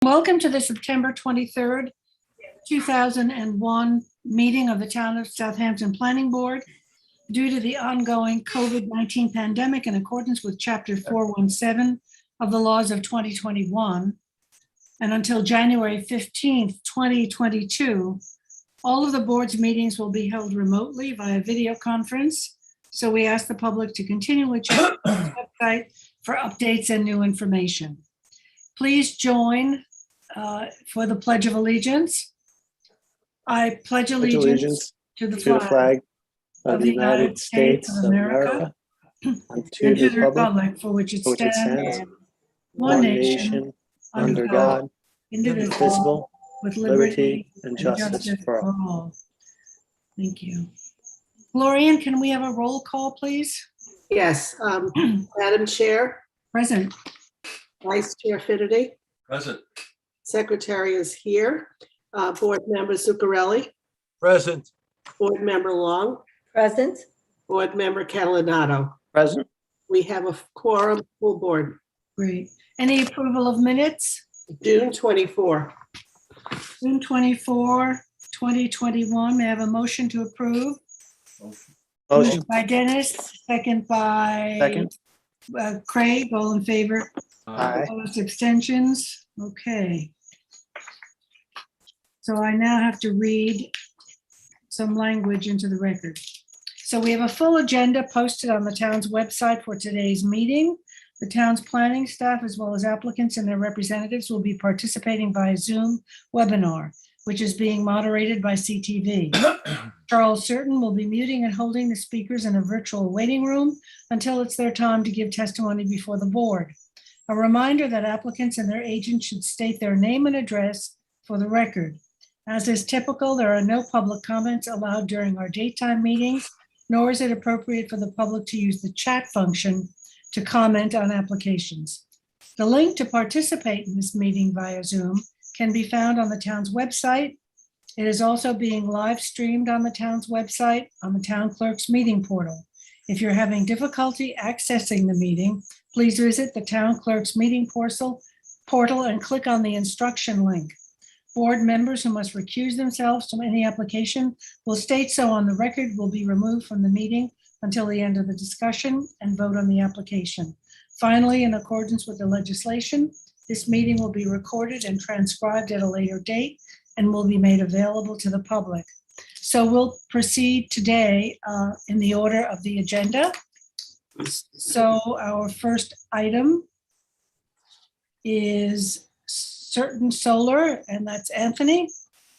Welcome to the September 23rd, 2001 meeting of the Town of Southampton Planning Board. Due to the ongoing COVID-19 pandemic, in accordance with Chapter 417 of the laws of 2021, and until January 15th, 2022, all of the board's meetings will be held remotely via video conference. So we ask the public to continually check the website for updates and new information. Please join for the Pledge of Allegiance. I pledge allegiance to the flag of the United States of America and to the republic for which it stands, one nation, under God, indivisible, with liberty and justice for all. Thank you. Glorian, can we have a roll call, please? Yes, Madam Chair, Present. Vice Chair Finnerty, Present. Secretary is here. Board Member Zuccarelli, Present. Board Member Long, Present. Board Member Catalinato. Present. We have a quorum, full board. Great. Any approval of minutes? June 24. June 24, 2021. May I have a motion to approve? Motion. Moved by Dennis, second by Craig. All in favor? Aye. Opposed, abstentions? Okay. So I now have to read some language into the record. So we have a full agenda posted on the town's website for today's meeting. The town's planning staff, as well as applicants and their representatives, will be participating via Zoom webinar, which is being moderated by CTV. Charles Certain will be muting and holding the speakers in a virtual waiting room until it's their time to give testimony before the board. A reminder that applicants and their agents should state their name and address for the record. As is typical, there are no public comments allowed during our daytime meetings, nor is it appropriate for the public to use the chat function to comment on applications. The link to participate in this meeting via Zoom can be found on the town's website. It is also being live streamed on the town's website on the town clerk's meeting portal. If you're having difficulty accessing the meeting, please visit the town clerk's meeting portal and click on the instruction link. Board members who must recuse themselves from any application will state so on the record, will be removed from the meeting until the end of the discussion and vote on the application. Finally, in accordance with the legislation, this meeting will be recorded and transcribed at a later date and will be made available to the public. So we'll proceed today in the order of the agenda. So our first item is Certain Solar, and that's Anthony.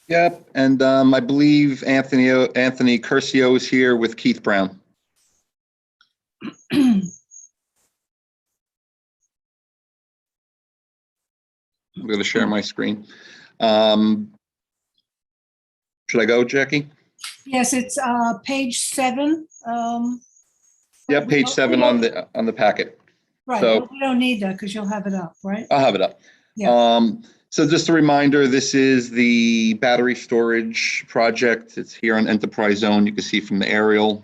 Yep, and I believe Anthony Curcio is here with Keith Brown. I'm going to share my screen. Should I go, Jackie? Yes, it's page 7. Yep, page 7 on the packet. Right, so- but we don't need that because you'll have it up, right? I'll have it up. Yeah. So just a reminder, this is the battery storage project. It's here on Enterprise Zone. You can see from the aerial,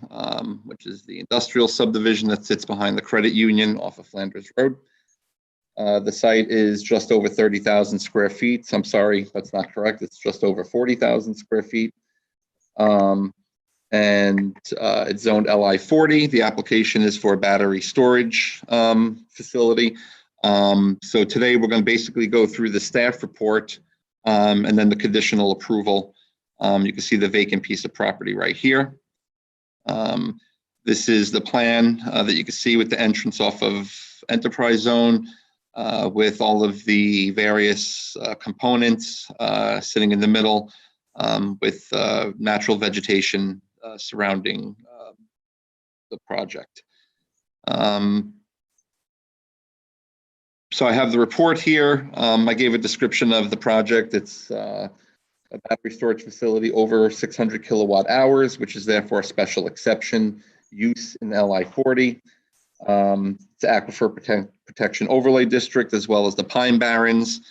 which is the industrial subdivision that sits behind the credit union off of Flanders Road. The site is just over 30,000 square feet. So I'm sorry, that's not correct. It's just over 40,000 square feet. It's zoned LI 40. The application is for a battery storage facility. So today we're going to basically go through the staff report and then the conditional approval. You can see the vacant piece of property right here. This is the plan that you can see with the entrance off of Enterprise Zone with all of the various components sitting in the middle with natural vegetation surrounding the project. So I have the report here. I gave a description of the project. It's a battery storage facility over 600 kilowatt hours, which is therefore a special exception use in LI 40. It's Aquifer Protection Overlay District, as well as the Pine Barrens.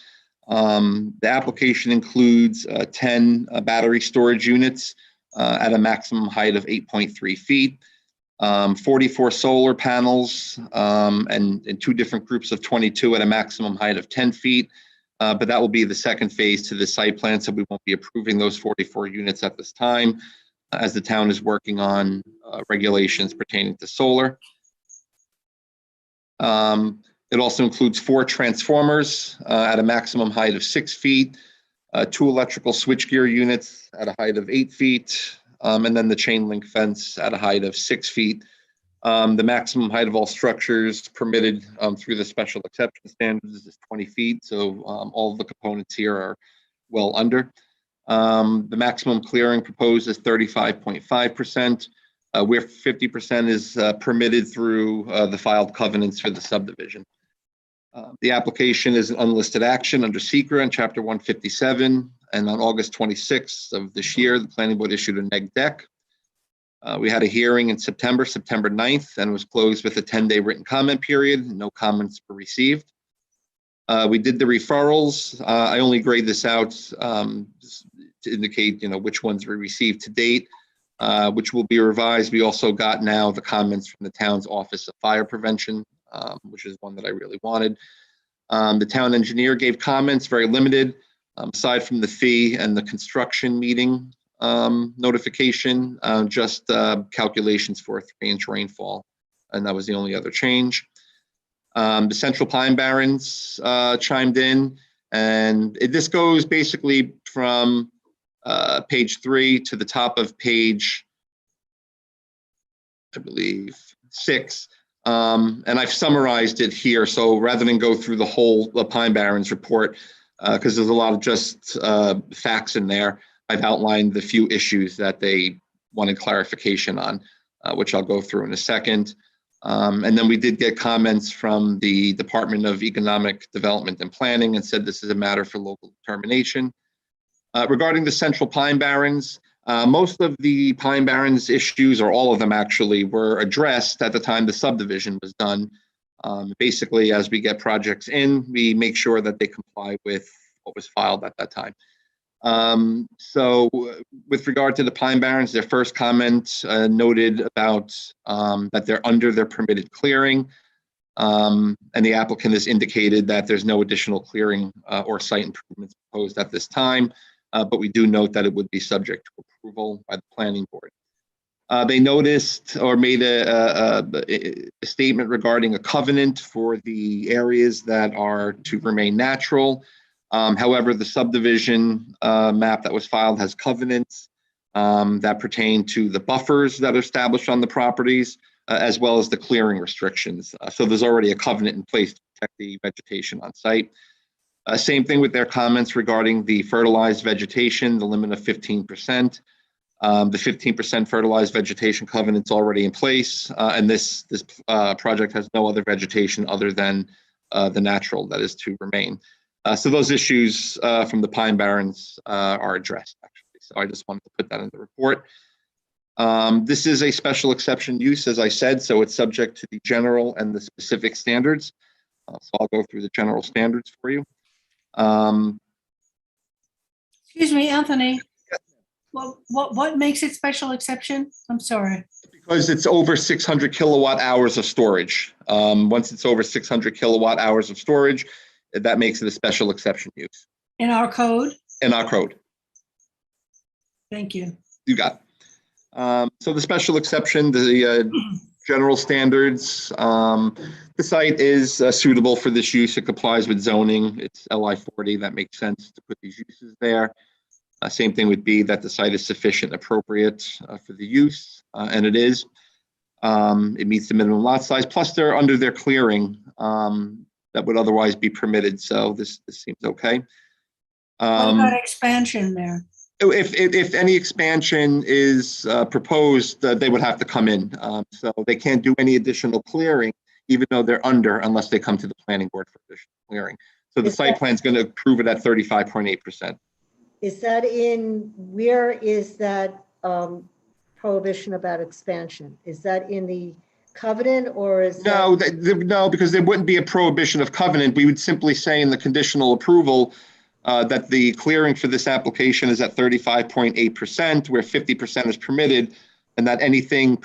The application includes 10 battery storage units at a maximum height of 8.3 feet. 44 solar panels and in 2 different groups of 22 at a maximum height of 10 feet. but that will be the second phase to the site plan, so we won't be approving those 44 units at this time, as the town is working on regulations pertaining to solar. It also includes 4 transformers at a maximum height of 6 feet, 2 electrical switchgear units at a height of 8 feet, and then the chain link fence at a height of 6 feet. The maximum height of all structures permitted through the special exception standards is 20 feet, so all of the components here are well under. The maximum clearing proposed is 35.5%, where 50% is permitted through the filed covenants for the subdivision. The application is an unlisted action under SECRA in Chapter 157, and on August 26th of this year, the planning board issued a neg deck. We had a hearing in September 9th, and was closed with a 10-day written comment period. No comments were received. We did the referrals. I only grade this out to indicate, which ones we received to date, which will be revised. We also got now the comments from the town's Office of Fire Prevention, which is one that I really wanted. The town engineer gave comments, very limited, aside from the fee and the construction meeting notification, just calculations for a 3-inch rainfall, and that was the only other change. The Central Pine Barrens chimed in, and this goes basically from page 3 to the top of page, I believe, 6. And I've summarized it here, so rather than go through the whole Pine Barrens report, because there's a lot of just facts in there, I've outlined the few issues that they wanted clarification on, which I'll go through in a second. And then we did get comments from the Department of Economic Development and Planning, and said this is a matter for local determination. Regarding the Central Pine Barrens, most of the Pine Barrens issues, or all of them actually, were addressed at the time the subdivision was done. Basically, as we get projects in, we make sure that they comply with what was filed at that time. So with regard to the Pine Barrens, their first comment noted about that they're under their permitted clearing, and the applicant has indicated that there's no additional clearing or site improvements proposed at this time, but we do note that it would be subject to approval by the planning board. They noticed or made a statement regarding a covenant for the areas that are to remain natural. However, the subdivision map that was filed has covenants that pertain to the buffers that are established on the properties, as well as the clearing restrictions. So there's already a covenant in place to protect the vegetation on site. Same thing with their comments regarding the fertilized vegetation, the limit of 15%. The 15% fertilized vegetation covenant's already in place, and this project has no other vegetation other than the natural that is to remain. So those issues from the Pine Barrens are addressed, actually. So I just wanted to put that in the report. This is a special exception use, as I said, so it's subject to the general and the specific standards. So I'll go through the general standards for you. Excuse me, Anthony. What makes it special exception? I'm sorry. Because it's over 600 kilowatt hours of storage. Once it's over 600 kilowatt hours of storage, that makes it a special exception use. In our code? In our code. Thank you. You got it. So the special exception, the general standards, the site is suitable for this use. It complies with zoning. It's LI 40. That makes sense to put these uses there. Same thing would be that the site is sufficient and appropriate for the use, and it is. It meets the minimum lot size, plus they're under their clearing that would otherwise be permitted. So this seems okay. What about expansion there? If any expansion is proposed, they would have to come in. So they can't do any additional clearing, even though they're under, unless they come to the planning board for additional clearing. So the site plan is going to approve it at 35.8%. Is that where is that prohibition about expansion? Is that in the covenant, or is No, that? no, because there wouldn't be a prohibition of covenant. We would simply say in the conditional approval that the clearing for this application is at 35.8%, where 50% is permitted, and that anything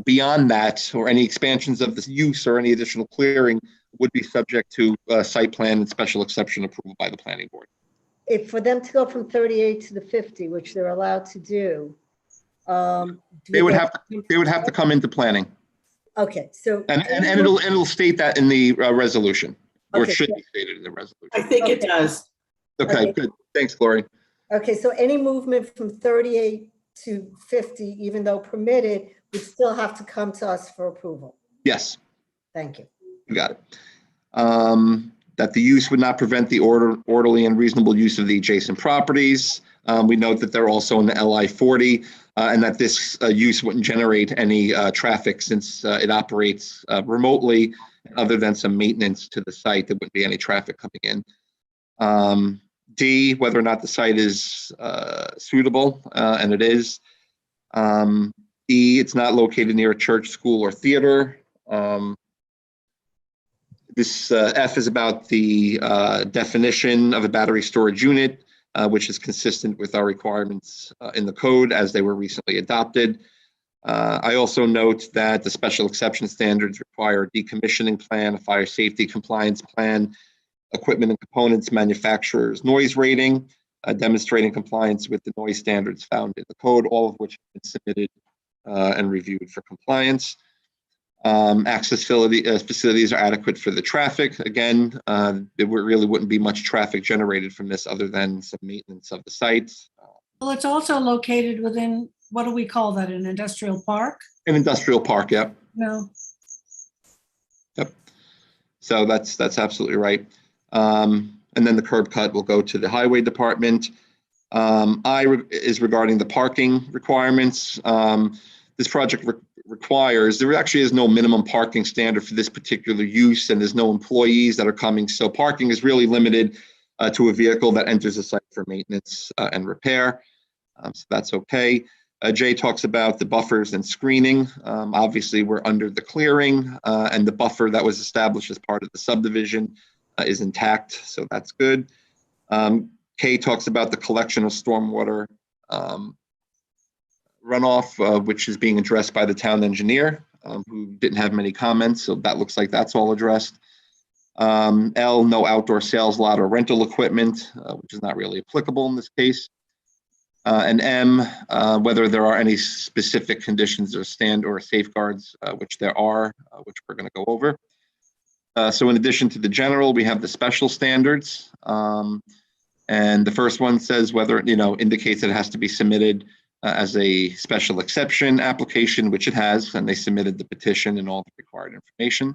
beyond that, or any expansions of this use or any additional clearing, would be subject to site plan and special exception approval by the planning board. If for them to go from 38 to the 50, which they're allowed to do. They would have to come into planning, Okay, so. and it'll state that in the resolution, or it Okay, should so- be stated in the resolution. I think it Okay. does. Okay, Okay. good. Thanks, Lori. Okay, so any movement from 38 to 50, even though permitted, would still have to come to us for approval. Yes, Thank you. you got it. That the use would not prevent the orderly and reasonable use of the adjacent properties. We note that they're also in the LI 40, and that this use wouldn't generate any traffic since it operates remotely. Other than some maintenance to the site, there wouldn't be any traffic coming in. D, whether or not the site is suitable, and it is. E, it's not located near a church, school, or theater. This F is about the definition of a battery storage unit, which is consistent with our requirements in the code as they were recently adopted. I also note that the special exception standards require a decommissioning plan, a fire safety compliance plan, equipment and components manufacturer's noise rating, demonstrating compliance with the noise standards found in the code, all of which have been submitted and reviewed for compliance. Access facilities are adequate for the traffic. Again, there really wouldn't be much traffic generated from this other than some maintenance of the site. Well, it's also located within, what do we call that, an industrial park? An industrial park, yep. No, Yep. So that's absolutely right. And then the curb cut will go to the highway department. Is regarding the parking requirements. This project requires, there actually is no minimum parking standard for this particular use, and there's no employees that are coming. So parking is really limited to a vehicle that enters the site for maintenance and repair. So that's okay. J talks about the buffers and screening. Obviously, we're under the clearing, and the buffer that was established as part of the subdivision is intact, so that's good. K talks about the collection of stormwater runoff, which is being addressed by the town engineer, who didn't have many comments, so that looks like that's all addressed. L, no outdoor sales lot or rental equipment, which is not really applicable in this case. And M, whether there are any specific conditions or safeguards, which there are, which we're going to go over. So in addition to the general, we have the special standards. And the first one says whether, indicates that it has to be submitted as a special exception application, which it has, and they submitted the petition and all the required information.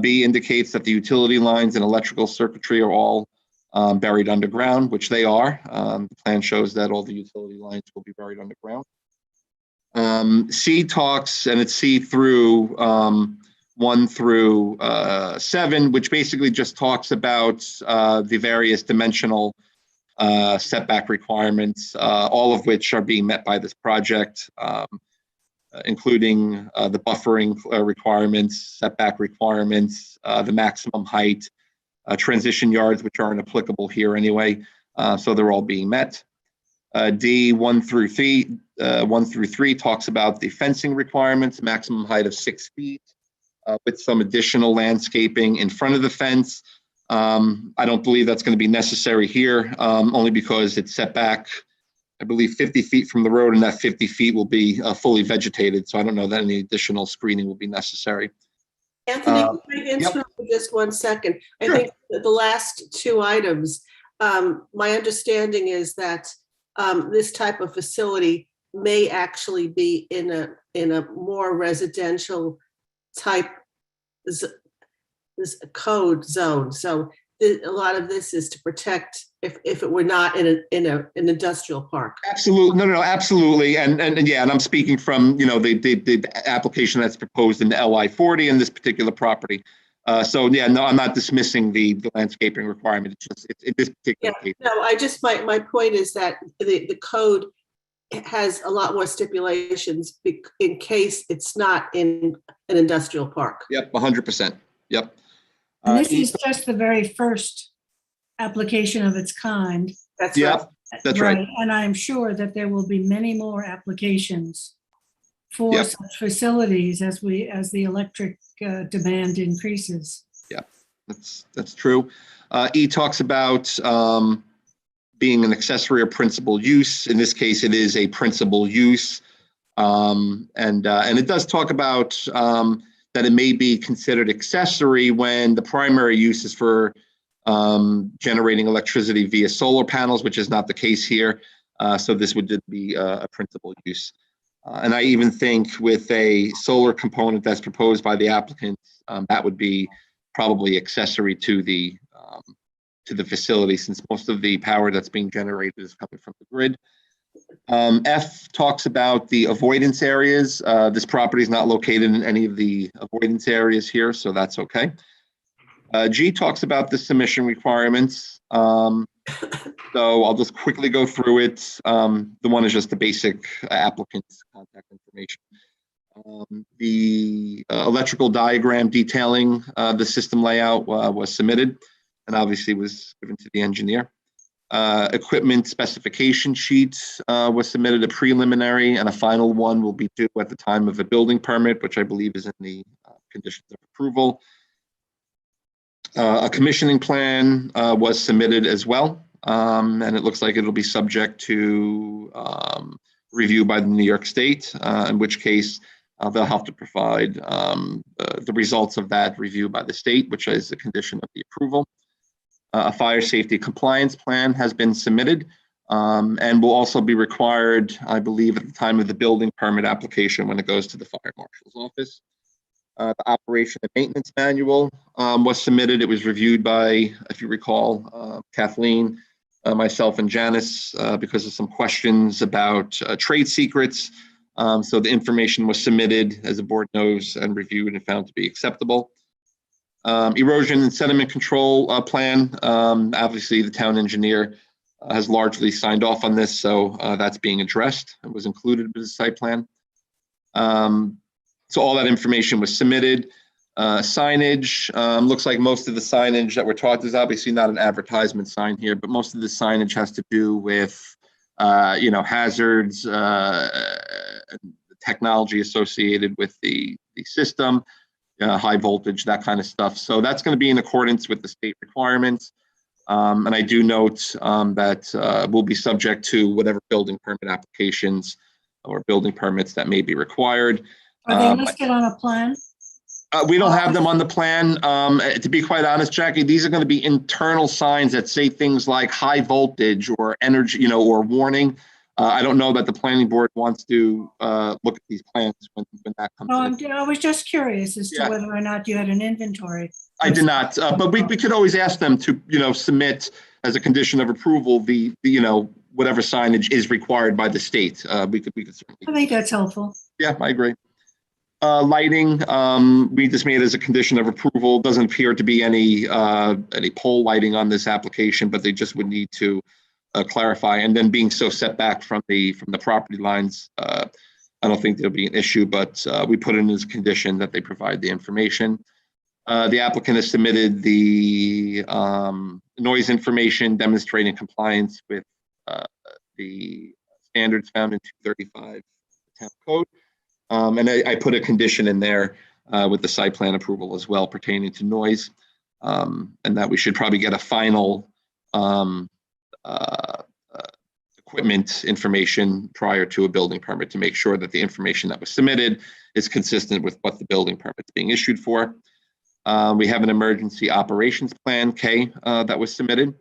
B indicates that the utility lines and electrical circuitry are all buried underground, which they are. The plan shows that all the utility lines will be buried underground. C talks, and it's C through 1 through 7, which basically just talks about the various dimensional setback requirements, all of which are being met by this project, including the buffering requirements, setback requirements, the maximum height, transition yards, which aren't applicable here anyway. So they're all being met. D 1 through 3 talks about the fencing requirements, maximum height of 6 feet, with some additional landscaping in front of the fence. I don't believe that's going to be necessary here, only because it's set back, I believe, 50 feet from the road, and that 50 feet will be fully vegetated. So I don't know that any additional screening will be necessary. Anthony, can I interrupt for just 1 second? I Sure. think that the last 2 items, my understanding is that this type of facility may actually be in a more residential type this code zone. So a lot of this is to protect if it were not in an industrial park. Absolutely, no, absolutely, and yeah, and I'm speaking from the application that's proposed in the LI 40 in this particular property. So yeah, no, I'm not dismissing the landscaping requirement. It's just in this particular case. No, I just my point is that the code has a lot more stipulations in case it's not in an industrial park. Yep, 100%. Yep. and this is just the very first application of its kind. That's right. Yep, that's right. And I'm sure that there will be many more applications for Yep. such facilities as the electric demand increases. That's true. E talks about being an accessory or principal use. In this case, it is a principal use. And it does talk about that it may be considered accessory when the primary use is for generating electricity via solar panels, which is not the case here. So this would be a principal use. And I even think with a solar component that's proposed by the applicant, that would be probably accessory to the facility, since most of the power that's being generated is coming from the grid. F talks about the avoidance areas. This property is not located in any of the avoidance areas here, so that's okay. G talks about the submission requirements. So I'll just quickly go through it. The one is just the basic applicant's contact information. The electrical diagram detailing the system layout was submitted and obviously was given to the engineer. Equipment specification sheet was submitted, a preliminary, and a final one will be due at the time of a building permit, which I believe is in the conditions of approval. A commissioning plan was submitted as well, and it looks like it'll be subject to review by the New York State, in which case they'll have to provide the results of that review by the state, which is a condition of the approval. A fire safety compliance plan has been submitted and will also be required, I believe, at the time of the building permit application when it goes to the fire marshal's office. The operation and maintenance manual was submitted. It was reviewed by, if you recall, Kathleen, myself, and Janice because of some questions about trade secrets. So the information was submitted, as the board knows, and reviewed and found to be acceptable. Erosion and sediment control plan. Obviously, the town engineer has largely signed off on this, so that's being addressed. It was included in the site plan. So all that information was submitted. Signage, looks like most of the signage that we're taught, there's obviously not an advertisement sign here, but most of the signage has to do with, hazards, technology associated with the system, high voltage, that kind of stuff. So that's going to be in accordance with the state requirements. And I do note that we'll be subject to whatever building permit applications or building permits that may be required. Are they listed on a plan? We don't have them on the plan. To be quite honest, Jackie, these are going to be internal signs that say things like high voltage or energy, or warning. I don't know that the planning board wants to look at these plans when that comes in. I was just curious as to Yeah. whether or not you had an inventory. I did not, but we could always ask them to, submit as a condition of approval the whatever signage is required by the state. We could certainly. I think that's helpful. Yeah, I agree. Lighting, we just made as a condition of approval. Doesn't appear to be any pole lighting on this application, but they just would need to clarify. And then being so set back from the property lines, I don't think there'll be an issue, but we put in as a condition that they provide the information. The applicant has submitted the noise information demonstrating compliance with the standards found in 235 town code. And I put a condition in there with the site plan approval as well pertaining to noise, and that we should probably get a final equipment information prior to a building permit to make sure that the information that was submitted is consistent with what the building permit is being issued for. We have an emergency operations plan, K, that was submitted.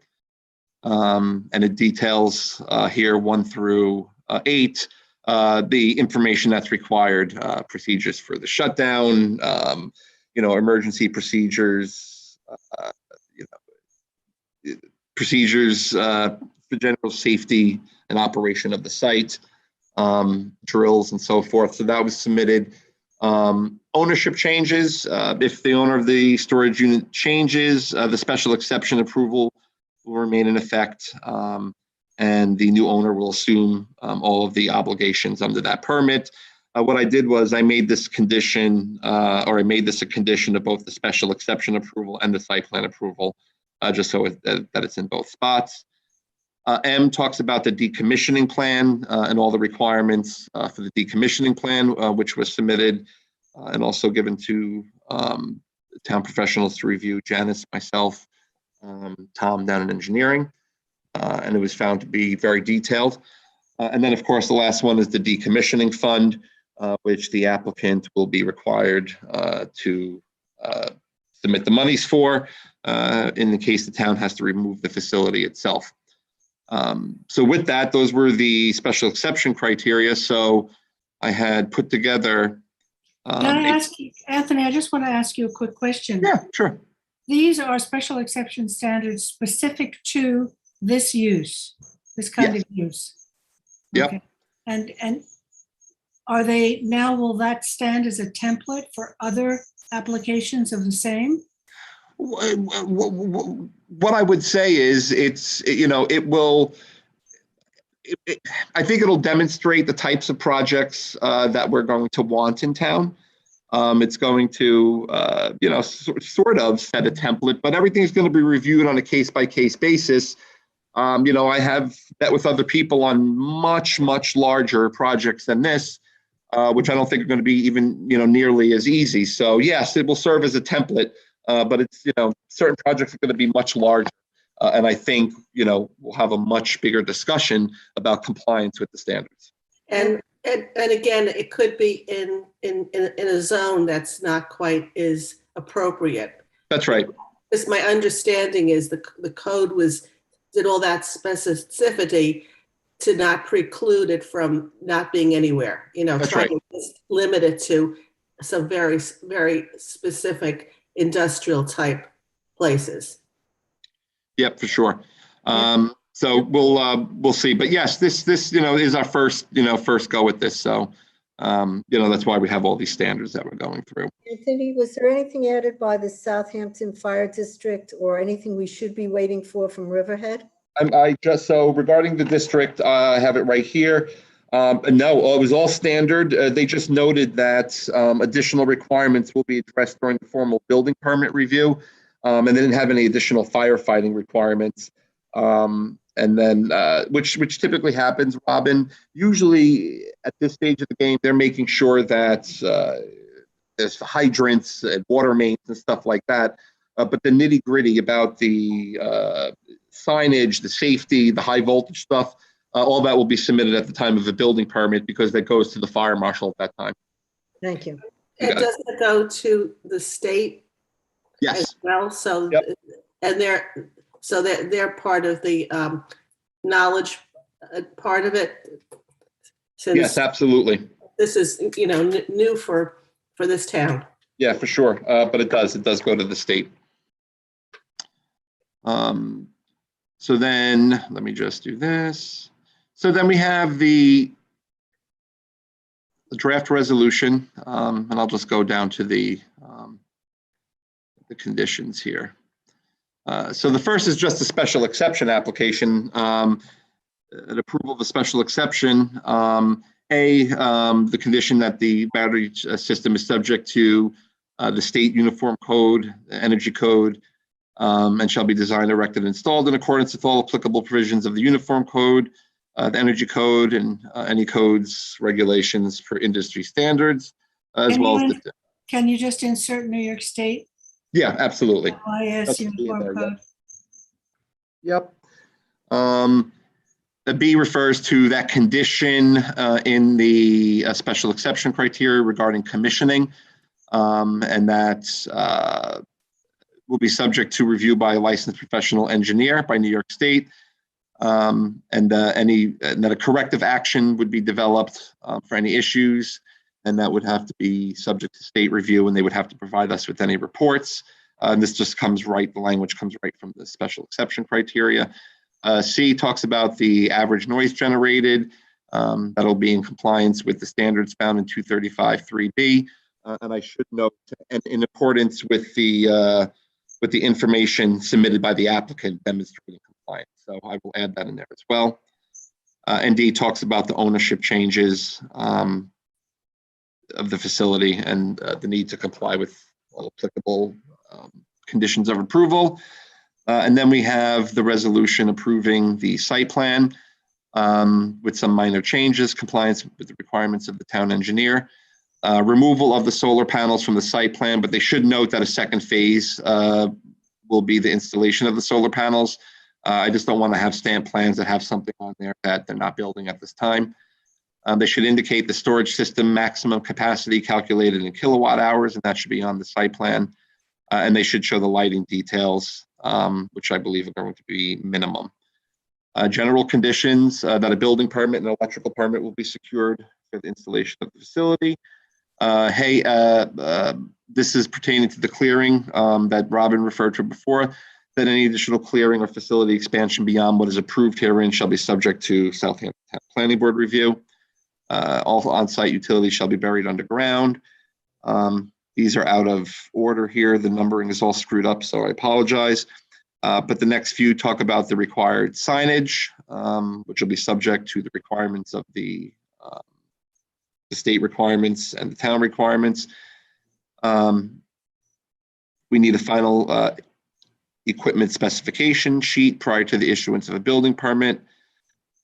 And it details here 1 through 8, the information that's required, procedures for the shutdown, emergency procedures, procedures for general safety and operation of the site, drills and so forth. So that was submitted. Ownership changes. If the owner of the storage unit changes, the special exception approval will remain in effect. And the new owner will assume all of the obligations under that permit. What I did was I made this condition, or I made this a condition of both the special exception approval and the site plan approval, just so that it's in both spots. M talks about the decommissioning plan and all the requirements for the decommissioning plan, which was submitted and also given to town professionals to review, Janice, myself, Tom down in engineering, and it was found to be very detailed. And then, of course, the last one is the decommissioning fund, which the applicant will be required to submit the monies for in the case the town has to remove the facility itself. So with that, those were the special exception criteria. So I had put together. Can I ask you, Anthony, I just want to ask you a quick question. Yeah, sure. These are special exception standards specific to this use, this kind of use? Yep. Okay. And are they, now will that stand as a template for other applications of the same? What I would say is it will, I think it'll demonstrate the types of projects that we're going to want in town. It's going to, sort of set a template, but everything's going to be reviewed on a case-by-case basis. I have met with other people on much, much larger projects than this, which I don't think are going to be even, nearly as easy. So yes, it will serve as a template, but it's, certain projects are going to be much larger. And I think, we'll have a much bigger discussion about compliance with the standards. And again, it could be in a zone that's not quite as appropriate. That's right. Because my understanding is the code did all that specificity to not preclude it from not being anywhere, That's trying right. to limit it to some very, very specific industrial type places. Yep, for sure. So we'll see. But yes, this is our first go with this. So that's why we have all these standards that we're going through. Anthony, was there anything added by the Southampton Fire District or anything we should be waiting for from Riverhead? So regarding the district, I have it right here. No, it was all standard. They just noted that additional requirements will be addressed during the formal building permit review, and they didn't have any additional firefighting requirements. And then, which typically happens, Robin. Usually at this stage of the game, they're making sure that there's hydrants and water mains and stuff like that. But the nitty gritty about the signage, the safety, the high voltage stuff, all that will be submitted at the time of a building permit because that goes to the fire marshal at that time. Thank you. And doesn't it go to the state Yes. as well? So, Yep. And they're part of the knowledge part of it. Since Yes, absolutely. this is, new for this town. Yeah, for sure. But it does go to the state. So then let me just do this. So then we have the draft resolution, and I'll just go down to the conditions here. So the first is just a special exception application, an approval of a special exception. The condition that the battery system is subject to the state uniform code, energy code, and shall be designed, erected, and installed in accordance with all applicable provisions of the uniform code, the energy code, and any codes, regulations for industry standards, as well as the. Can you just insert New York State? Yeah, absolutely. OIS uniform code. Yep. The B refers to that condition in the special exception criteria regarding commissioning, and that will be subject to review by a licensed professional engineer by New York State, and that a corrective action would be developed for any issues, and that would have to be subject to state review, and they would have to provide us with any reports. And this just comes right, the language comes right from the special exception criteria. C talks about the average noise generated. That'll be in compliance with the standards found in 235-3B. And I should note, and in accordance with the information submitted by the applicant demonstrating compliance. So I will add that in there as well. And D talks about the ownership changes of the facility and the need to comply with all applicable conditions of approval. And then we have the resolution approving the site plan with some minor changes, compliance with the requirements of the town engineer. removal of the solar panels from the site plan, but they should note that a second phase will be the installation of the solar panels. I just don't want to have stamp plans that have something on there that they're not building at this time. They should indicate the storage system maximum capacity calculated in kilowatt hours, and that should be on the site plan. And they should show the lighting details, which I believe are going to be minimum. General conditions that a building permit and an electrical permit will be secured for the installation of the facility. This is pertaining to the clearing that Robin referred to before, that any additional clearing or facility expansion beyond what is approved herein shall be subject to Southampton Planning Board review. All on-site utilities shall be buried underground. These are out of order here. The numbering is all screwed up, so I apologize. But the next few talk about the required signage, which will be subject to the requirements of the state requirements and the town requirements. We need a final equipment specification sheet prior to the issuance of a building permit.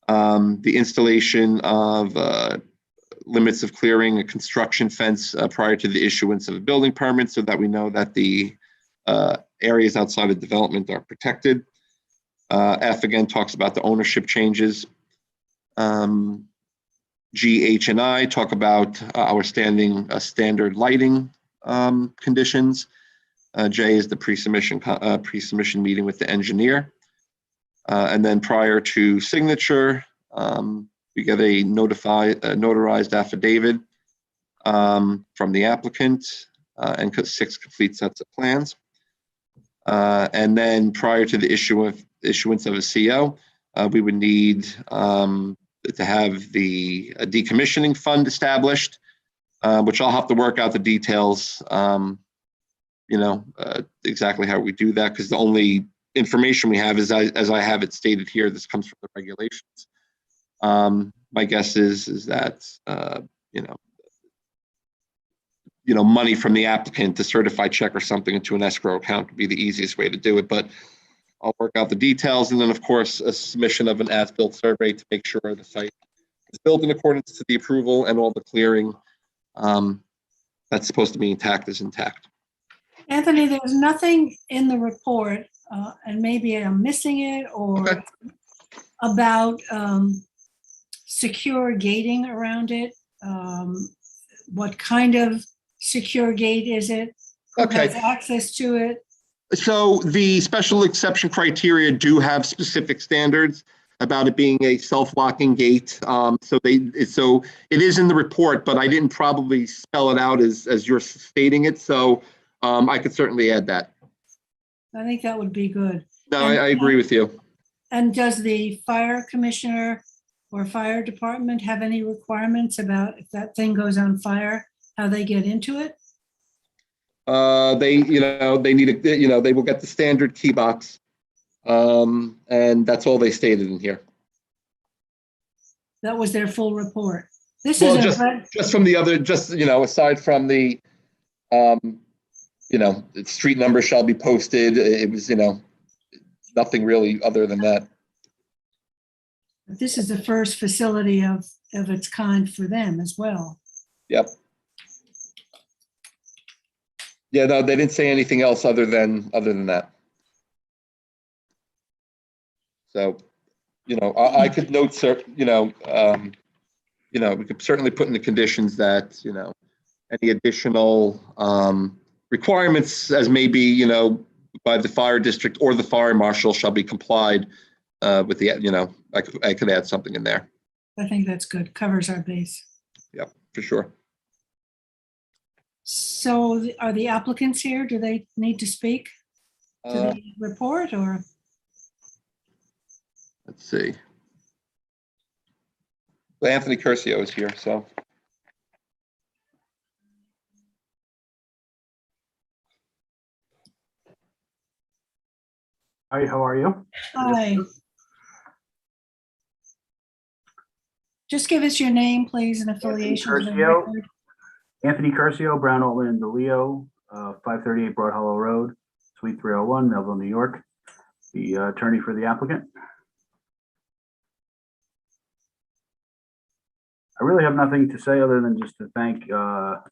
The installation of limits of clearing, a construction fence prior to the issuance of a building permit so that we know that the areas outside of development are protected. F again talks about the ownership changes. G, H, and I talk about our standard lighting conditions. J is the pre-submission meeting with the engineer. And then prior to signature, we get a notarized affidavit from the applicant and 6 complete sets of plans. And then prior to the issuance of a CO, we would need to have the decommissioning fund established, which I'll have to work out the details, exactly how we do that, because the only information we have is as I have it stated here. This comes from the regulations. My guess is that money from the applicant, to certify check or something into an escrow account would be the easiest way to do it. But I'll work out the details, and then of course a submission of an as-built survey to make sure the site is built in accordance to the approval and all the clearing that's supposed to be intact is intact. Anthony, there's nothing in the report, and maybe I'm missing it, or Okay. about secure gating around it. What kind of secure gate is it? Who Okay. has access to it? So the special exception criteria do have specific standards about it being a self-locking gate. So it is in the report, but I didn't probably spell it out as you're stating it. So I could certainly add that. I think that would be good. No, I agree with you. And does the fire commissioner or fire department have any requirements about if that thing goes on fire, how they get into it? They need they will get the standard key box. And that's all they stated in here. That was their full report. This Well, is just from the other, aside from the, street number shall be posted. It was, nothing really other than that. this is the first facility of its kind for them as well. Yep. Yeah, no, they didn't say anything else other than that. So, I could note, we could certainly put in the conditions that, any additional requirements as may be, by the fire district or the fire marshal shall be complied with the, I could add something in there. I think that's good, covers our base. Yep, for sure. So are the applicants here? Do they need to speak to the report, or? Let's see. Well, Anthony Curcio is here, so. Hi, how are you? Hi. Just give us your name, please, and affiliation. for the Curcio. record. Anthony Curcio, Brown Altman DeLeo, 538 Broad Hollow Road, Suite 301, Melville, New York. The attorney for the applicant. I really have nothing to say other than just to thank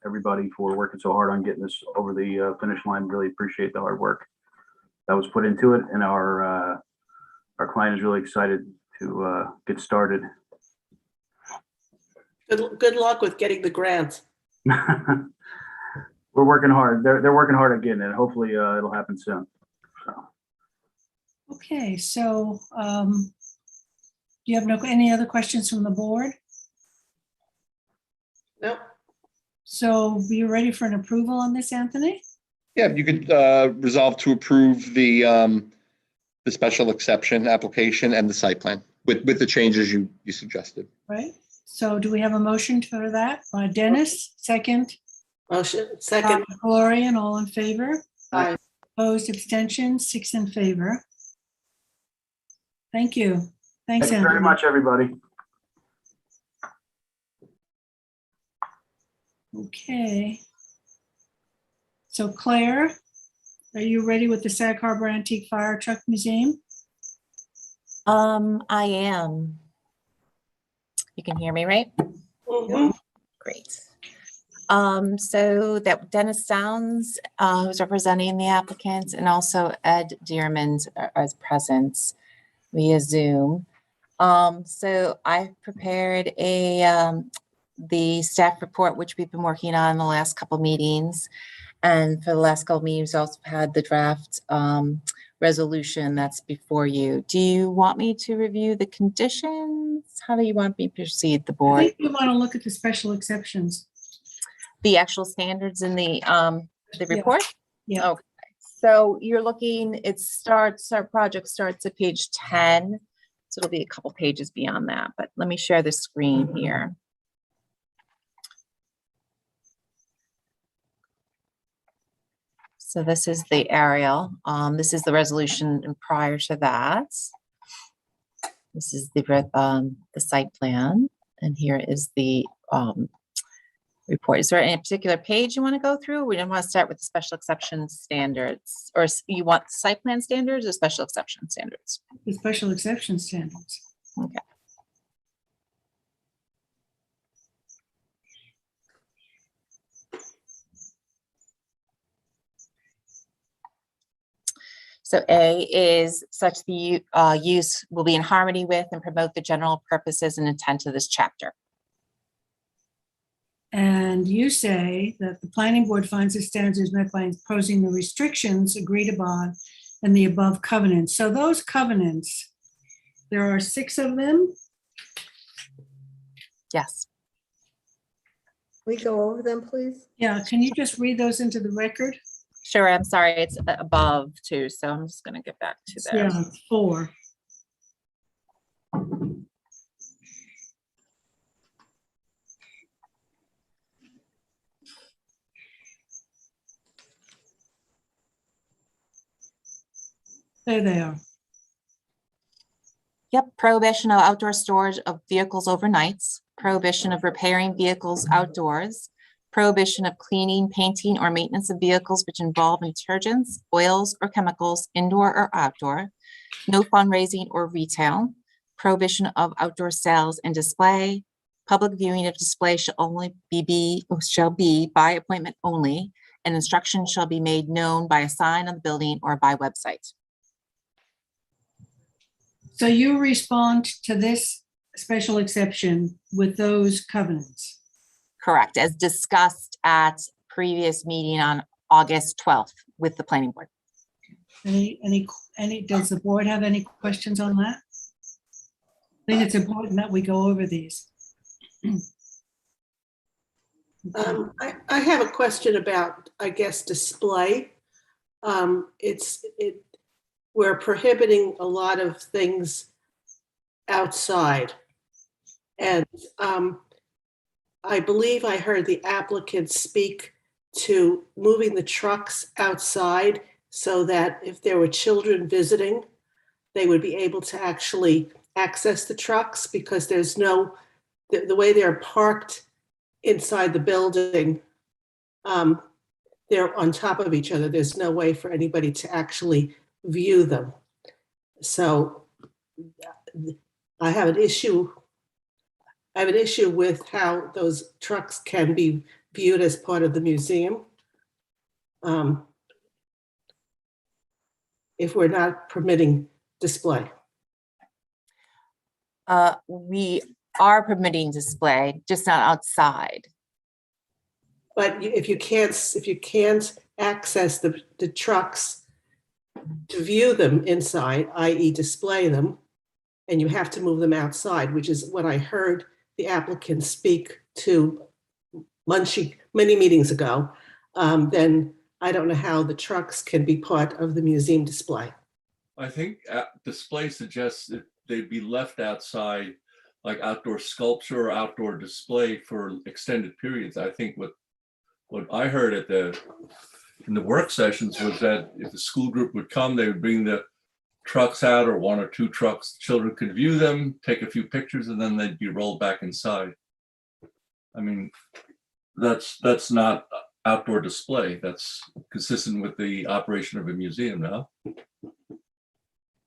everybody for working so hard on getting this over the finish line. Really appreciate the hard work that was put into it, and our client is really excited to get started. Good luck with getting the grant. We're working hard. They're working hard again, and hopefully it'll happen soon. So. Okay, so do you have any other questions from the board? Nope. So we are ready for an approval on this, Anthony? Yeah, you could resolve to approve the special exception application and the site plan with the changes you suggested. Right? So do we have a motion for that? Dennis, second. Motion, second. Gloria, and all in favor? Aye. Opposed, abstentions, 6 in favor. Very you. Thanks, Thank you Anthony. very much, everybody. Okay. So Claire, are you ready with the Sag Harbor Antique Fire Truck Museum? I am. You can hear me, right? Mhm. Great. So that Dennis Downs, who's representing the applicants, and also Ed Dearmond as present via Zoom. So I've prepared the staff report, which we've been working on the last couple meetings. And for the last couple meetings, we also had the draft resolution that's before you. Do you want me to review the conditions? How do you want me to proceed, the I board? think we want to look at the special exceptions. The actual standards in the Yeah. report? Yeah. Okay. So you're looking, our project starts at page 10. So it'll be a couple pages beyond that, but let me share the screen here. So this is the aerial. This is the resolution, and prior to that, this is the site plan, and here is the report. Is there any particular page you want to go through? We don't want to start with the special exception standards, or you want site plan standards or special exception standards? The special exception standards. Okay. So A is such the use will be in harmony with and promote the general purposes and intent of this chapter. And you say that the planning board finds the standards is met by imposing the restrictions agreed upon in the above covenants. So those covenants, there are 6 of them. Yes. We go over them, please? Yeah, can you just read those into the record? Sure. I'm sorry. It's above too. So I'm just going to get back to that. Yeah, 4. There they are. Yep. Prohibition of outdoor storage of vehicles overnights. Prohibition of repairing vehicles outdoors. Prohibition of cleaning, painting, or maintenance of vehicles which involve detergents, oils, or chemicals, indoor or outdoor. No fundraising or retail. Prohibition of outdoor sales and display. Public viewing of display shall be by appointment only, and instruction shall be made known by a sign on the building or by website. So you respond to this special exception with those covenants. Correct, as discussed at previous meeting on August 12th with the planning board. Does the board have any questions on that? I think it's important that we go over these. I have a question about, I guess, display. We're prohibiting a lot of things outside. And I believe I heard the applicant speak to moving the trucks outside so that if there were children visiting, they would be able to actually access the trucks, because there's the way they're parked inside the building, they're on top of each other. There's no way for anybody to actually view them. So I have an issue. I have an issue with how those trucks can be viewed as part of the museum. If we're not permitting display. We are permitting display, just not outside. But if you can't access the trucks to view them inside, i.e. display them, and you have to move them outside, which is what I heard the applicant speak to many meetings ago, then I don't know how the trucks can be part of the museum display. I think display suggests that they'd be left outside, like outdoor sculpture or outdoor display for extended periods. I think what I heard in the work sessions was that if the school group would come, they would bring the trucks out, or 1 or 2 trucks. Children could view them, take a few pictures, and then they'd be rolled back inside. I mean, that's not outdoor display. That's consistent with the operation of a museum now.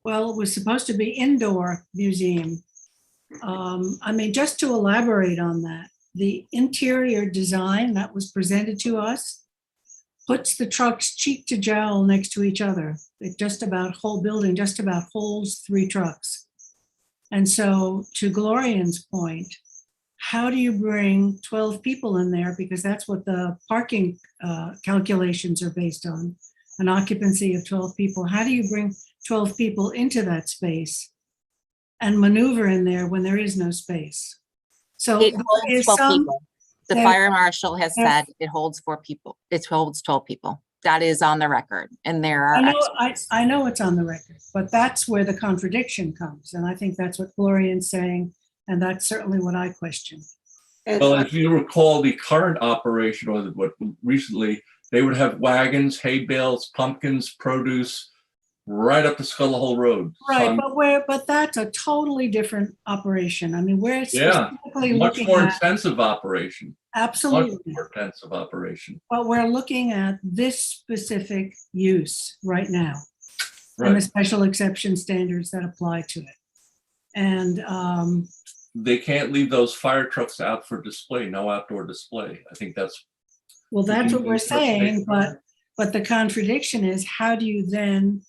Well, it was supposed to be indoor museum. I mean, just to elaborate on that, the interior design that was presented to us puts the trucks cheek to jowl next to each other. It just about whole building, just about holds 3 trucks. And so to Gloria's point, how do you bring 12 people in there? Because that's what the parking calculations are based on, an occupancy of 12 people. How do you bring 12 people into that space and maneuver in there when there is no space? So It there holds is 12 some, people. The there- fire marshal has there- said it holds 4 people. It holds 12 people. That is on the record, and there are. I know it's on the record, but that's where the contradiction comes. And I think that's what Gloria's saying. And that's certainly what I question. And Well, if you recall the current operation, or what recently, they would have wagons, hay bales, pumpkins, produce, right up the Scuttle Hole Road. Right, but that's a totally different operation. I mean, we're Yeah, specifically much looking more at, intensive operation. Much absolutely, more intensive operation. but we're looking at this specific use right now and the Right. special exception standards that apply to it. And They can't leave those fire trucks out for display, no outdoor display. I think that's, well, that's what we're saying, interpretation. but the contradiction is, how do you then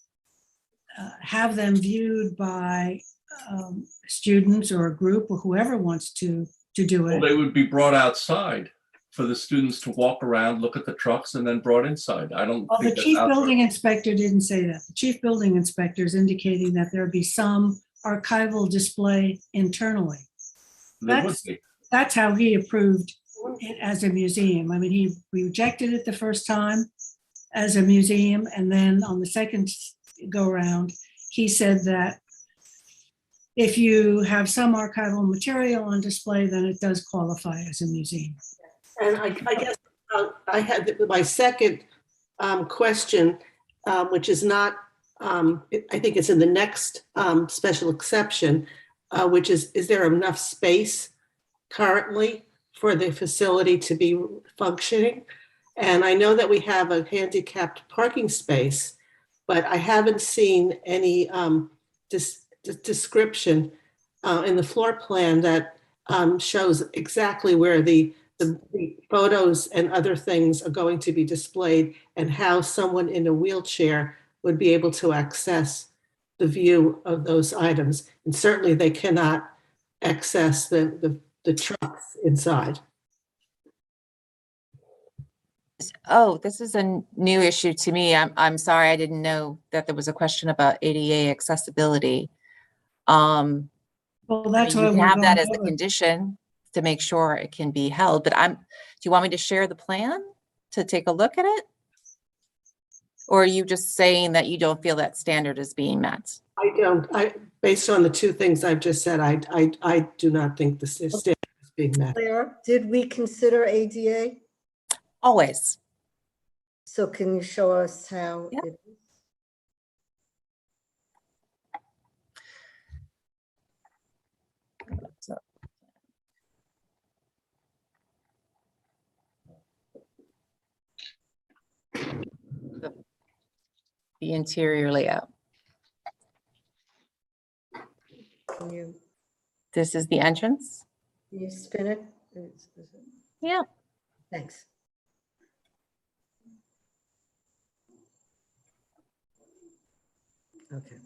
have them viewed by students or a group or whoever wants to do well, it? they would be brought outside for the students to walk around, look at the trucks, and then brought inside. I don't Well, the think that's chief outdoor. building inspector didn't say that. The chief building inspector is indicating that there'd be some archival display internally. There would That's- be. That's how he approved it as a museum. I mean, he rejected it the first time as a museum, and then on the second go round, he said that if you have some archival material on display, then it does qualify as a museum. And I guess I had my second question, which is not, I think it's in the next special exception, which is there enough space currently for the facility to be functioning? And I know that we have a handicapped parking space, but I haven't seen any description in the floor plan that shows exactly where the photos and other things are going to be displayed, and how someone in a wheelchair would be able to access the view of those items. And certainly they cannot access the trucks inside. Oh, this is a new issue to me. I'm sorry, I didn't know that there was a question about ADA accessibility. Well, that's You what can we're have that going as a over. condition to make sure it can be held, but do you want me to share the plan to take a look at it? Or are you just saying that you don't feel that standard is being met? Based on the 2 things I've just said, I do not think the standard is being met. Claire, did we consider ADA? Always. So can you show us how? Yeah. it is? So- The interior layout. Can you- This is the entrance. Can you spin it? Yeah. Thanks. Okay.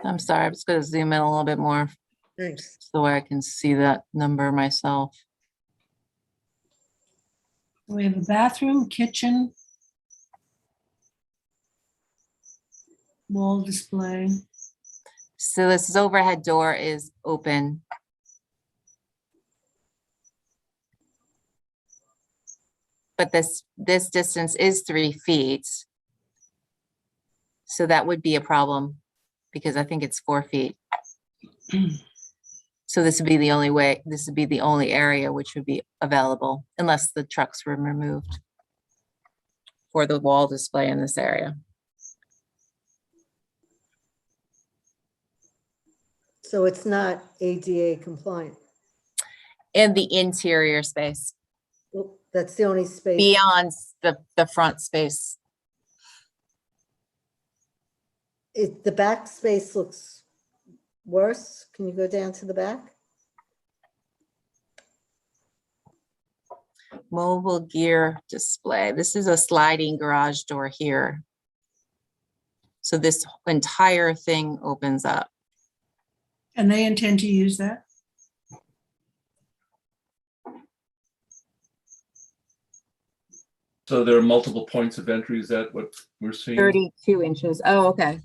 I'm sorry, I'm just gonna zoom in a little bit more Thanks. so I can see that number myself. We have a bathroom, kitchen, wall display. So this overhead door is open. But this distance is 3 feet. So that would be a problem because I think it's 4 feet. So this would be the only way, this would be the only area which would be available unless the trucks were removed for the wall display in this area. So it's not ADA compliant. In the interior space, Well, that's the only space. beyond the front space. The back space looks worse. Can you go down to the back? Mobile gear display. This is a sliding garage door here. So this entire thing opens up. And they intend to use that? So there are multiple points of entry. Is that what we're seeing? 32 inches. Oh, okay.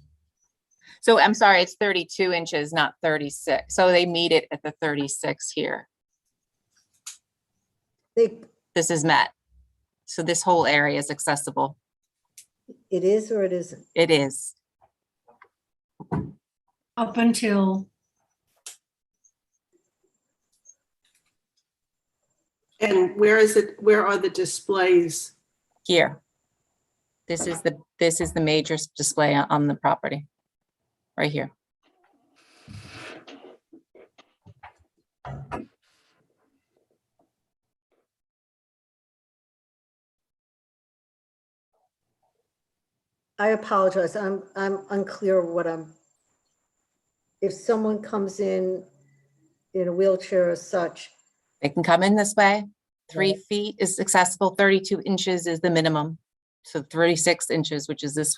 So I'm sorry, it's 32 inches, not 36. So they meet it at the 36 here. They, This is met. So this whole area is accessible. it is or it isn't? It is. Up until, And where is it, where are the displays? Here. This is the major display on the property. Right here. I apologize. I'm unclear what if someone comes in a wheelchair or such, They can come in this way. 3 Right. feet is accessible, 32 inches is the minimum. So 36 inches, which is this,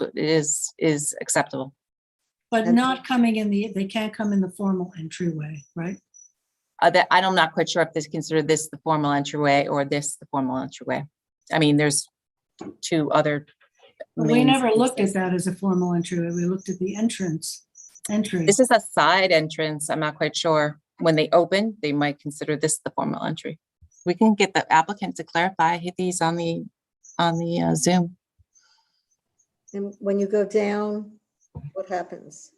is acceptable. but And- not coming in they can't come in the formal entryway, right? That I'm not quite sure if they consider this the formal entryway or this the formal entryway. I mean, there's 2 other. We main never looked at spaces. that as a formal entryway. We looked at the entry. This is a side entrance. I'm not quite sure. When they open, they might consider this the formal entry. We can get the applicant to clarify these on the Zoom. and when you go down, what happens?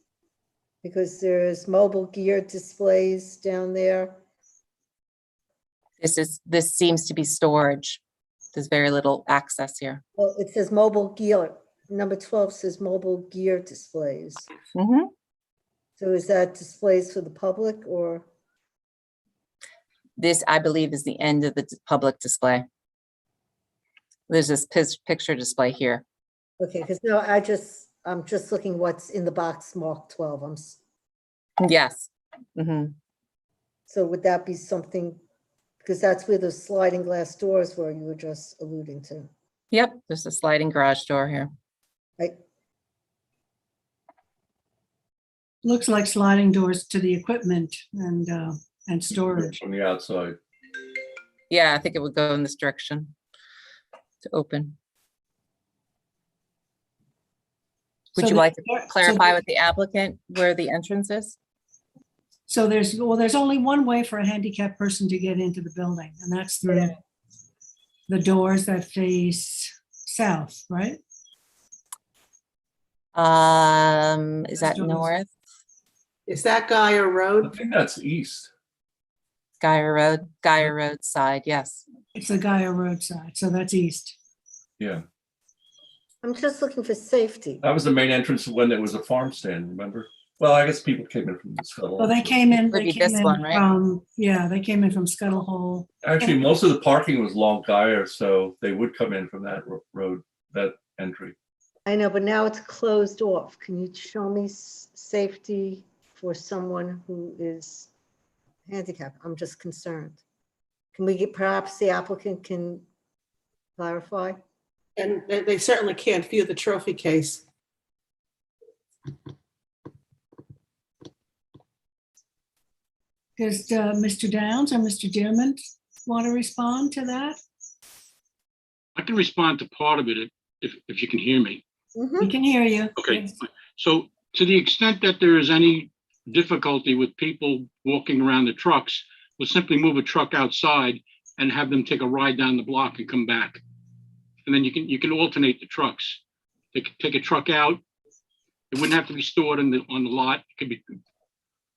Because there's mobile gear displays down there. This seems to be storage. There's very little access here. Well, it says mobile gear. Number 12 says mobile gear displays. Mhm. So is that displays for the public or? This, I believe, is the end of the public display. There's this picture display here. Okay, because no, I'm just looking what's in the box marked 12. Yes. Mhm. So would that be something, because that's where the sliding glass doors were you were just alluding to. Yep, there's a sliding garage door here. Right? Looks like sliding doors to the equipment and storage. From the outside. Yeah, I think it would go in this direction to open. Would So you like to there- so clarify there- with the applicant where the entrance is? So there's only one way for a handicapped person to get into the building, and that's through the doors that face south, right? Is that doors. north? Is that Guyer I Road? think that's east. Guyer Road side, yes. It's the Gaia roadside, so that's east. Yeah, I'm just looking for safety. that was the main entrance when there was a farm stand, remember? Well, I guess people came in from the Scuttle. Well, they came in, Would be this one, right? they came in from Scuttle Hole. Actually, most of the parking was Long Gaia, so they would come in from that road, that entry. I know, but now it's closed off. Can you show me safety for someone who is handicapped? I'm just concerned. Can we get, perhaps the applicant can clarify? And they certainly can't view the trophy case. Does Mr. Downs or Mr. Dearman want to respond to that? I can respond to part of it if you can hear me. We can hear you. Okay, Yes. so to the extent that there is any difficulty with people walking around the trucks, we'll simply move a truck outside and have them take a ride down the block and come back. And then you can alternate the trucks. They could take a truck out. It wouldn't have to be stored on the lot. It could be,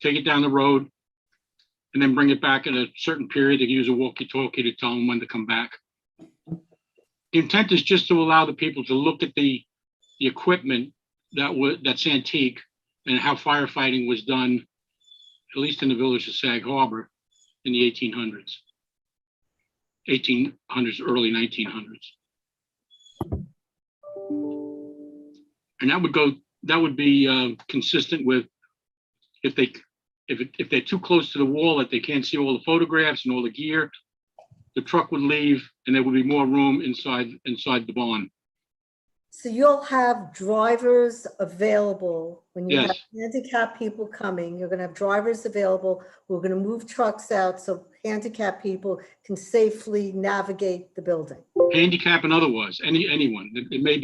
take it down the road and then bring it back at a certain period. They can use a walkie-talkie to tell them when to come back. The intent is just to allow the people to look at the equipment that's antique and how firefighting was done, at least in the village of Sag Harbor in the 1800s, early 1900s. And that would be consistent with if they're too close to the wall that they can't see all the photographs and all the gear, the truck would leave and there would be more room inside the barn. So you'll have drivers available when you have Yes. handicapped people coming. You're going to have drivers available. We're going to move trucks out so handicapped people can safely navigate the building. Handicap and otherwise, anyone. There may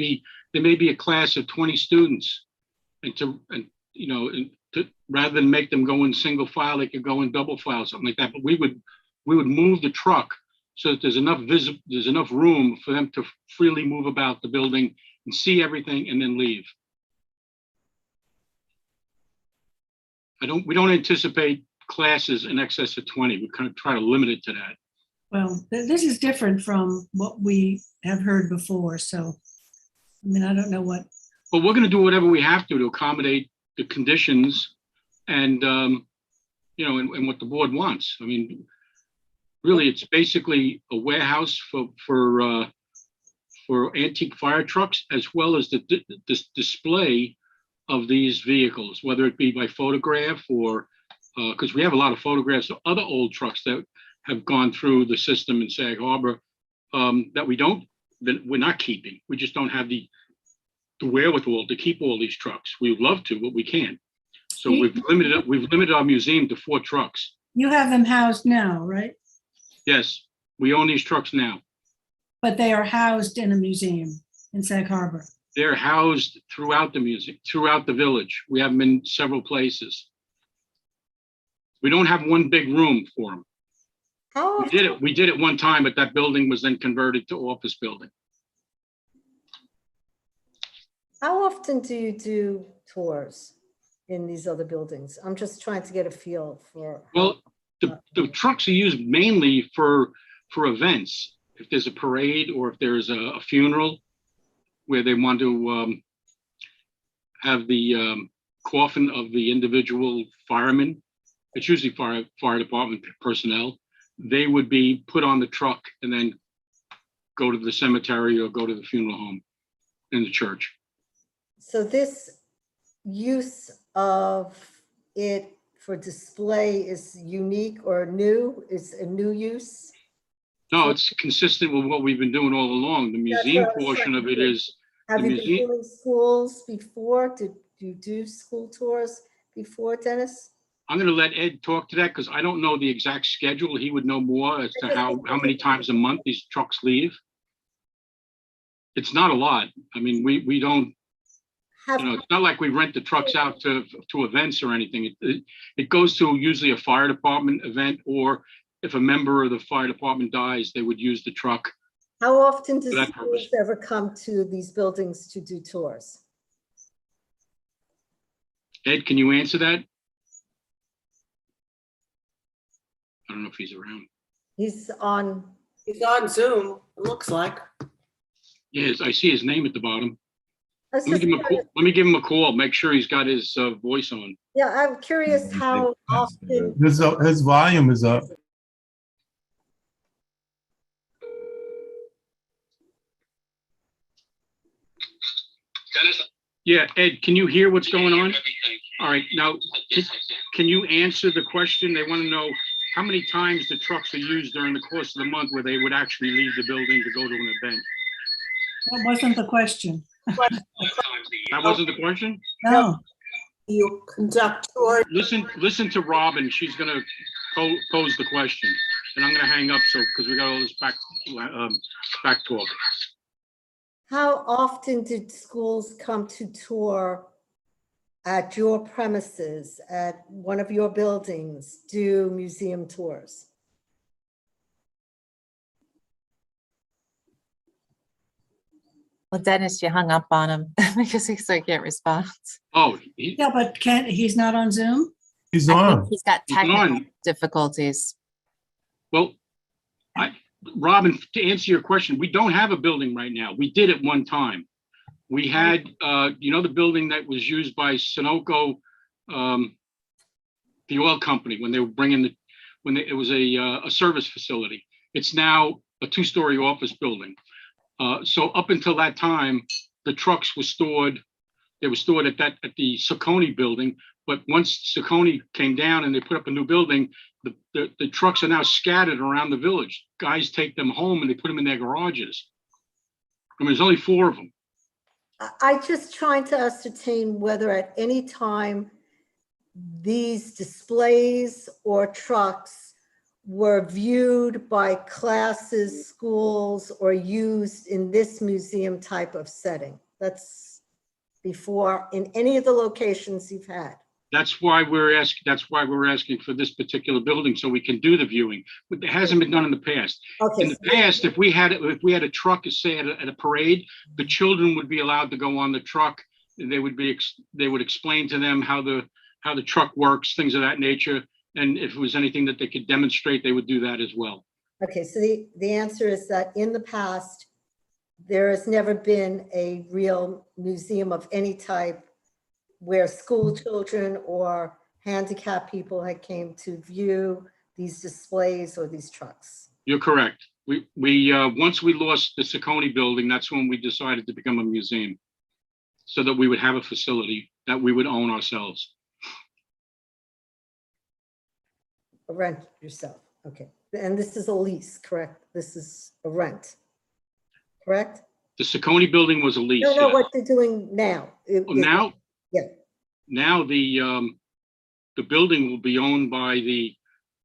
be a class of 20 students, rather than make them go in single file, they could go in double file, something like that. But we would move the truck so that there's enough room for them to freely move about the building and see everything and then leave. We don't anticipate classes in excess of 20. We kind of try to limit it to that. Well, this is different from what we have heard before, so, I mean, I don't know what, But we're going to do whatever we have to accommodate the conditions and, and what the board wants. I mean, really, it's basically a warehouse for antique fire trucks, as well as the display of these vehicles, whether it be by photograph or, because we have a lot of photographs of other old trucks that have gone through the system in Sag Harbor that we're not keeping. We just don't have the wherewithal to keep all these trucks. We would love to, but we can't. So we've limited our museum to 4 trucks. you have them housed now, right? Yes, we own these trucks now. But they are housed in a museum in Sag Harbor. They're housed throughout the museum, throughout the village. We have them in several places. We don't have one big room for them. How We did it one time, but that building was then converted to office building. often do you do tours in these other buildings? I'm just trying to get a feel for. Well, the trucks are used mainly for events. If there's a parade or if there's a funeral where they want to have the coffin of the individual fireman, it's usually fire department personnel, they would be put on the truck and then go to the cemetery or go to the funeral home in the church. So this use of it for display is unique or new? Is a new use? No, it's consistent with what we've been doing all along. The That's museum what I was portion trying of it to is, Have The you been museum- doing schools before? Did you do school tours before, Dennis? I'm going to let Ed talk to that because I don't know the exact schedule. He would know more as to how many times a month these trucks leave. It's not a lot. I mean, we don't, Have, it's not like we rent the trucks out to events or anything. It goes to usually a fire department event, or if a member of the fire department dies, they would use the truck. how often do For that schools purpose. ever come to these buildings to do tours? Ed, can you answer that? I don't know if he's around. He's on He's on Zoom, it looks like. Yes, I see his name at the bottom. I was Let me just give him a call. curious- Let me give him a call. Make sure he's got his voice on. Yeah, I'm curious how often, His volume is up. Yeah, Ed, can you hear what's going on? All right, now, can you answer the question? They want to know how many times the trucks are used during the course of the month where they would actually leave the building to go to an event. That wasn't the question. That wasn't the question? No. You conduct tours. Listen to Robin. She's gonna pose the question, and I'm gonna hang up because we got all this back talk. how often did schools come to tour at your premises, at one of your buildings, do museum tours? Well, Dennis, you hung up on him because he said can't respond. Oh, Yeah, but he's not on Zoom? He's I think on. he's got He's technical on. difficulties. well, Robin, to answer your question, we don't have a building right now. We did at one time. We had, the building that was used by Sunoco, the oil company, when they were bringing it was a service facility. It's now a 2-story office building. So up until that time, the trucks were stored. They were stored at the Saucony building. But once Saucony came down and they put up a new building, the trucks are now scattered around the village. Guys take them home and they put them in their garages. I mean, there's only 4 of them. I just trying to ascertain whether at any time these displays or trucks were viewed by classes, schools, or used in this museum type of setting. That's before in any of the locations you've had. That's why we're asking for this particular building so we can do the viewing. But it hasn't been done in the past. Okay. In the past, if we had a truck, say at a parade, the children would be allowed to go on the truck. They would explain to them how the truck works, things of that nature. And if it was anything that they could demonstrate, they would do that as well. Okay, so the answer is that in the past, there has never been a real museum of any type where school children or handicapped people had came to view these displays or these trucks. You're correct. We once we lost the Saucony building, that's when we decided to become a museum, so that we would have a facility that we would own ourselves. Rent yourself, okay. And this is a lease, correct? This is a rent, correct? The Saucony building was a lease. No, Yeah. what they're doing now. Well, now, Yeah. now the building will be owned by the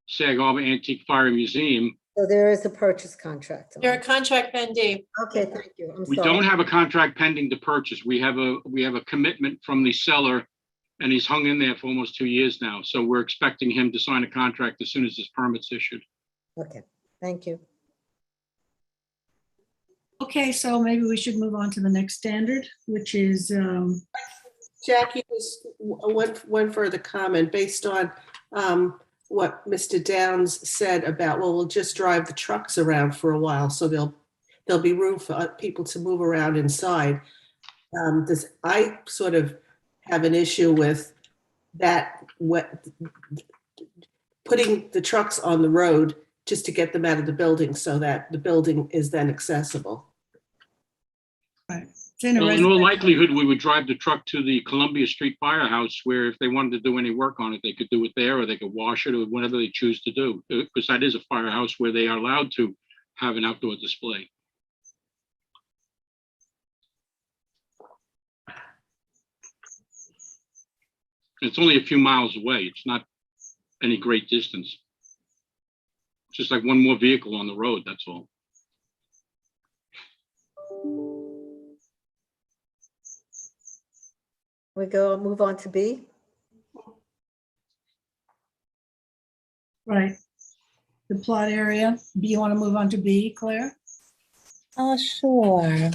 Sag Harbor Antique Fire Museum. So there is a purchase contract. on There are it. contract pending. Okay, thank you, I'm We sorry. don't have a contract pending to purchase. We have a commitment from the seller, and he's hung in there for almost 2 years now. So we're expecting him to sign a contract as soon as his permit's issued. Okay, thank you. Okay, so maybe we should move on to the next standard, which is, Jackie, just one further comment based on what Mr. Downs said about, well, we'll just drive the trucks around for a while, so there'll be room for people to move around inside. I sort of have an issue with that, putting the trucks on the road just to get them out of the building so that the building is then accessible. it's in a Well, in all residential- likelihood, we would drive the truck to the Columbia Street Firehouse, where if they wanted to do any work on it, they could do it there, or they could wash it, or whatever they choose to do. Because that is a firehouse where they are allowed to have an outdoor display. It's only a few miles away. It's not any great distance. It's just like one more vehicle on the road, that's all. Move on to B. Right. The plot area. Do you want to move on to B, Claire? Oh, sure.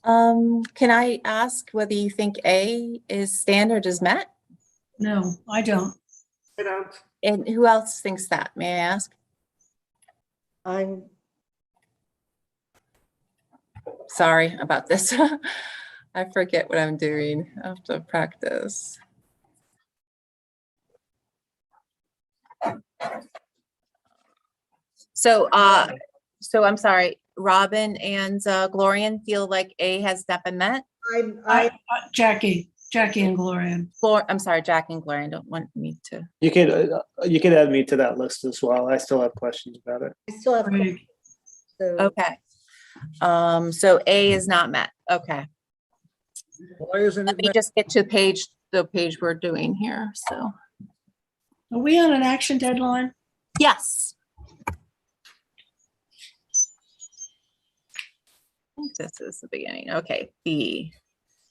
Can I ask whether you think A is standard is met? No, I don't. I don't. And who else thinks that? May I ask? I'm, Sorry about this. I forget what I'm doing. I have to practice. So I'm sorry, Robin and Glorian feel like A has not been met? Jackie and Gloria. I'm sorry, Jack and Glorian don't want me to. You can add me to that list as well. I still have questions about it. I still have, Right. so Okay. So A is not met. Okay. Why isn't Let it me met? just get to the page we're doing here. So, Are we on an action deadline? yes. I think this is the beginning. Okay, B.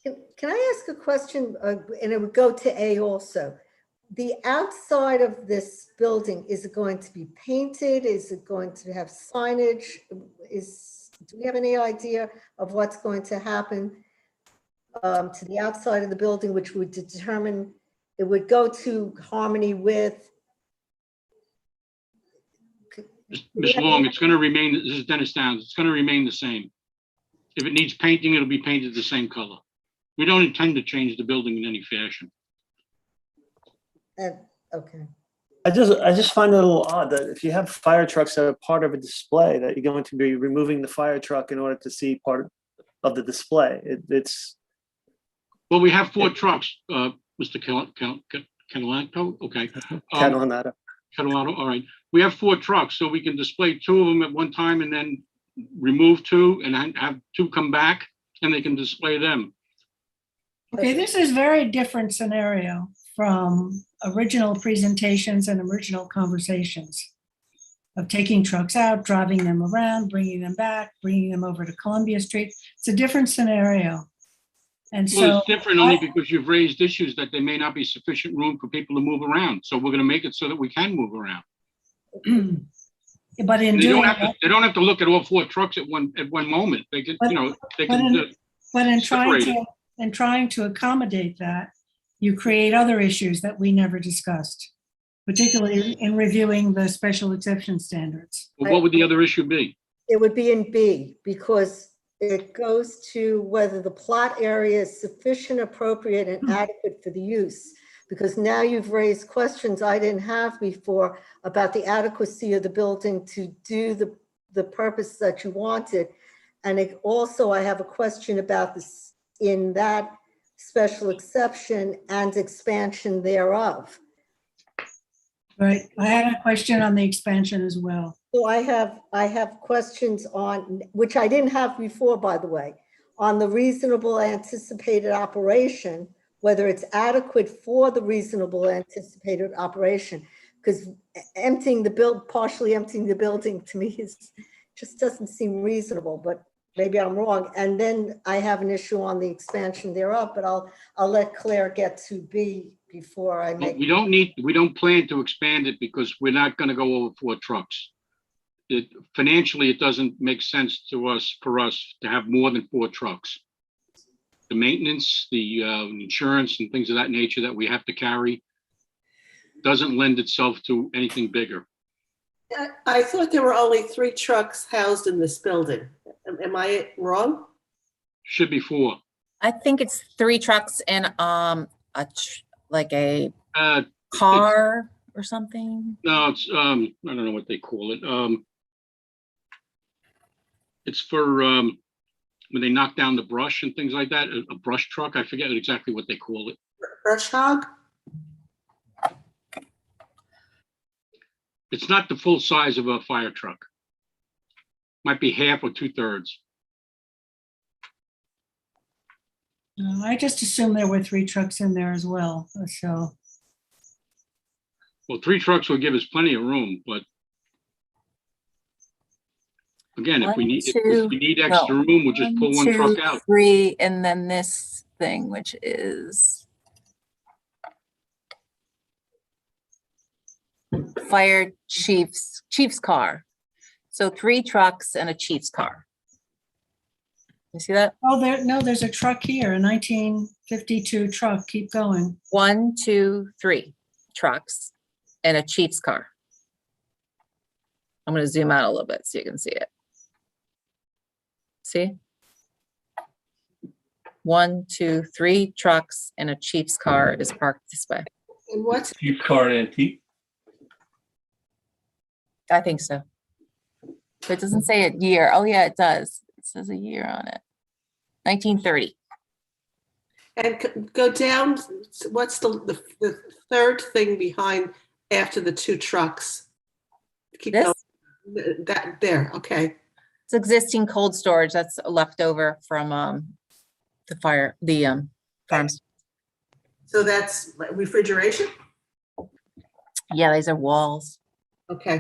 can I ask a question? And it would go to A also. The outside of this building, is it going to be painted? Is it going to have signage? Do we have any idea of what's going to happen to the outside of the building, which would determine, it would go to harmony with? Ms. Long, it's going to remain, this is Dennis Downs, it's going to remain the same. If it needs painting, it'll be painted the same color. We don't intend to change the building in any fashion. Okay. I just find it a little odd that if you have fire trucks that are part of a display, that you're going to be removing the fire truck in order to see part of the display. It's Well, we have 4 trucks, Mr. Catalano, okay. Catalanato. Catalano, all right. We have 4 trucks, so we can display 2 of them at one time and then remove 2 and have 2 come back and they can display them. Okay, this is very different scenario from original presentations and original conversations of taking trucks out, driving them around, bringing them back, bringing them over to Columbia Street. It's a different scenario. And Well, so it's different only because you've raised issues that there may not be sufficient room for people to move around. So we're going to make it so that we can move around. but in They doing don't have to, that, they don't have to look at all 4 trucks at one moment. They can, But- you know, they but can. in separate it. trying to accommodate that, you create other issues that we never discussed, particularly in reviewing the special exception standards. Well, what would the other issue be? It would be in B because it goes to whether the plot area is sufficient, appropriate, and adequate for the use. Because now you've raised questions I didn't have before about the adequacy of the building to do the purpose that you wanted. And also I have a question about this in that special exception and expansion thereof. Right. I had a question on the expansion as well. So I have questions on, which I didn't have before, by the way, on the reasonable anticipated operation, whether it's adequate for the reasonable anticipated operation. Because partially emptying the building to me just doesn't seem reasonable, but maybe I'm wrong. And then I have an issue on the expansion thereof, but I'll let Claire get to B before I Well, make. we don't plan to expand it because we're not going to go over 4 trucks. Financially, it doesn't make sense for us to have more than 4 trucks. The maintenance, the insurance and things of that nature that we have to carry doesn't lend itself to anything bigger. I thought there were only 3 trucks housed in this building. Am I wrong? Should be 4. I think it's 3 trucks and like a Uh, car or something. No, it's I don't know what they call it. It's for when they knock down the brush and things like that. A brush truck. I forget exactly what they call it. Brush hog? It's not the full size of a fire truck. Might be half or 2/3. I just assumed there were 3 trucks in there as well. So, Well, 3 trucks will give us plenty of room, but again, if we One, need two, extra no. room, we'll just pull 1 truck out. 3, and then this thing, which is fire chief's car. So 3 trucks and a chief's car. You see that? there's a truck here, a 1952 truck. Keep going. 1, 2, 3 trucks and a chief's car. I'm gonna zoom out a little bit so you can see it. See? 1, 2, 3 trucks and a chief's car is parked this way. And what's, Chief car and antique. I think so. But it doesn't say a year. Oh yeah, it does. It says a year on it. 1930. and go down, what's the third thing behind after the two trucks? Keep This, going. That, there, okay. it's existing cold storage that's left over from the farms. So that's refrigeration? Yeah, these are walls. Okay.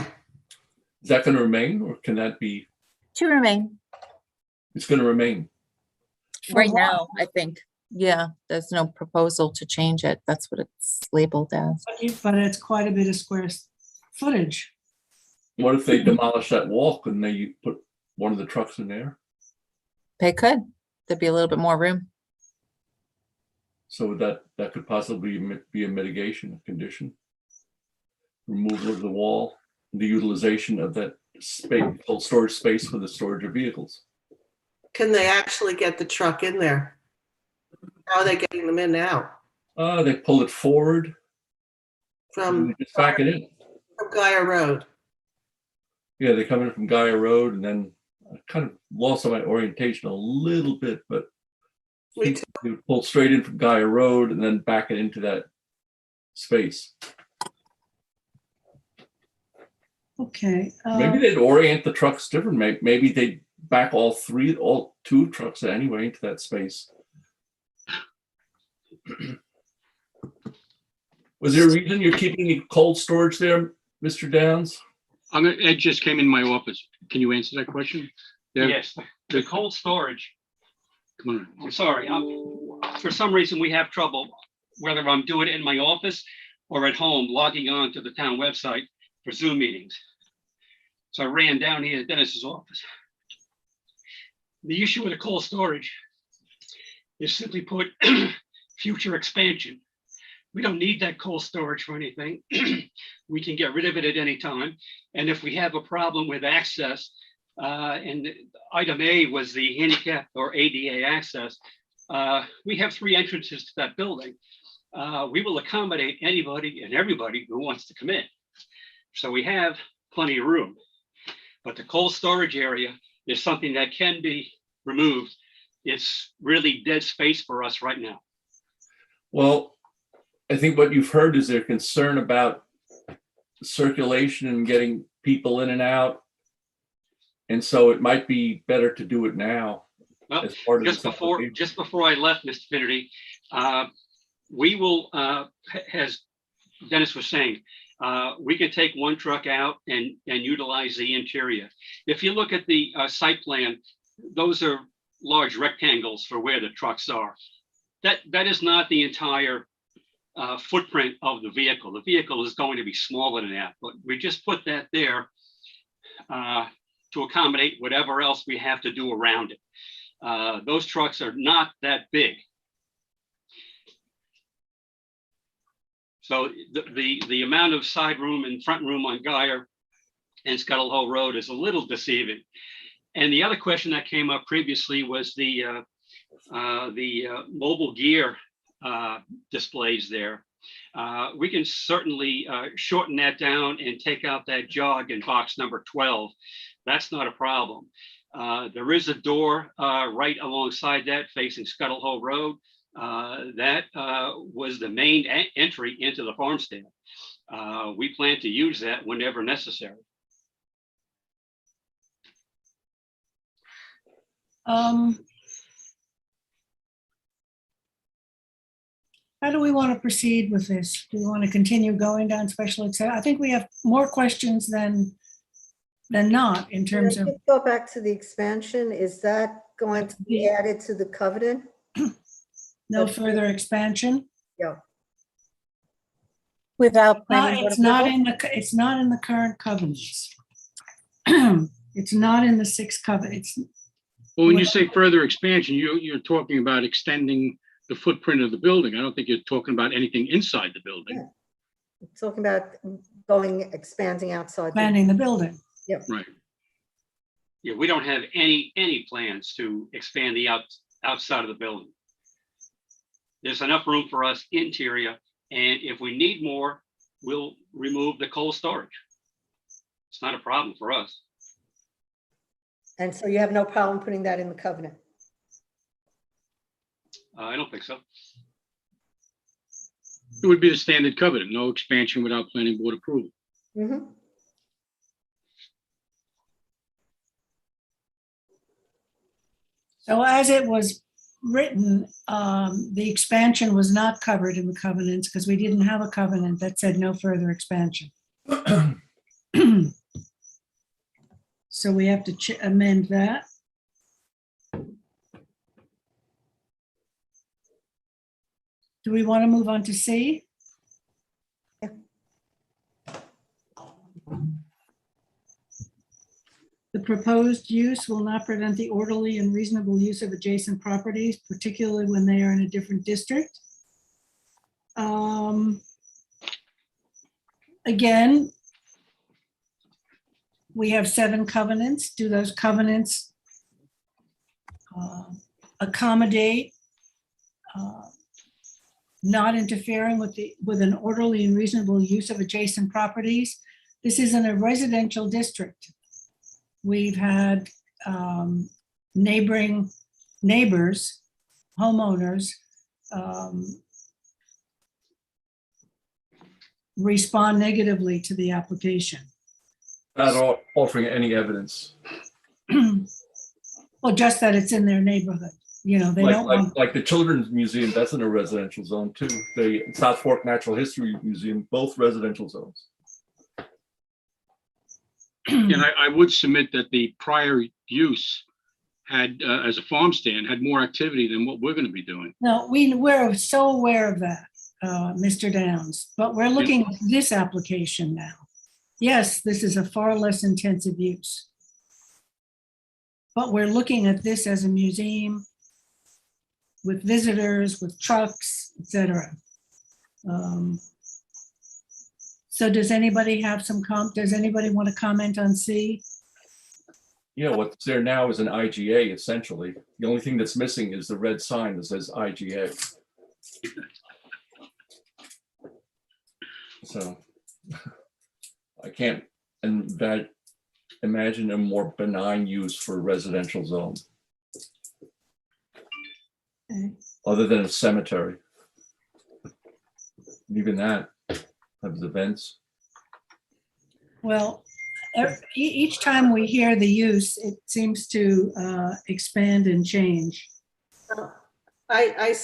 Is that going to remain, or can that be? To remain It's going to remain. right what? now, I think. Yeah, there's no proposal to change it. That's what it's labeled as. But it's quite a bit of square footage. What if they demolish that wall and they put one of the trucks in there? They could. There'd be a little bit more room. So that could possibly be a mitigation condition. Removal of the wall, the utilization of that space, cold storage space for the storage of vehicles. Can they actually get the truck in there? How are they getting them in now? They pull it forward, and From they just back it in. Guyer Road? Yeah, they come in from Gaia Road, and then I kind of lost my orientation a little bit, but I Me think too. they would pull straight in from Gaia Road and then back it into that space. Okay. Maybe they'd orient the trucks different. Maybe they'd back all two trucks anyway into that space. Was there a reason you're keeping the cold storage there, Mr. Downs? Ed just came in my office. Can you answer that question? Yeah. Yes, the cold storage, Come on. I'm sorry, for some reason we have trouble, whether I'm doing it in my office or at home, logging on to the town website for Zoom meetings. So I ran down here to Dennis's office. The issue with the cold storage is simply put, future expansion. We don't need that cold storage for anything. We can get rid of it at any time. And if we have a problem with access, and item A was the handicap or ADA access, we have 3 entrances to that building. We will accommodate anybody and everybody who wants to come in. So we have plenty of room. But the cold storage area is something that can be removed. It's really dead space for us right now. Well, I think what you've heard is their concern about circulation and getting people in and out. And so it might be better to do it now. Well, as part of just this before I left, Mr. Finnerty, we will, as Dennis was saying, we can take one truck out and utilize the interior. If you look at the site plan, those are large rectangles for where the trucks are. That is not the entire footprint of the vehicle. The vehicle is going to be smaller than that, but we just put that there to accommodate whatever else we have to do around it. Those trucks are not that big. So the amount of side room and front room on Guyer and Scuttle Hole Road is a little deceiving. And the other question that came up previously was the mobile gear displays there. We can certainly shorten that down and take out that jog in box number 12. That's not a problem. There is a door right alongside that facing Scuttle Hole Road. That was the main entry into the farmstead. We plan to use that whenever necessary. How do we want to proceed with this? Do we want to continue going down special exception? I think we have more questions than not in Can I terms of, just go back to the expansion? Is that going to be added to the covenant? no further expansion. Yeah. Without planning board It's not approval? it's not in the current covenants. It's not in the 6 covenants. Well, when you say further expansion, you're talking about extending the footprint of the building. I don't think you're talking about anything inside the building. Yeah. Talking about expanding outside. Expanding the building. Right. Yeah, we don't have any plans to expand the outside of the building. There's enough room for us interior, and if we need more, we'll remove the cold storage. It's not a problem for us. And so you have no problem putting that in the covenant? I don't think so. It would be the standard covenant, no expansion without planning board approval. Mhm. So as it was written, the expansion was not covered in the covenants because we didn't have a covenant that said no further expansion. So we have to amend that. Do we want to move on to C? Yeah. The proposed use will not prevent the orderly and reasonable use of adjacent properties, particularly when they are in a different district. Again, we have 7 covenants. Do those covenants accommodate not interfering with an orderly and reasonable use of adjacent properties? This is in a residential district. We've had neighbors, homeowners, respond negatively to the application. Not offering any evidence. Well, just that it's in their neighborhood. You know, they don't want. Like the Children's Museum, that's in a residential zone too. The South Fork Natural History Museum, both residential zones. And I would submit that the prior use had, as a farm stand, had more activity than what we're going to be doing. No, we're so aware of that, Mr. Downs, but we're looking at this application now. Yes, this is a far less intensive use. But we're looking at this as a museum with visitors, with trucks, etc. So does anybody have does anybody want to comment on C? Yeah, what's there now is an IGA essentially. The only thing that's missing is the red sign that says IGA. So I can't imagine a more benign use for a residential zone. Okay. Other than a cemetery. Even that has events. Well, each time we hear the use, it seems to expand and change. I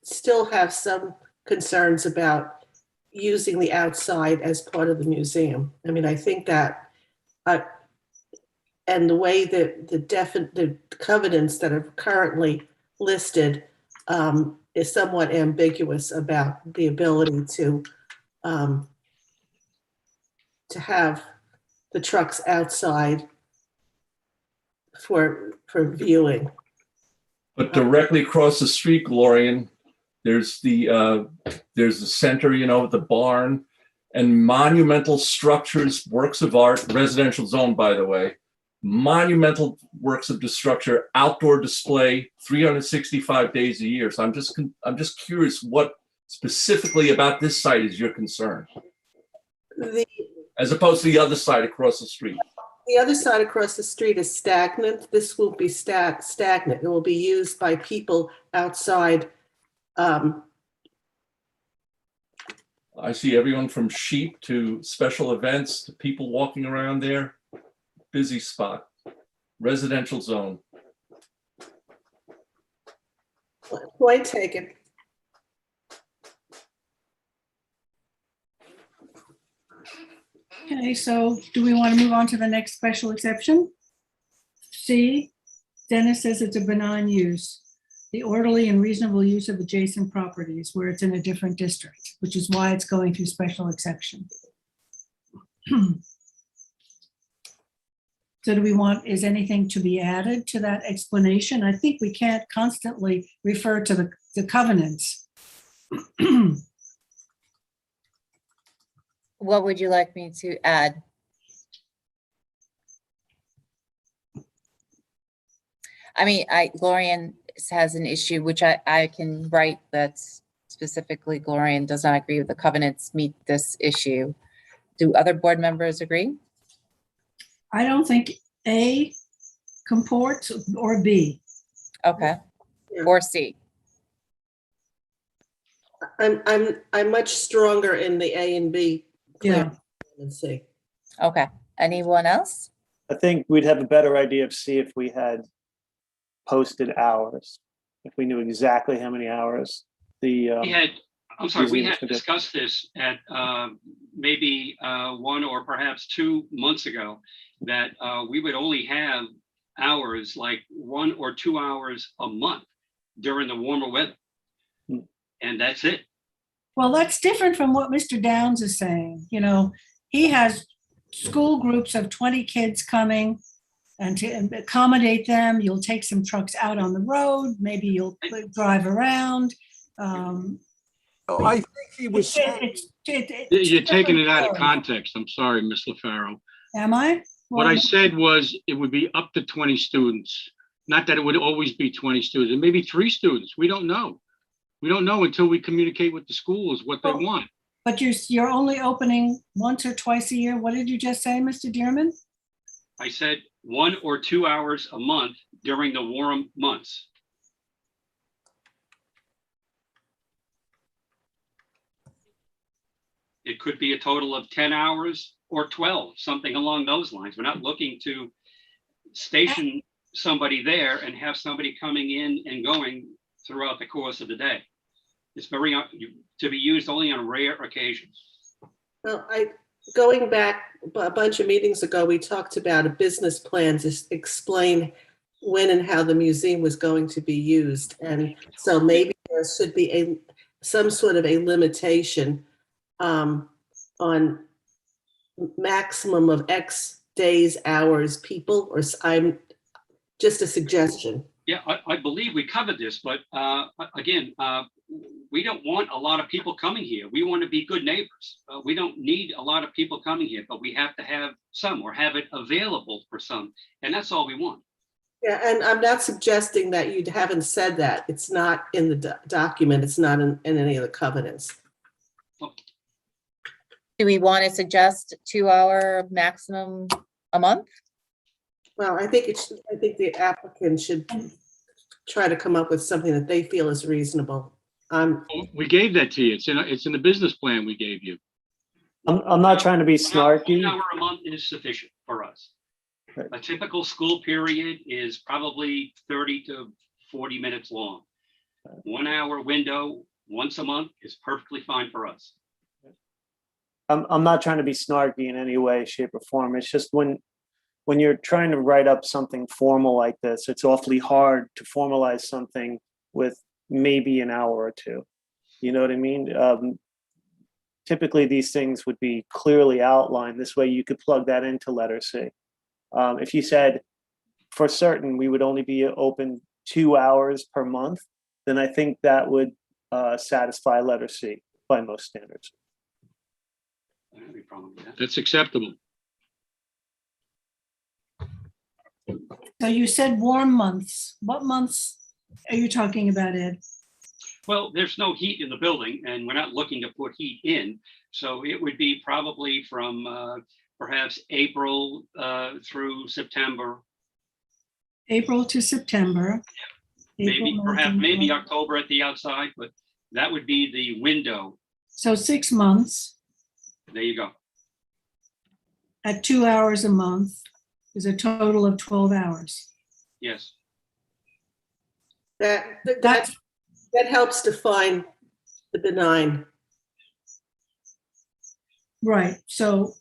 still have some concerns about using the outside as part of the museum. I mean, I think that, and the way that the covenants that are currently listed is somewhat ambiguous about the ability to have the trucks outside for viewing. But directly across the street, Glorian, there's the center, you know, the barn, and monumental structures, works of art, residential zone, by the way, monumental works of structure, outdoor display, 365 days a year. So I'm just curious what specifically about this site is your concern, as opposed to the other side across the street. The other side across the street is stagnant. This will be stagnant. It will be used by people outside. I see everyone from sheep to special events to people walking around there. Busy spot, residential zone. Point taken. Okay, so do we want to move on to the next special exception? C, Dennis says it's a benign use. The orderly and reasonable use of adjacent properties where it's in a different district, which is why it's going through special exception. So do we want, is anything to be added to that explanation? I think we can't constantly refer to the covenants. What would you like me to add? I mean, Glorian has an issue, which I can write that's specifically Glorian does not agree with the covenants meet this issue. Do other board members agree? I don't think A comports or B. Okay, Yeah. or C. I'm much stronger in the A and B. Yeah. Let's see. Okay, anyone else? I think we'd have a better idea of see if we had posted hours, if we knew exactly how many hours the. We had, I'm sorry, we museums had could do. discussed this at maybe 1 or perhaps 2 months ago, that we would only have hours like 1 or 2 hours a month during the warmer weather. Hmm. And that's it. Well, that's different from what Mr. Downs is saying. You know, he has school groups of 20 kids coming, and to accommodate them, you'll take some trucks out on the road, maybe you'll drive around. Oh, I think he was saying, You're taking it out of context. I'm sorry, Ms. LaFaro. Am I? What I Well, said was it would be up to 20 students. Not that it would always be 20 students, and maybe 3 students. We don't know. We don't know until we communicate with the schools what they want. but you're only opening once or twice a year. What did you just say, Mr. Dearman? I said 1 or 2 hours a month during the warm months. It could be a total of 10 hours or 12, something along those lines. We're not looking to station somebody there and have somebody coming in and going throughout the course of the day. It's very to be used only on rare occasions. Well, going back a bunch of meetings ago, we talked about a business plan to explain when and how the museum was going to be used. And so maybe there should be some sort of a limitation on maximum of X days, hours, people, or I'm just a suggestion. Yeah, I believe we covered this, but again, we don't want a lot of people coming here. We want to be good neighbors. We don't need a lot of people coming here, but we have to have some or have it available for some. And that's all we want. Yeah, and I'm not suggesting that you haven't said that. It's not in the document. It's not in any of the covenants. Do we want to suggest 2-hour maximum a month? Well, I think the applicant should try to come up with something that they feel is reasonable. We gave that to you. It's in the business plan we gave you. I'm not trying to be 1 snarky. hour a month is sufficient for us. Right. A typical school period is probably 30 to 40 minutes long. 1 hour window once a month is perfectly fine for us. I'm not trying to be snarky in any way, shape, or form. It's just when you're trying to write up something formal like this, it's awfully hard to formalize something with maybe an hour or 2. You know what I mean? Typically, these things would be clearly outlined. This way, you could plug that into letter C. If you said, for certain, we would only be open 2 hours per month, then I think that would satisfy letter C by most standards. I don't have any problem with that. That's acceptable. So you said warm months. What months are you talking about, Ed? Well, there's no heat in the building and we're not looking to put heat in. So it would be probably from perhaps April through September. April to September. Maybe, April, perhaps, March, maybe April. October at the outside, but that would be the window. So 6 months There you go. at 2 hours a month is a total of 12 hours. Yes. That That's helps define the benign. right. So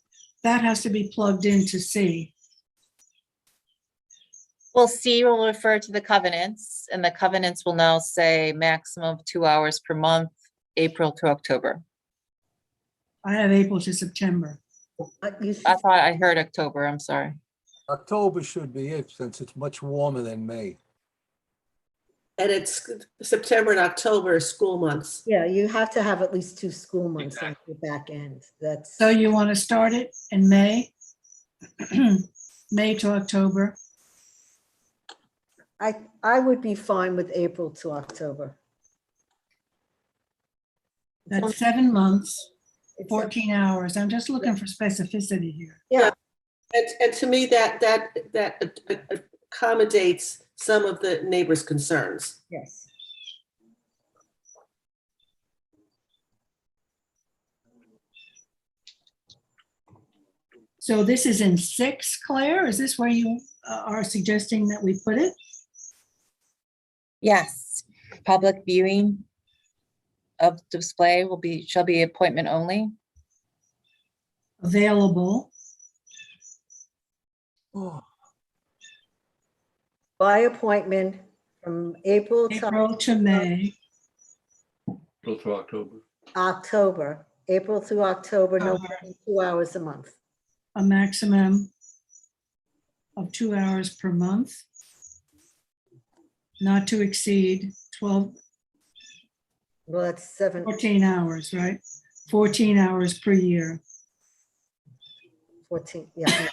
that has to be plugged into C. Well, C will refer to the covenants, and the covenants will now say maximum of 2 hours per month, April to October. I have April to September. You should- I thought I heard October, I'm sorry. October should be it since it's much warmer than May. And it's September and October are school months. Yeah, you have to have at least 2 school months on the back end. That's, So you want to start it in May? May to October. I would be fine with April to October. That's 7 months, It's 14 hours. I'm just looking for specificity here. Yeah, And to me, that accommodates some of the neighbors' concerns. yes. So this is in 6, Claire? Is this where you are suggesting that we put it? Yes, public viewing of display shall be appointment only. Available. By appointment from April April to May. April through October. October, April through October, no Okay. more than 2 hours a month. A maximum of 2 hours per month. Not to exceed 12, Well, that's 7, 14 hours, right? 14 hours per year. 14, yeah.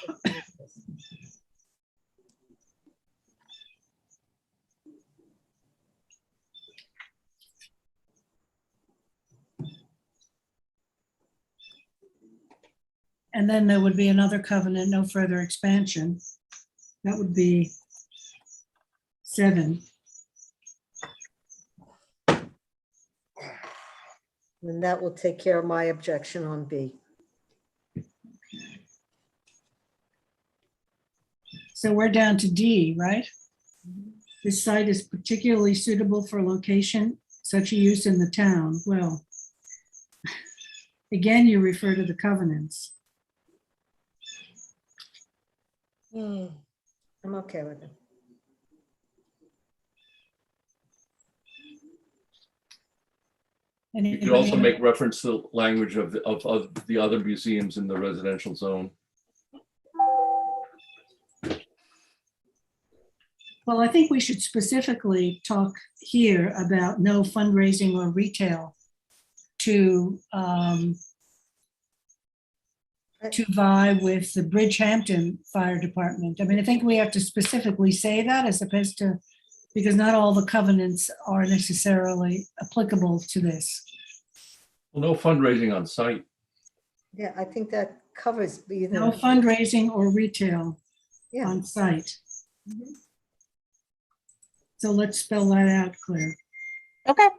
And then there would be another covenant, no further expansion. That would be 7. And that will take care of my objection on B. So we're down to D, right? This site is particularly suitable for location, such a use in the town. Well, again, you refer to the covenants. I'm okay with it. You could also make reference to the language of the other museums in the residential zone. Well, I think we should specifically talk here about no fundraising or retail to vie with the Bridgehampton Fire Department. I mean, I think we have to specifically say that as opposed to, because not all the covenants are necessarily applicable to this. Well, no fundraising on site. Yeah, I think that covers either. No fundraising or retail Yeah. on site. So let's spell that out, Claire. Okay.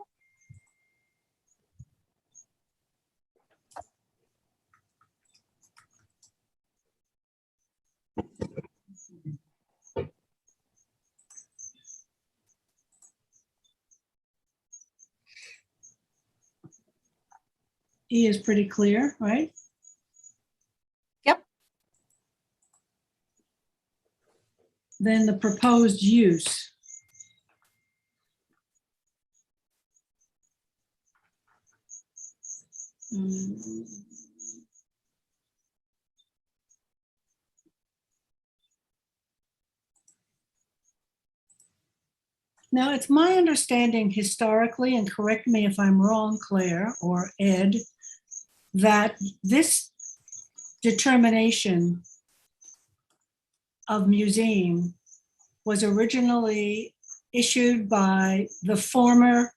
E is pretty clear, right? Yep. Then the proposed use. Now, it's my understanding historically, and correct me if I'm wrong, Claire or Ed, that this determination of museum was originally issued by the former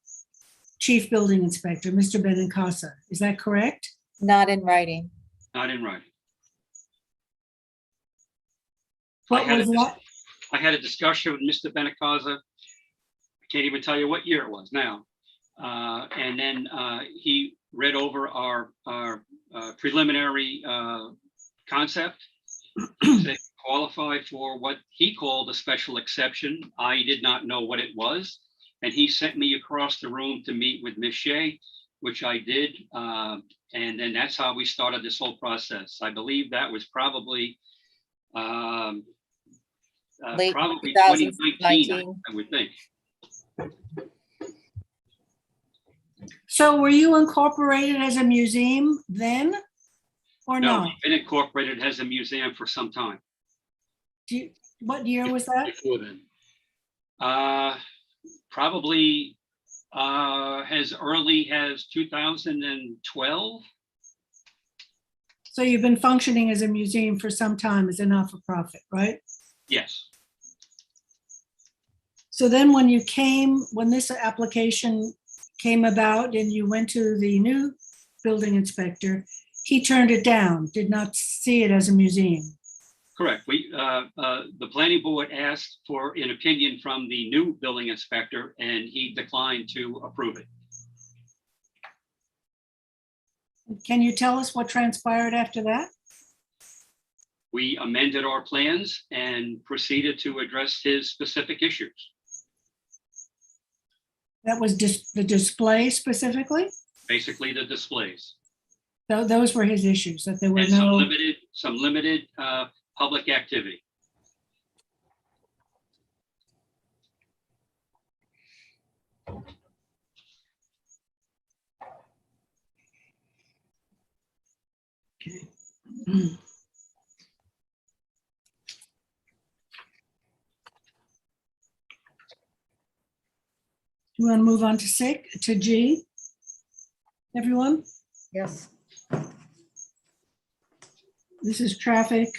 chief building inspector, Mr. Benincasa. Is that correct? Not in writing. Not in writing. What was that? I had a discussion with Mr. Benincasa. I can't even tell you what year it was now. And then he read over our preliminary concept to qualify for what he called a special exception. I did not know what it was. And he sent me across the room to meet with Ms. Shea, which I did. And then that's how we started this whole process. I believe that was probably Late probably 2019. 2019, I would think. So were you incorporated as a museum then or No, no? we've been incorporated as a museum for some time. What year was that? Before then. Probably as early as 2012. So you've been functioning as a museum for some time as a not-for-profit, right? Yes. So then when this application came about and you went to the new building inspector, he turned it down, did not see it as a museum. Correct. The planning board asked for an opinion from the new building inspector and he declined to approve it. Can you tell us what transpired after that? We amended our plans and proceeded to address his specific issues. That was the display specifically? Basically the displays Those were his issues, that there were and some no, limited public activity. you want to move on to G? Everyone, Yes. this is traffic.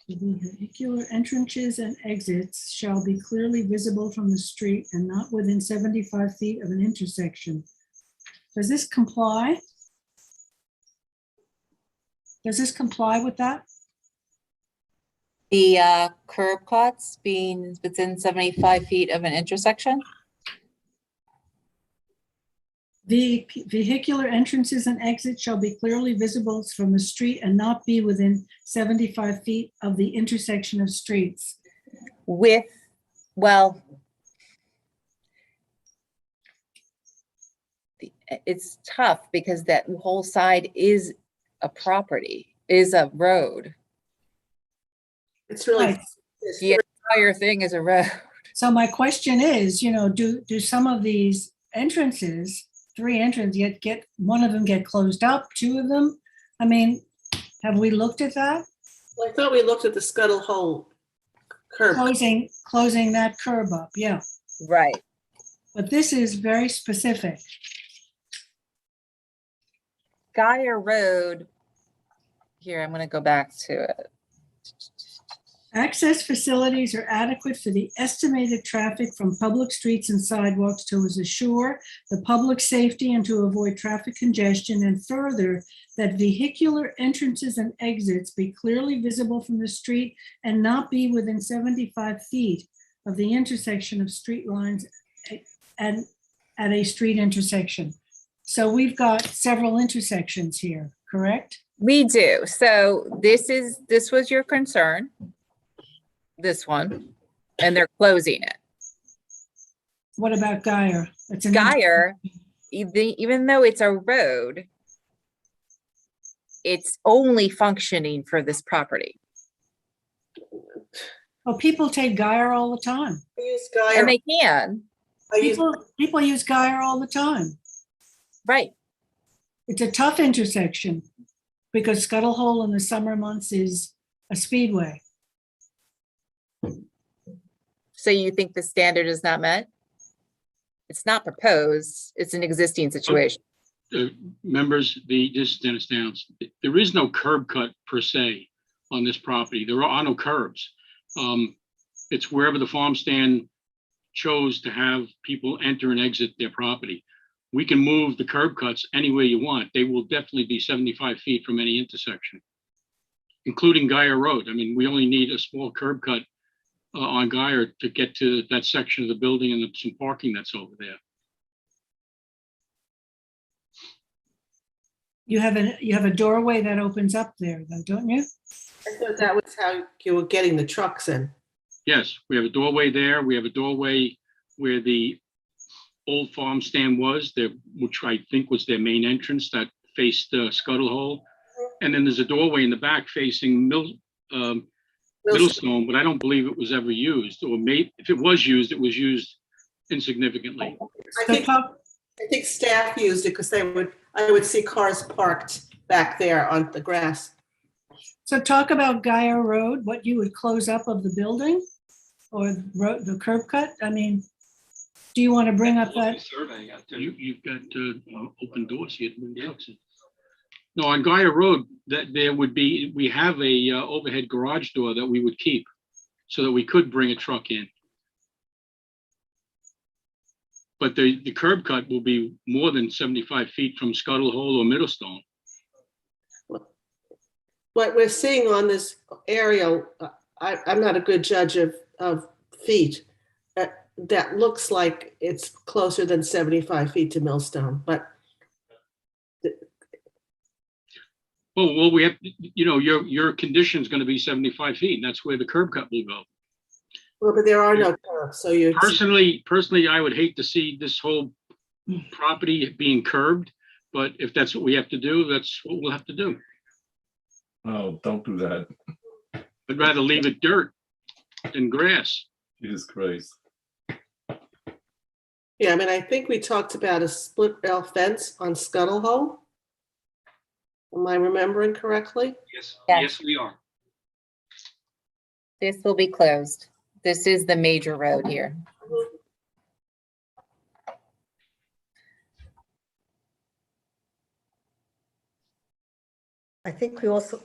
The vehicular entrances and exits shall be clearly visible from the street and not within 75 feet of an intersection. Does this comply? Does this comply with that? The curb cuts being within 75 feet of an intersection? The vehicular entrances and exits shall be clearly visible from the street and not be within 75 feet of the intersection of streets. Well, it's tough because that whole side is a property, is a road. It's really, Right. The entire thing is a road. So my question is, do some of these entrances, 3 entrances, yet get one of them get closed up, 2 of them? I mean, have we looked at that? I thought we looked at the Scuttle Hole curb. Closing that curb up, yeah. Right. But this is very specific. Geyer Road. Here, I'm going to go back to it. Access facilities are adequate for the estimated traffic from public streets and sidewalks to assure the public safety and to avoid traffic congestion, and further, that vehicular entrances and exits be clearly visible from the street and not be within 75 feet of the intersection of street lines and at a street intersection. So we've got several intersections here, correct? We do. So this was your concern. This one, and they're closing it. What about Geyer? It's an Geyer, even though it's a road, it's only functioning for this property. Well, people take Geyer all the time. I use Geyer. And they can, People use Geyer all the time. right? It's a tough intersection because Scuttle Hole in the summer months is a speedway. So you think the standard is not met? It's not proposed, it's an existing situation. Members, this is Dennis Downs. There is no curb cut per se on this property. There are no curbs. It's wherever the farm stand chose to have people enter and exit their property. We can move the curb cuts any way you want. They will definitely be 75 feet from any intersection, including Geyer Road. I mean, we only need a small curb cut on Geyer to get to that section of the building and some parking that's over there. You have a doorway that opens up there though, don't you? I thought that was how you were getting the trucks in. Yes, we have a doorway there. We have a doorway where the old farm stand was, there, which I think was their main entrance that faced Scuttle Hole. And then there's a doorway in the back facing Middlestone, but I don't believe it was ever used, or if it was used insignificantly. I think staff used it because I would see cars parked back there on the grass. So talk about Geyer Road, what you would close up of the building or the curb cut. I mean, do you want to bring up that? Survey out there. You've got open doors here. No, on Guyer Road, that there would be, we have a overhead garage door that we would keep so that we could bring a truck in. But the curb cut will be more than 75 feet from Scuttle Hole or Middlestone. What we're seeing on this aerial, I'm not a good judge of feet. That looks like it's closer than 75 feet to Millstone, but Well, we have, your condition's going to be 75 feet, and that's where the curb cut will go. well, but there are no curves, so you. Personally, I would hate to see this whole property being curbed, but if that's what we have to do, that's what we'll have to do. Oh, don't do that. I'd rather leave it dirt than grass. Jesus Christ. Yeah, I mean, I think we talked about a split rail fence on Scuttle Hole. Am I remembering correctly? Yes, Yes. yes, we are. This will be closed. This is the major road here. I think we also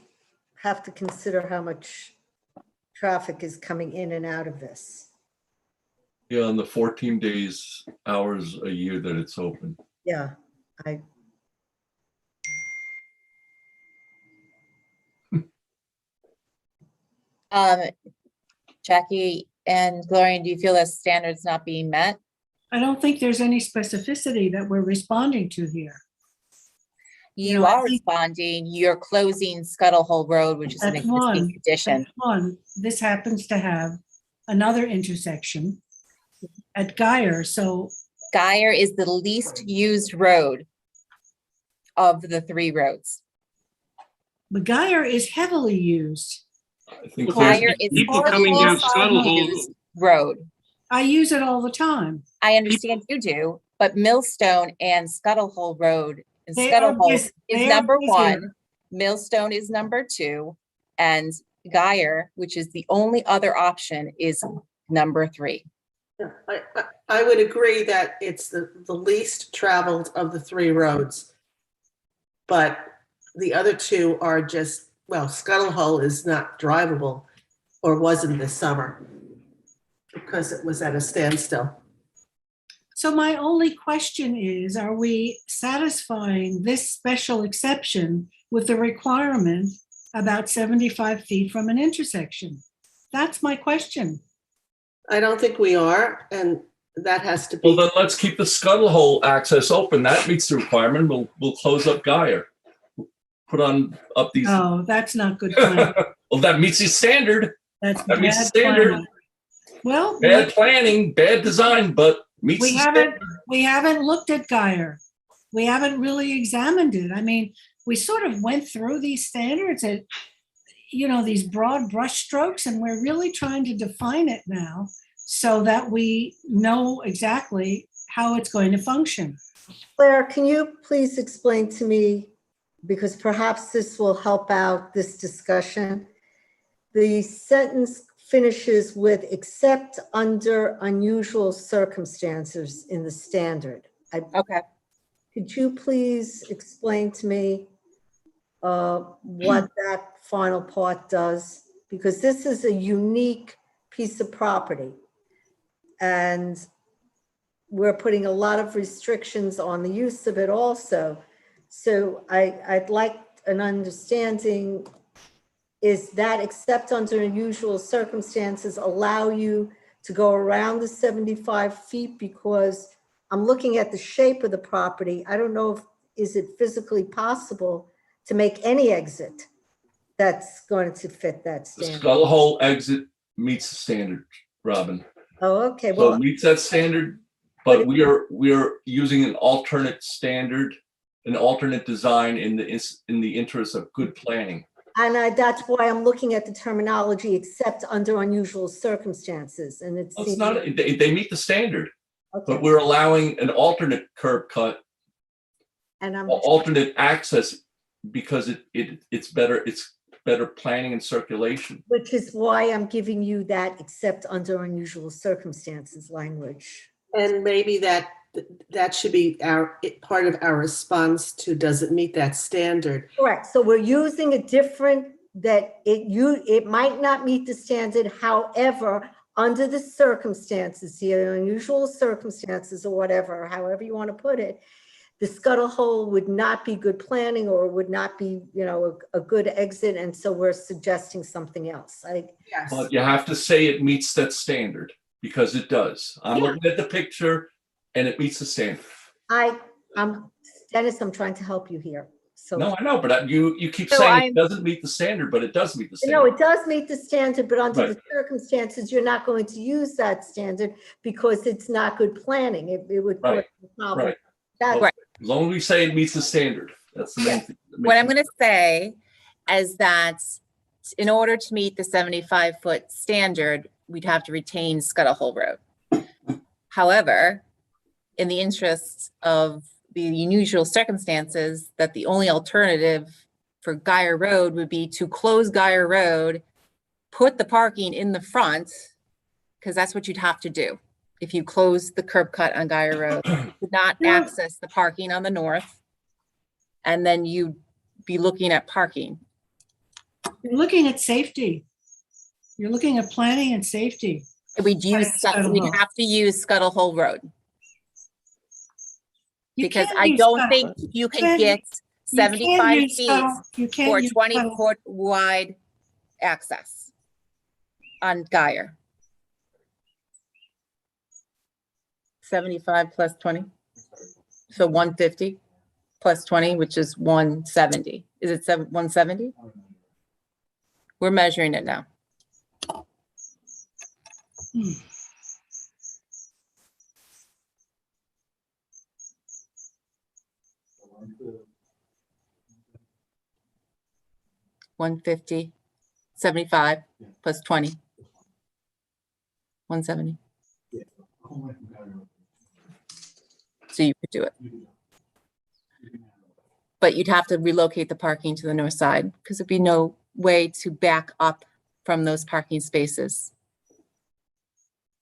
have to consider how much traffic is coming in and out of this. Yeah, on the 14 days, hours a year that it's open. Yeah, Jackie and Gloria, do you feel that standards not being met? I don't think there's any specificity that we're responding to here. You know, I are think- responding, you're closing Scuttle Hole Road, which is an That's one. existing condition. That's one, this happens to have another intersection at Guyer, so Guyer is the least used road of the three roads. the Guyer is heavily used. I think Well, there's Guyer is people the coming down least Scuttle Hole. used road. I use it all the time. I understand you do, but Millstone and Scuttle Hole Road, and They Scuttle are Hole bus- is they are number busier. one, Millstone is number two, and Guyer, which is the only other option, is number three. Yeah, I would agree that it's the least traveled of the three roads. But the other two are just, well, Scuttle Hole is not drivable, or wasn't this summer, because it was at a standstill. So my only question is, are we satisfying this special exception with the requirement about 75 feet from an intersection? That's my question. I don't think we are, and that has to Well, be, then let's keep the Scuttle Hole access open. That meets the requirement. We'll close up Guyer. Put on up these, Oh, that's not good planning. well, that meets the standard. That's That meets the bad standard. planning. Well, Bad planning, bad design, but meets we the haven't, standard. we haven't looked at Guyer. We haven't really examined it. I mean, we sort of went through these standards at, these broad brush strokes, and we're really trying to define it now so that we know exactly how it's going to function. Claire, can you please explain to me, because perhaps this will help out this discussion. The sentence finishes with "except under unusual circumstances" in the standard. Okay. Could you please explain to me what that final part does? Because this is a unique piece of property, and we're putting a lot of restrictions on the use of it also. So I'd like an understanding, is that except under unusual circumstances allow you to go around the 75 feet? Because I'm looking at the shape of the property. I don't know is it physically possible to make any exit that's going to fit that The standard? Scuttle Hole exit meets the standard, Robin. Oh, okay, So well, it meets that standard, but we are using an alternate standard, an alternate design in the interest of good planning. and that's why I'm looking at the terminology "except under unusual circumstances," and it's. Well, it's not, they meet the standard, Okay, but we're allowing an alternate curb cut, and I'm. alternate access because it's better planning and circulation. Which is why I'm giving you that "except under unusual circumstances" language. And maybe that should be part of our response to, does it meet that standard? Correct. So we're using a different, that it might not meet the standard. However, under the circumstances here, unusual circumstances or whatever, however you want to put it, the scuttle hole would not be good planning or would not be, a good exit. And so we're suggesting something else. Yes. But you have to say it meets that standard, because it does. I'm Yeah. looking at the picture and it meets the standard. I'm Dennis, I'm trying to help you here. So No, I know, but you keep So saying I'm- it doesn't meet the standard, but it does meet the no, standard. it does meet the standard, but under the Right. circumstances, you're not going to use that standard because it's not good planning. It would cause Right. a problem. Right. That's Right. As long as we say it meets the standard, that's the main thing. What I'm gonna say is that in order to meet the 75-foot standard, we'd have to retain Scuttle Hole Road. However, in the interests of the unusual circumstances, that the only alternative for Geyer Road would be to close Geyer Road, put the parking in the front, because that's what you'd have to do. If you close the curb cut on Geyer Road, you could not Yeah. access the parking on the north. And then you'd be looking at parking. You're looking at safety. You're looking at planning and safety. We'd Scuttle we'd Hole. have to use Scuttle Hole Road, You because can't I use don't Scuttle- think you can can't- get you can't 75 use feet Scuttle- You can't for use Scuttle- 20-foot wide access on Geyer. 75 plus 20, so 150 plus 20, which is 170. Is it 170? We're measuring it now. Hmm. $150, 75 plus 20. 170. So you could do it. But you'd have to relocate the parking to the north side, because there'd be no way to back up from those parking spaces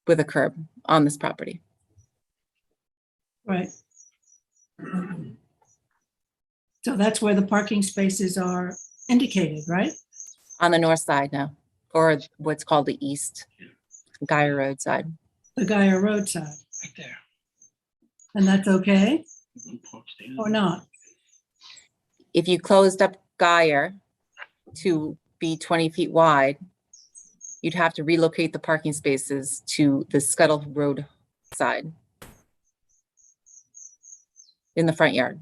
with a curb on this property. Right. So that's where the parking spaces are indicated, right? On the north side now, or what's called the east Geyer Road side. The Geyer Road side. Right there. And that's okay or not? If you closed up Geyer to be 20 feet wide, you'd have to relocate the parking spaces to the Scuttle Road side in the front yard.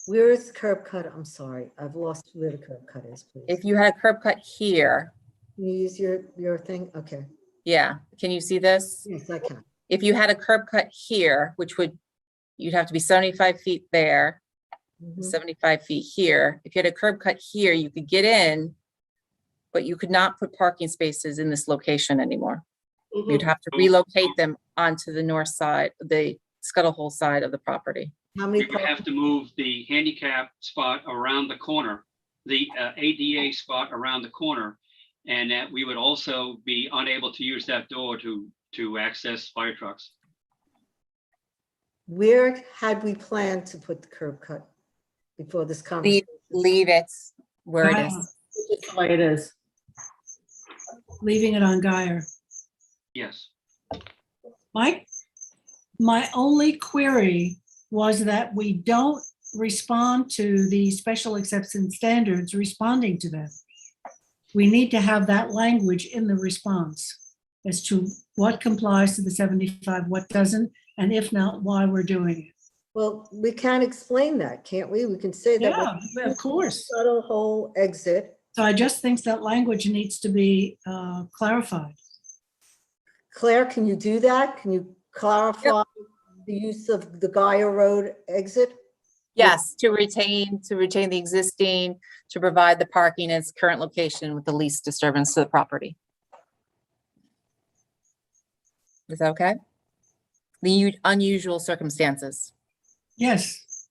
Where is the curb cut? I'm sorry, I've lost where the curb cut is, please. If you had a curb cut here, Can you use your thing? Okay, yeah, can you see this? yes, I can. If you had a curb cut here, you'd have to be 75 feet there, Mhm. 75 feet here. If you had a curb cut here, you could get in, but you could not put parking spaces in this location anymore. You'd have to relocate them onto the north side, the Scuttle Hole side of the property. How many? We would have to move the handicap spot around the corner, the ADA spot around the corner. And that we would also be unable to use that door to access fire trucks. Where had we planned to put the curb cut before this conversation? Leave it where it Wow. is. Just the way it is. Leaving it on Geyer. Yes. Mike, my only query was that we don't respond to the special exception standards responding to them. We need to have that language in the response as to what complies to the 75, what doesn't, and if not, why we're doing it. Well, we can explain that, can't we? We can say that. Yeah, of course. Scuttle hole exit. So I just think that language needs to be clarified. Claire, can you do that? Can you clarify the use of the Geyer Road exit? Yes, to retain the existing, to provide the parking in its current location with the least disturbance to the property. Is that okay? The unusual circumstances. Yes,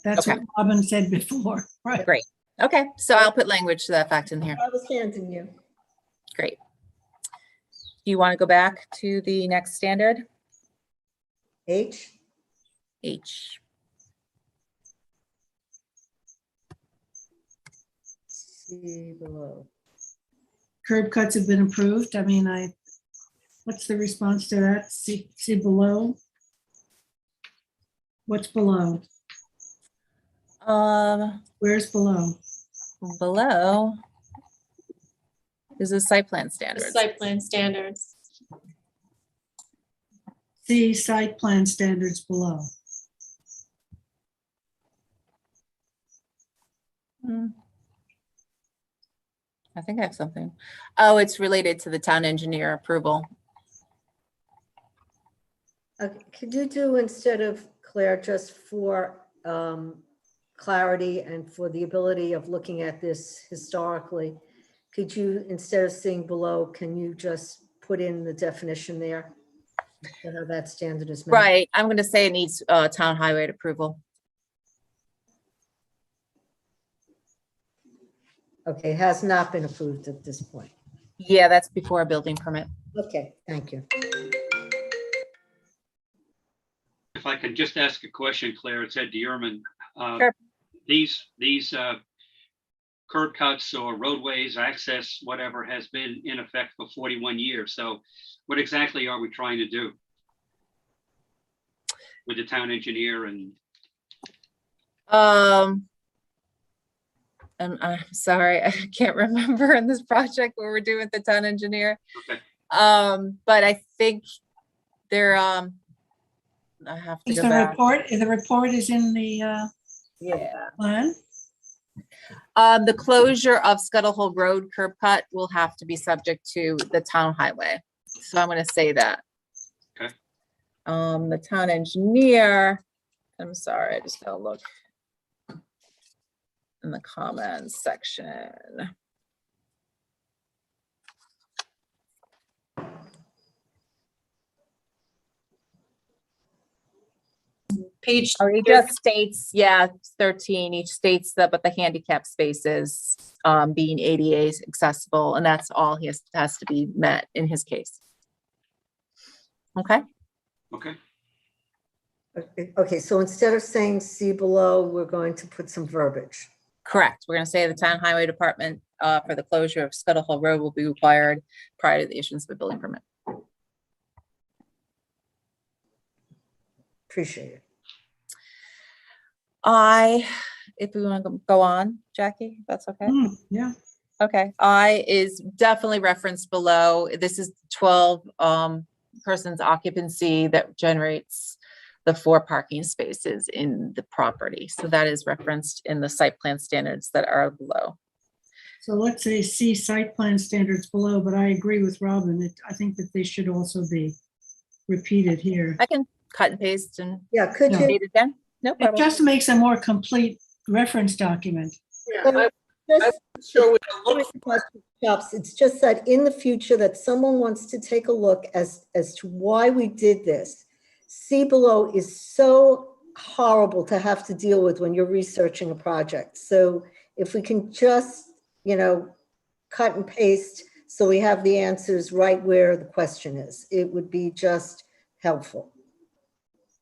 that's what Okay. Robin said before, right? Great. Okay, so I'll put language to that fact in here. I was handing you. Great. Do you want to go back to the next standard? H, H. see below. Curb cuts have been approved. I mean, what's the response to that? See below? What's below? Where's below? Below is the site plan The standards. site plan standards. See site plan standards below. Hmm. I think I have something. Oh, it's related to the town engineer approval. Could you do, instead of Claire, just for clarity and for the ability of looking at this historically, could you, instead of seeing below, can you just put in the definition there? You know, that standard is met? Right, I'm gonna say it needs town highway approval. Okay, has not been approved at this point. Yeah, that's before a building permit. Okay, thank you. If I can just ask a question, Claire, it's Ed Dearman. Sure. These curb cuts or roadways, access, whatever, has been in effect for 41 years. So what exactly are we trying to do with the town engineer? And And I'm sorry, I can't remember in this project what we're doing with the town engineer. Okay. But I think they're, I have to Is go the back. report, the report is in the Yeah. plan? The closure of Scuttle Hole Road curb cut will have to be subject to the town highway. So I'm gonna say that. Okay. The town engineer, I'm sorry, I just gotta look in the comments section. Page Or it just states, yeah, 13, each states that, but the handicap spaces being ADA accessible, and that's all he has to be met in his case. Okay, okay, Okay, so instead of saying see below, we're going to put some verbiage. correct. We're gonna say the town highway department for the closure of Scuttle Hole Road will be required prior to the issuance of a building permit. Appreciate it. If we want to go on, Jackie, if that's okay. Yeah. Okay, I is definitely referenced below. This is 12 persons occupancy that generates the 4 parking spaces in the property. So that is referenced in the site plan standards that are below. So let's say see site plan standards below, but I agree with Robin. I think that they should also be repeated here. I can cut and paste and Yeah, could you? read it again. No It problem. just makes a more complete reference document. Sure, we don't look It's just that in the future that someone wants to take a look as to why we did this. See below is so horrible to have to deal with when you're researching a project. So if we can just, cut and paste so we have the answers right where the question is, it would be just helpful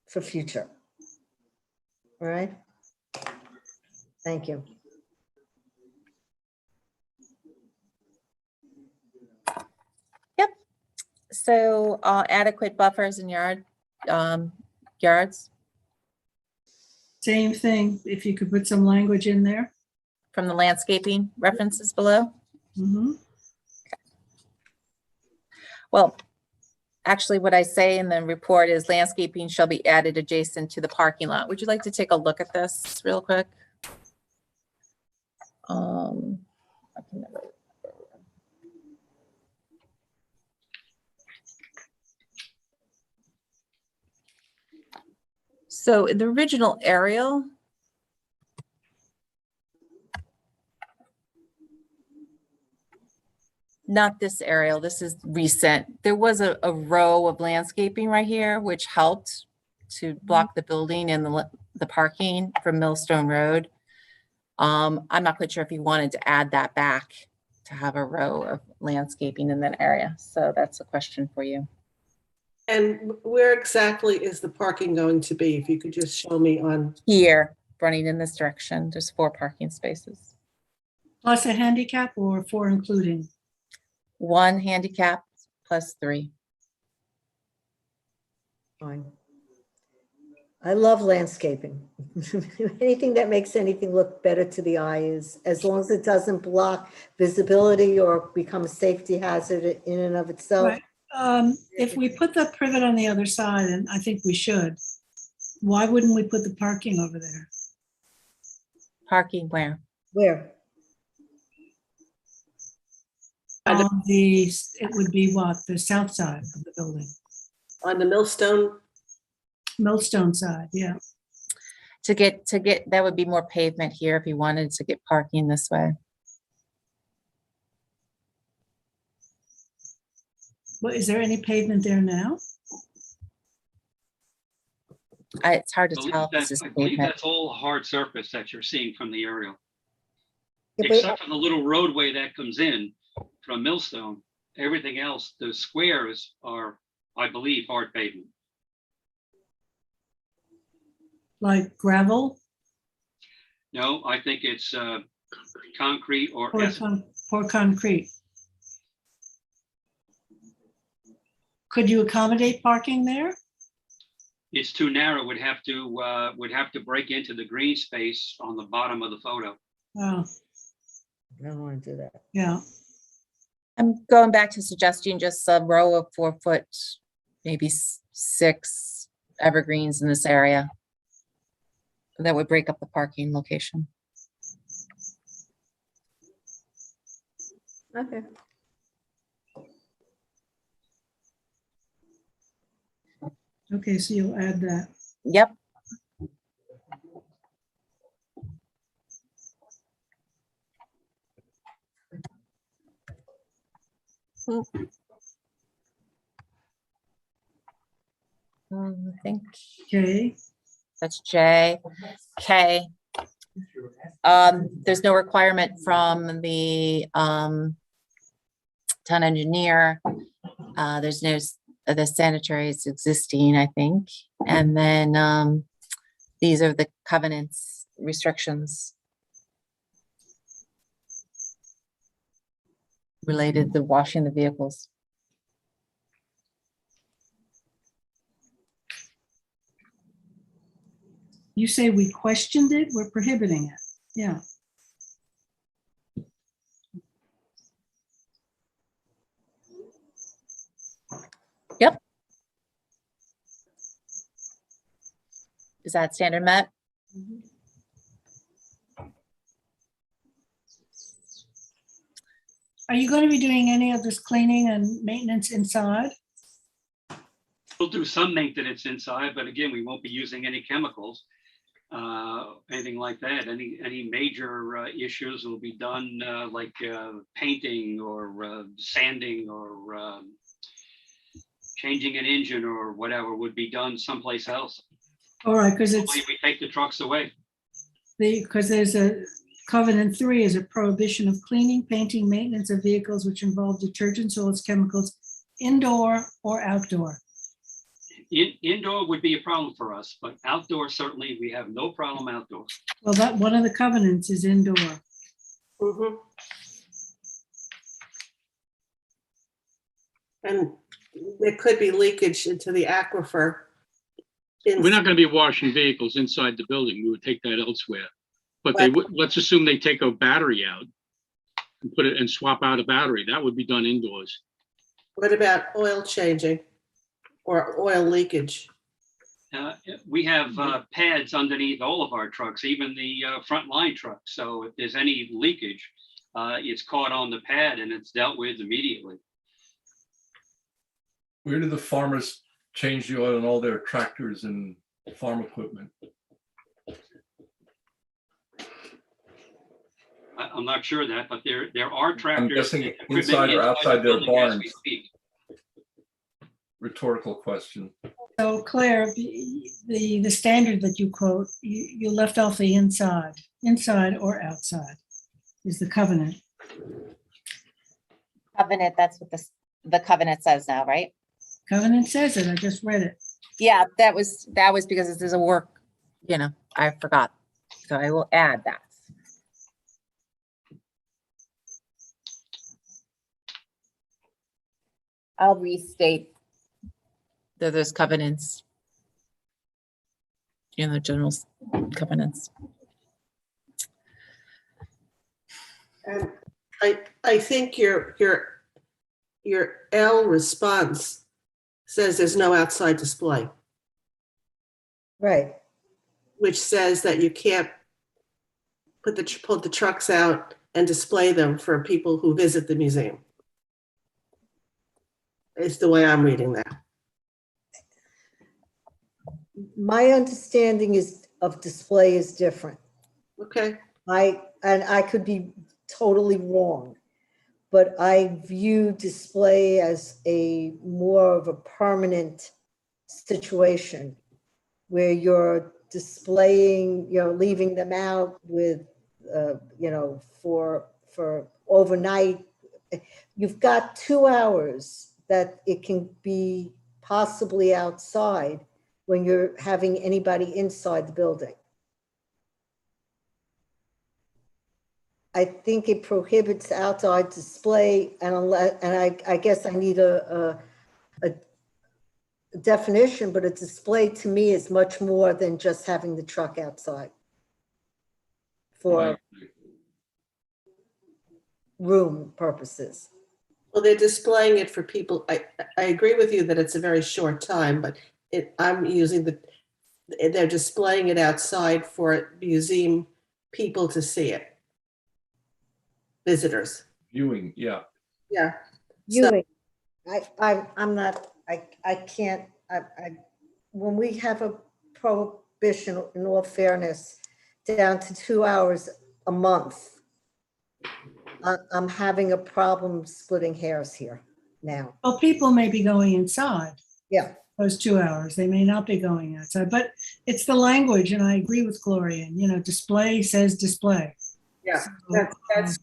for future. All right? Thank you. Yep. So adequate buffers and yards Same thing, if you could put some language in there. from the landscaping references below. Mhm. Well, actually, what I say in the report is landscaping shall be added adjacent to the parking lot. Would you like to take a look at this real quick? I can never. So in the original aerial, not this aerial, this is recent. There was a row of landscaping right here, which helped to block the building and the parking from Millstone Road. I'm not quite sure if you wanted to add that back to have a row of landscaping in that area. So that's a question for you. And where exactly is the parking going to be? If you could just show me on, Here, running in this direction, there's 4 parking spaces. Plus a handicap or 4 including? 1 handicap plus 3. Fine. I love landscaping. Anything that makes anything look better to the eye is, as long as it doesn't block visibility or become a safety hazard in and of itself. Right. If we put the privet on the other side, and I think we should, why wouldn't we put the parking over there? Parking where? Where? It would be what, the south side of the building, on the Millstone? Millstone side, yeah. To get, that would be more pavement here if you wanted to get parking this way. Well, is there any pavement there now? It's hard to I believe tell if this is I believe pavement. that's all hard surface that you're seeing from the aerial. Yeah, but- Except for the little roadway that comes in from Millstone, everything else, the squares are, I believe, hard pavement. Like gravel No, I think it's concrete or or asphalt. concrete? Could you accommodate parking there? It's too narrow, would have to break into the green space on the bottom of the photo. Oh, I don't want to do that. yeah. I'm going back to suggesting just a row of 4-foot, maybe 6 evergreens in this area. That would break up the parking location. Okay. Okay, so you'll add that. Yep. I think Okay, that's J. K. There's no requirement from the town engineer. There's no, the sanitary is existing, I think. And then these are the covenants, restrictions related to washing the vehicles. you say we questioned it, we're prohibiting it, yeah. Is that standard met? Are you going to be doing any of this cleaning and maintenance inside? We'll do some maintenance inside, but again, we won't be using any chemicals, anything like that. Any major issues will be done like painting or sanding or changing an engine or whatever would be done someplace else. All right, because it's, Only we take the trucks away. because there's a covenant 3 is a prohibition of cleaning, painting, maintenance of vehicles which involve detergents, oils, chemicals, indoor or outdoor. Indoor would be a problem for us, but outdoor, certainly, we have no problem outdoors. Well, that one of the covenants is indoor. Mhm. And there could be leakage into the aquifer. We're not going to be washing vehicles inside the building. We would take that elsewhere. But they would, let's assume they take a battery out and put it and swap out a battery. That would be done indoors. What about oil changing or oil leakage? We have pads underneath all of our trucks, even the front line trucks. So if there's any leakage, it's caught on the pad and it's dealt with immediately. Where do the farmers change the oil on all their tractors and farm equipment? I'm not sure of that, but there are tractors. guessing and equipment inside or outside the their building as we barns. speak. Rhetorical question. So Claire, the standard that you quote, you left off the inside or outside is the covenant. covenant, that's what the covenant says now, right? Covenant says it. I just read it. Yeah, that was because there's a work, I forgot. So I will add that. I'll restate that there's covenants. General covenants. And I think your L response says there's no outside display, Right. which says that you can't pull the trucks out and display them for people who visit the museum. It's the way I'm reading that. My understanding of display is different. Okay. I could be totally wrong, but I view display as more of a permanent situation where you're displaying, leaving them out with, for overnight. You've got 2 hours that it can be possibly outside when you're having anybody inside the building. I think it prohibits outside display, and I guess I need a definition, but a display to me is much more than just having the truck outside for room purposes. Well, they're displaying it for people. I agree with you that it's a very short time, but I'm using they're displaying it outside for museum people to see it. Visitors. Viewing, yeah. Yeah. Viewing. I'm not, I can't, when we have a prohibition, in all fairness, down to 2 hours a month, I'm having a problem splitting hairs here now. Well, people may be going inside Yeah. those 2 hours. They may not be going outside, but it's the language, and I agree with Gloria. Display says display. Yeah, So, that's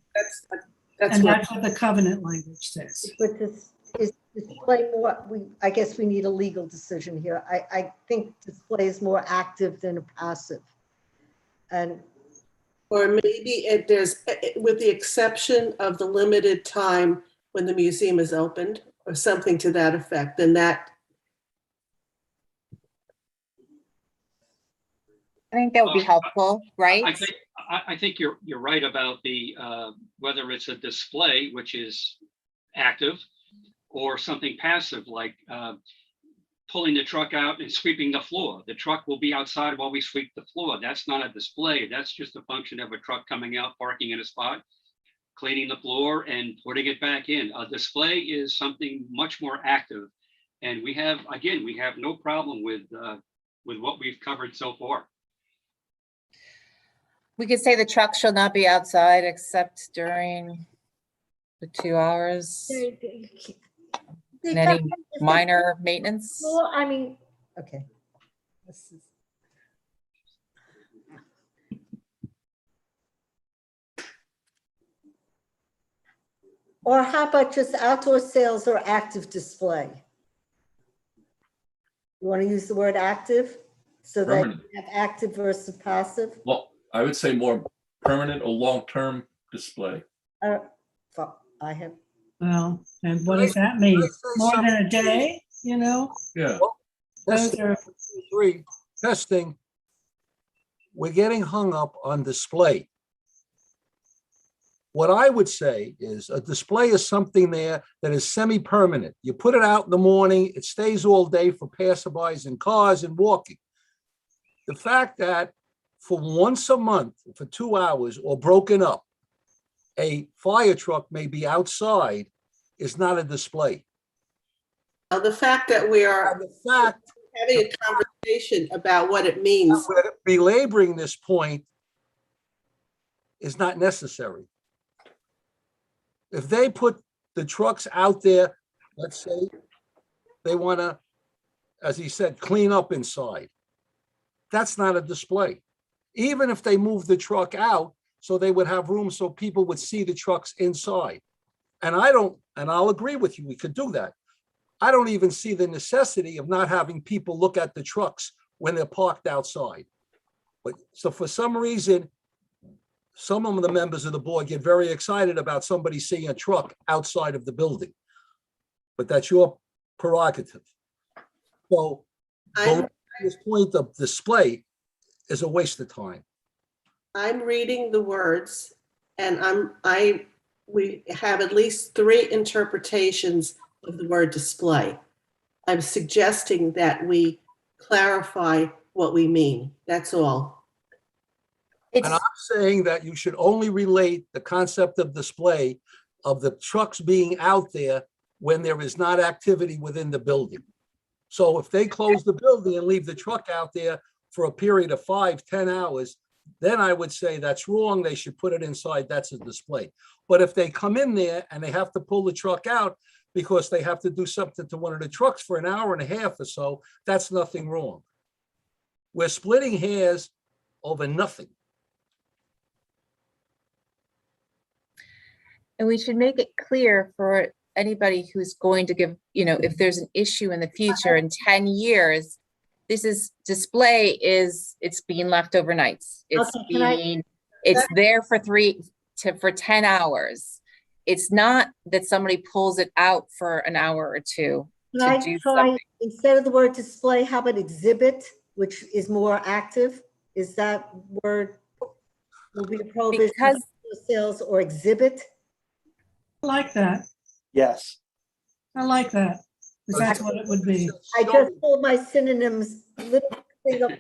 and what that's what the covenant language says. But this is display more, I guess we need a legal decision here. I think display is more active than passive. And or maybe there's, with the exception of the limited time when the museum is opened, or something to that effect, then that. I think that would be helpful, right? I think you're right about the whether it's a display, which is active, or something passive like pulling the truck out and sweeping the floor. The truck will be outside while we sweep the floor. That's not a display. That's just a function of a truck coming out, parking in a spot, cleaning the floor and putting it back in. A display is something much more active. And we have no problem with what we've covered so far. We could say the truck shall not be outside except during the 2 hours. And any minor maintenance. Well, I mean, okay. This is. Or how about just outdoor sales or active display? You want to use the word active so that Permanent. you have active versus passive? Well, I would say more permanent or long-term display. I have. Well, and what does that mean? More than a day, Yeah. Those are, Testing. We're getting hung up on display. What I would say is a display is something there that is semi-permanent. You put it out in the morning, it stays all day for passerbys and cars and walking. The fact that for once a month, for 2 hours or broken up, a fire truck may be outside is not a display. the fact that we are having a conversation about what it means. We're belaboring this point is not necessary. If they put the trucks out there, let's say they want to, as he said, clean up inside, that's not a display. Even if they move the truck out so they would have room so people would see the trucks inside, And I'll agree with you, we could do that. I don't even see the necessity of not having people look at the trucks when they're parked outside. But so for some reason, some of the members of the board get very excited about somebody seeing a truck outside of the building. But that's your prerogative. So I'm, this point of display is a waste of time. I'm reading the words and we have at least 3 interpretations of the word display. I'm suggesting that we clarify what we mean. That's all. And I'm saying that you should only relate the concept of display of the trucks being out there when there is not activity within the building. So if they close the building and leave the truck out there for a period of 5-10 hours, then I would say that's wrong. They should put it inside. That's a display. But if they come in there and they have to pull the truck out because they have to do something to one of the trucks for an hour and a half or so, that's nothing wrong. We're splitting hairs over nothing. And we should make it clear for anybody who's going to give, if there's an issue in the future in 10 years, it's being left overnights. It's there for 10 hours. It's not that somebody pulls it out for an hour or two. Can I try, instead of the word display, how about exhibit, which is more active? Is that word will be a prohibition of sales or exhibit? I like that. Yes. I like that. 'Cause that's what it would be. I just pulled my synonyms, little thing up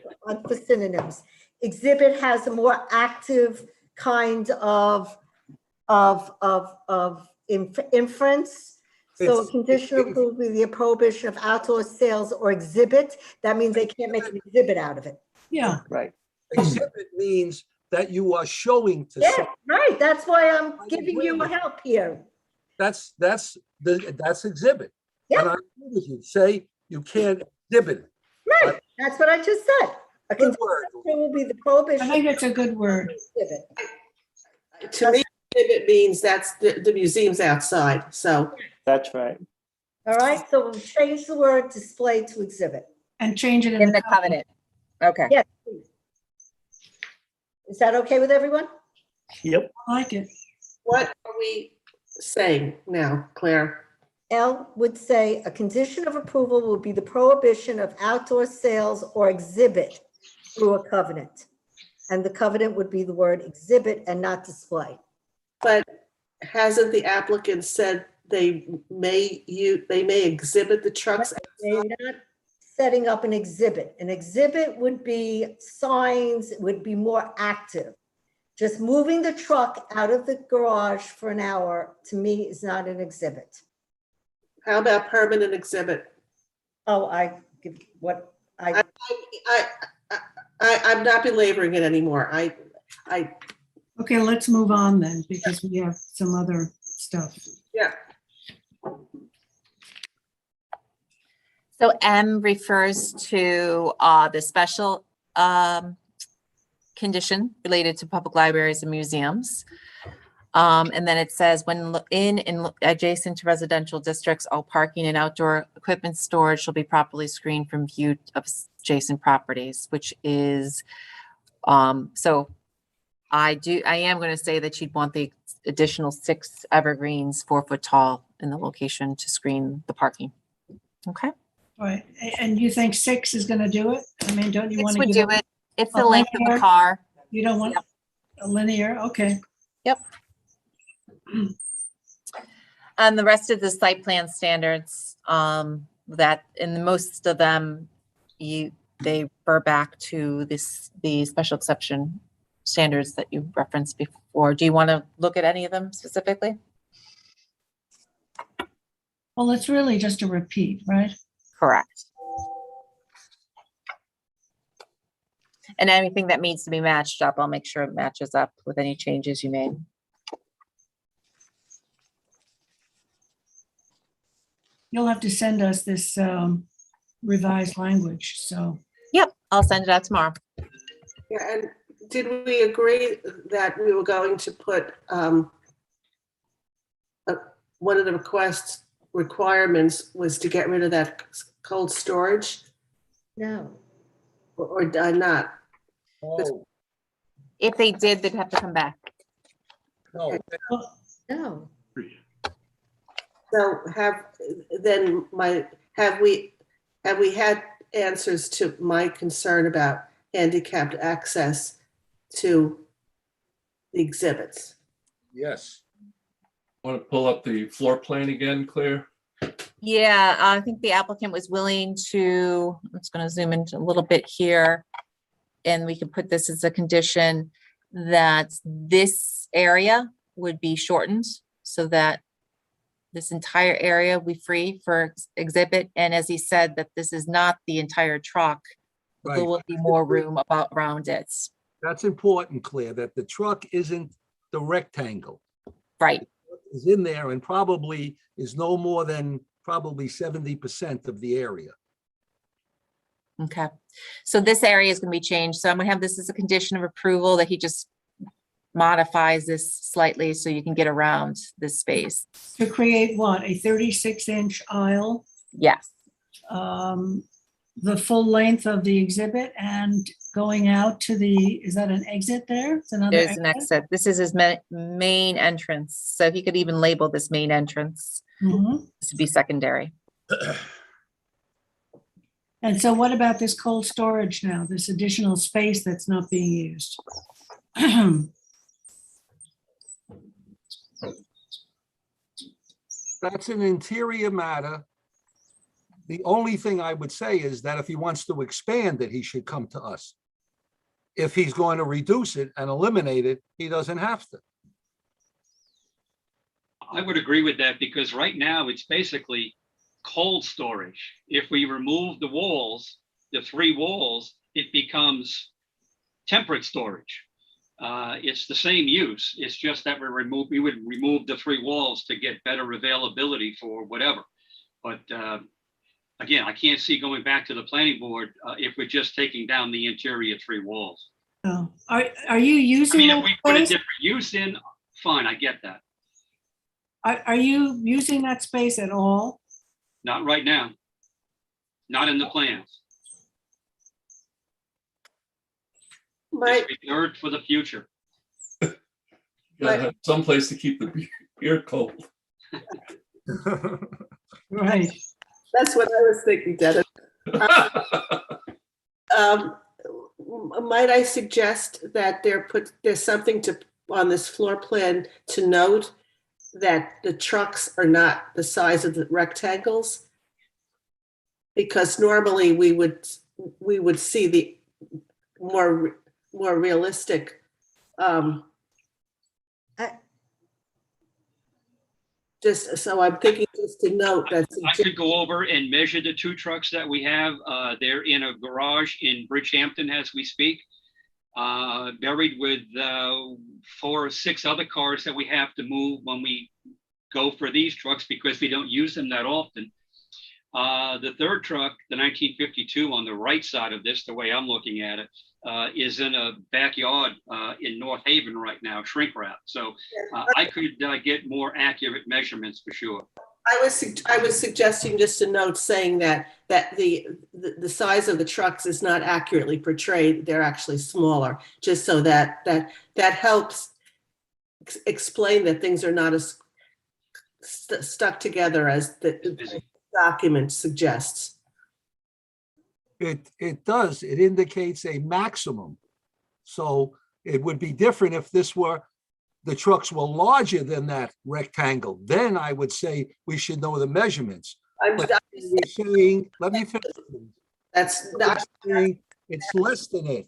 for synonyms. Exhibit has a more active kind of inference. So a condition of approval would be a prohibition of outdoor sales or exhibit. That means they can't make an exhibit out of it. Yeah. Right. Exhibit means that you are showing to Yeah, someone. right. That's why I'm giving you help here. That's exhibit. Yeah. And I agree with you. Say you can't exhibit it. Right. That's what I just said. A Good condition word. of approval will be the I prohibition. think it's a good word. Exhibit. To me, it means that's the museum's outside. So That's right. All right. So we'll change the word display to exhibit. And change it In the covenant. Okay. Yes. Please. Is that okay with everyone? Yep. I like it. what are we saying now, Claire? L would say a condition of approval will be the prohibition of outdoor sales or exhibit through a covenant. And the covenant would be the word exhibit and not display. But hasn't the applicant said they may exhibit the trucks? They're not setting up an exhibit. An exhibit would be signs, would be more active. Just moving the truck out of the garage for an hour, to me, is not an exhibit. How about permanent exhibit? Oh, I'm not belaboring it anymore. Okay, let's move on then, because we have some other stuff. Yeah. So M refers to the special condition related to public libraries and museums. And then it says when in adjacent to residential districts, all parking and outdoor equipment storage shall be properly screened from view of adjacent properties, which is, so I am going to say that you'd want the additional 6 evergreens 4 foot tall in the location to screen the parking. Okay. All right, and you think 6 is gonna do it? I mean, don't you 6 want to would give do it? it. It's the length of the linear? car. You don't want a linear, okay. Yep. And the rest of the site plan standards, that in most of them, they refer back to the special exception standards that you referenced before. Do you want to look at any of them specifically? Well, it's really just a repeat, right? Correct. And anything that needs to be matched up, I'll make sure it matches up with any changes you made. You'll have to send us this revised language, so. Yep, I'll send it out tomorrow. Yeah, and did we agree that we were going to put one of the requirements was to get rid of that cold storage, No. or not? Oh, If they did, they'd have to come back. no, No. So have we had answers to my concern about handicapped access to the exhibits? yes. Want to pull up the floor plan again, Claire? Yeah, I think the applicant was willing to, I'm just going to zoom in a little bit here. And we can put this as a condition that this area would be shortened so that this entire area will be free for exhibit. And as he said, that this is not the entire truck. But there Right. will be more room around it. That's important, Claire, that the truck isn't the rectangle. Right. Is in there and probably is no more than probably 70% of the area. Okay. So this area is going to be changed. So I'm going to have this as a condition of approval that he just modifies this slightly so you can get around this space. To create what, a 36-inch aisle, Yes. the full length of the exhibit and going out to the, is that an exit there? It's another There's an exit. This is his main entrance. So he could even label this main entrance. Mhm. This would be secondary. And so what about this cold storage now, this additional space that's not being used? That's an interior matter. The only thing I would say is that if he wants to expand it, he should come to us. If he's going to reduce it and eliminate it, he doesn't have to. I would agree with that because right now it's basically cold storage. If we remove the walls, the 3 walls, it becomes temperate storage. It's the same use. It's just that we would remove the 3 walls to get better availability for whatever. But again, I can't see going back to the planning board if we're just taking down the interior 3 walls. Oh, are you I using mean, if that we put a space? different use in, fine, I get that. Are you using that space at all? Not right now. Not in the plans. My, It's reserved for the future. Gotta have someplace to keep the beer cold. Right. that's what I was thinking, Dennis. Might I suggest that there's something on this floor plan to note that the trucks are not the size of the rectangles? Because normally we would see the more realistic. Just so I'm thinking, just to note that. I could go over and measure the 2 trucks that we have. They're in a garage in Bridgehampton as we speak, buried with 4 or 6 other cars that we have to move when we go for these trucks because we don't use them that often. The 3rd truck, the 1952 on the right side of this, the way I'm looking at it, is in a backyard in North Haven right now, shrink wrap. So I could get more accurate measurements for sure. I was suggesting just a note saying that the size of the trucks is not accurately portrayed. They're actually smaller, just so that helps explain that things are not as stuck together as the document suggests. It does. It indicates a maximum. So it would be different if the trucks were larger than that rectangle. Then I would say we should know the measurements. But you're saying, let me finish. That's not. Saying it's less than it.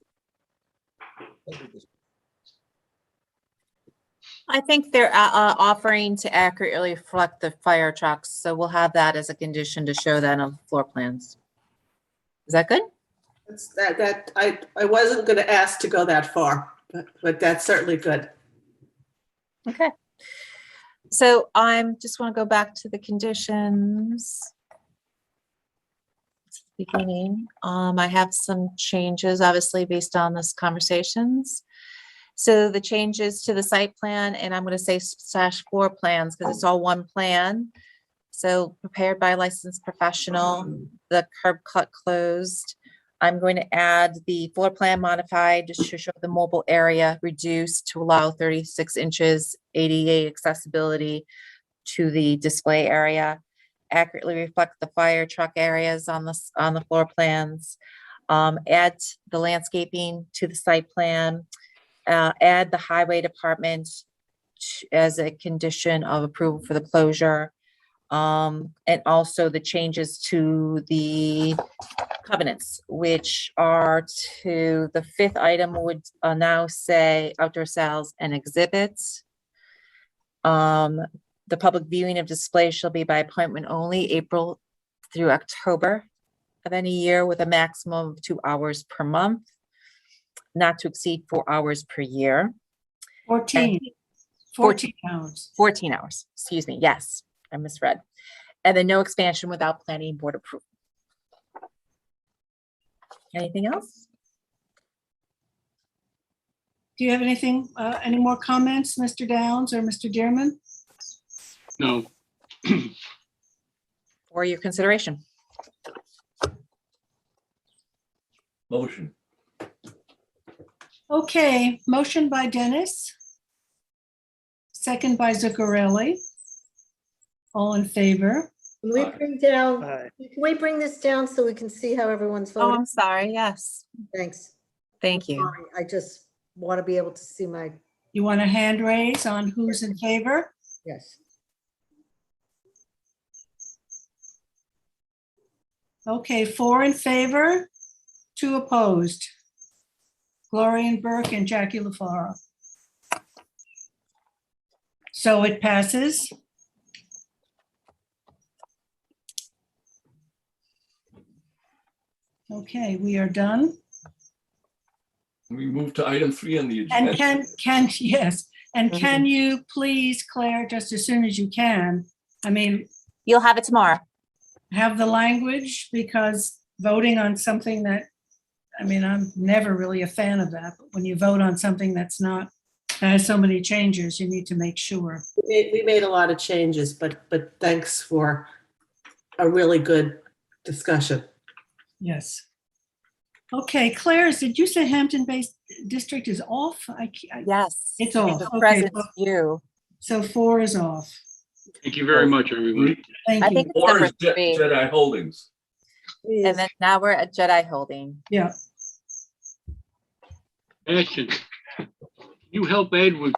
I think they're offering to accurately reflect the fire trucks. So we'll have that as a condition to show that on floor plans. Is that good? I wasn't going to ask to go that far, but that's certainly good. Okay. So I'm just want to go back to the conditions. Beginning, I have some changes, obviously, based on this conversations. So the changes to the site plan, and I'm going to say slash floor plans because it's all one plan. So prepared by a licensed professional, the curb cut closed. I'm going to add the floor plan modified just to show the mobile area reduced to allow 36 inches ADA accessibility to the display area. Accurately reflect the fire truck areas on the floor plans. Add the landscaping to the site plan. Add the highway department as a condition of approval for the closure. And also the changes to the covenants, which are to the fifth item would now say outdoor sales and exhibits. The public viewing of displays shall be by appointment only, April through October of any year, with a maximum of 2 hours per month, not to exceed 4 hours per year. 14 hours. 14 hours, excuse me. Yes, I misread. And then no expansion without planning board approval. Anything else? Do you have anything, any more comments, Mr. Downs or Mr. Dearman? No, For your consideration? Motion. Okay, motion by Dennis. Second by Zuccarelli. All in favor? Can we bring down, Aye. can we bring this down so we can see how everyone's Oh, voting? I'm sorry. Yes. Thanks. Thank you. Sorry, I just want to be able to see my, You want a hand raise on who's in favor? yes. Okay, 4 in favor, 2 opposed. Gloria Burke and Jackie LaFaro. So it passes. Okay, we are done. We move to item 3 on the And agenda. yes, and can you please, Claire, just as soon as you can, I mean, You'll have it tomorrow. have the language, because voting on something that, I mean, I'm never really a fan of that, but when you vote on something that's not, that has so many changes, you need to make sure. We made a lot of changes, but thanks for a really good discussion. Yes. Okay, Claire, did you say Hampton-based district is off? Yes. It's off. a Okay, present so- to you. So 4 is off. thank you very much, everyone. Thank I you. think it's Or number is 3. Jedi Holdings. And then now we're at Jedi Holding. Yeah. Ashton, can you help Ed with,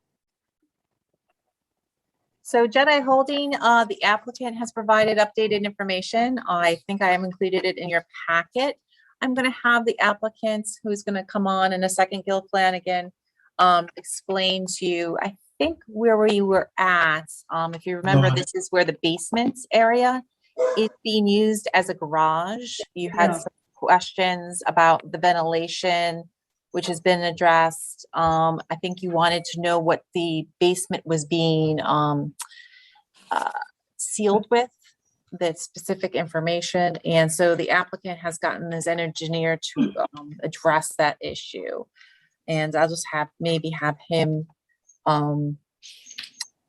So Jedi Holding, the applicant has provided updated information. I think I have included it in your packet. I'm going to have the applicant who's going to come on in a second, Gil Flanagan, explain to you, I think where we were at. If you remember, this is where the basement area is being used as a garage. You had Yeah. some questions about the ventilation, which has been addressed. I think you wanted to know what the basement was being sealed with, that specific information. And so the applicant has gotten his engineer to address that issue. And I'll just maybe have him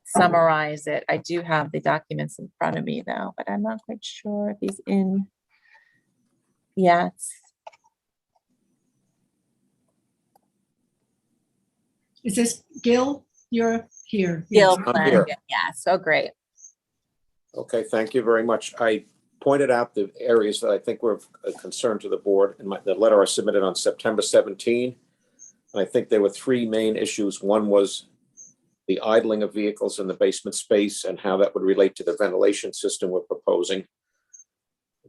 summarize it. I do have the documents in front of me though, but I'm not quite sure if he's in yet. Is this Gil? You're here. Gil Yes. I'm here. Flanagan, yeah, so great. Okay, thank you very much. I pointed out the areas that I think were of concern to the board in the letter I submitted on September 17. And I think there were 3 main issues. One was the idling of vehicles in the basement space and how that would relate to the ventilation system we're proposing.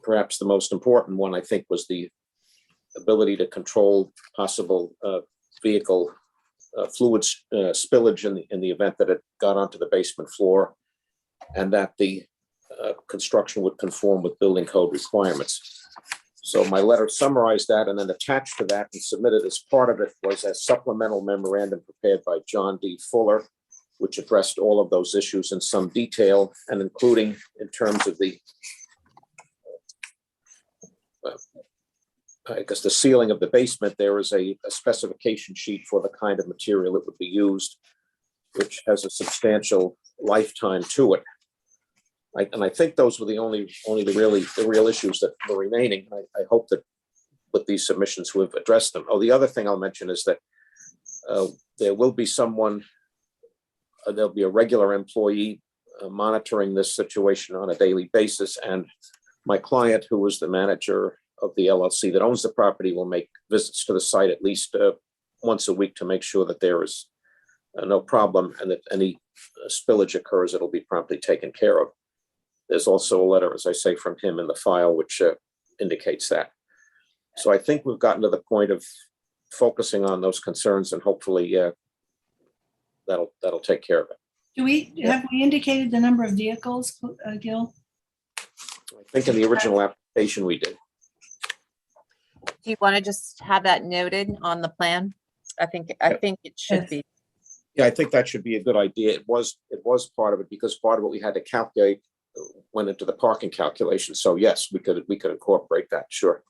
Perhaps the most important one, I think, was the ability to control possible vehicle fluid spillage in the event that it got onto the basement floor, and that the construction would conform with building code requirements. So my letter summarized that, and then attached to that and submitted as part of it was a supplemental memorandum prepared by John D. Fuller, which addressed all of those issues in some detail, and including in terms of the I guess, the ceiling of the basement, there is a specification sheet for the kind of material that would be used, which has a substantial lifetime to it. And I think those were the real issues that were remaining. I hope that with these submissions we've addressed them. Oh, the other thing I'll mention is that there will be someone, there'll be a regular employee monitoring this situation on a daily basis. And my client, who is the manager of the LLC that owns the property, will make visits to the site at least once a week to make sure that there is no problem, and that any spillage occurs, it'll be promptly taken care of. There's also a letter, as I say, from him in the file, which indicates that. So I think we've gotten to the point of focusing on those concerns, and hopefully that'll take care of it. Have we indicated the number of vehicles, Gil? I think in the original application we did. Do you want to just have that noted on the plan? I think it should be. Yeah, I think that should be a good idea. It was part of it, because part of what we had to calculate went into the parking calculation. So yes, we could incorporate that, sure.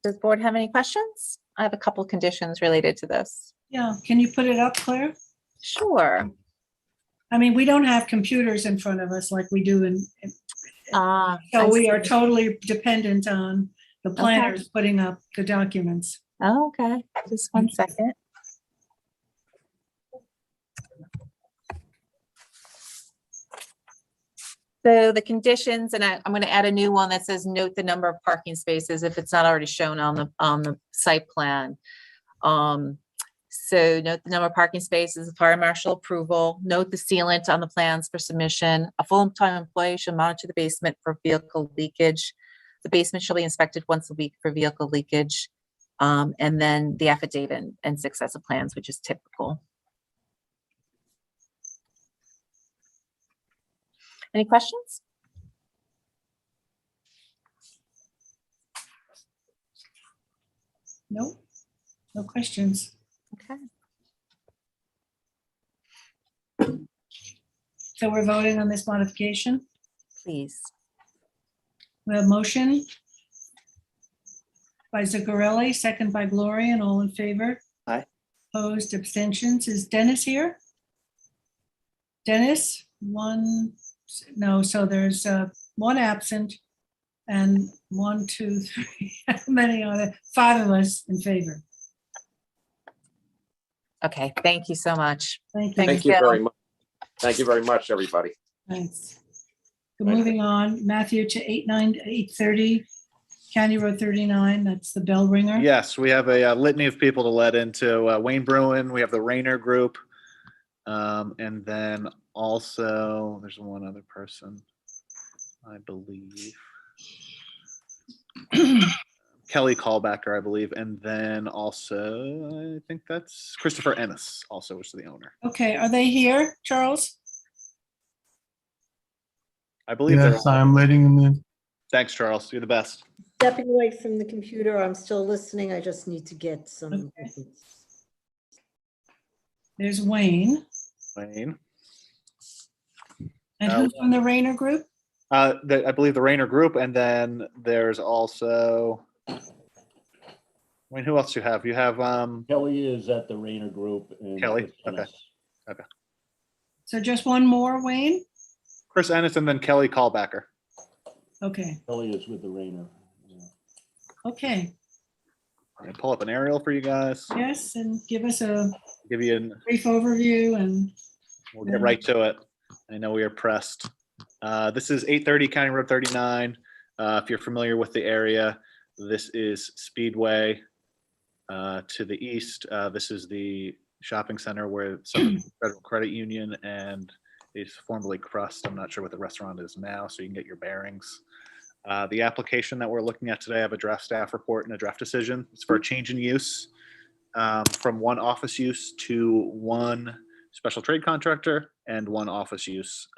Does the board have any questions? I have a couple conditions related to this. Yeah, can you put it up, Claire? Sure. I mean, we don't have computers in front of us like we do so I we see. are totally dependent on the planners putting up the documents. Oh, okay, just one second. So the conditions, and I'm going to add a new one that says note the number of parking spaces if it's not already shown on the site plan. So note the number of parking spaces, fire marshal approval, note the sealant on the plans for submission. A full-time employee should monitor the basement for vehicle leakage. The basement shall be inspected once a week for vehicle leakage. And then the affidavit and successive plans, which is typical. Any questions? Nope, no questions. Okay. So we're voting on this modification. Please. We have motion by Zuccarelli, second by Gloria, and all in favor. Aye. Opposed, abstentions. Is Dennis here? Dennis, no, so there's one absent and 1, 2, 3, how many are there? 5 of us in favor. Okay, thank you so much. Thank you. Thank you very much. Thank you very much, everybody. Thanks. Moving on, Matthew, to 830 County Road 39, that's the bell ringer. Yes, we have a litany of people to let into Wayne Bruin. We have the Rayner Group. And then also, there's one other person, I believe. Kelly Callbacker, I believe. And then also, I think that's Christopher Ennis, also, which is the owner. Okay, are they here, Charles? I believe Yes, I'm letting them in. Thanks, Charles. You're the best. Stepping away from the computer, I'm still listening. I just need to get some. Okay. There's Wayne. Wayne. And who's from the Rayner Group? I believe the Rayner Group, and then there's also, Wayne, who else do you have? You have Kelly is at the Rayner Group. And Kelly, okay. So just one more, Wayne? Chris Ennis and then Kelly Callbacker. Okay, Kelly is with the Rayner. okay. I'll pull up an aerial for you guys. Yes, and give us Give you an brief overview and We'll get right to it. I know we are pressed. This is 830 County Road 39. If you're familiar with the area, this is Speedway. To the east, this is the shopping center where some Federal Credit Union and is formerly Crust. I'm not sure what the restaurant is now, so you can get your bearings. The application that we're looking at today, I have a draft staff report and a draft decision. It's for a change in use from one office use to one special trade contractor and one office use,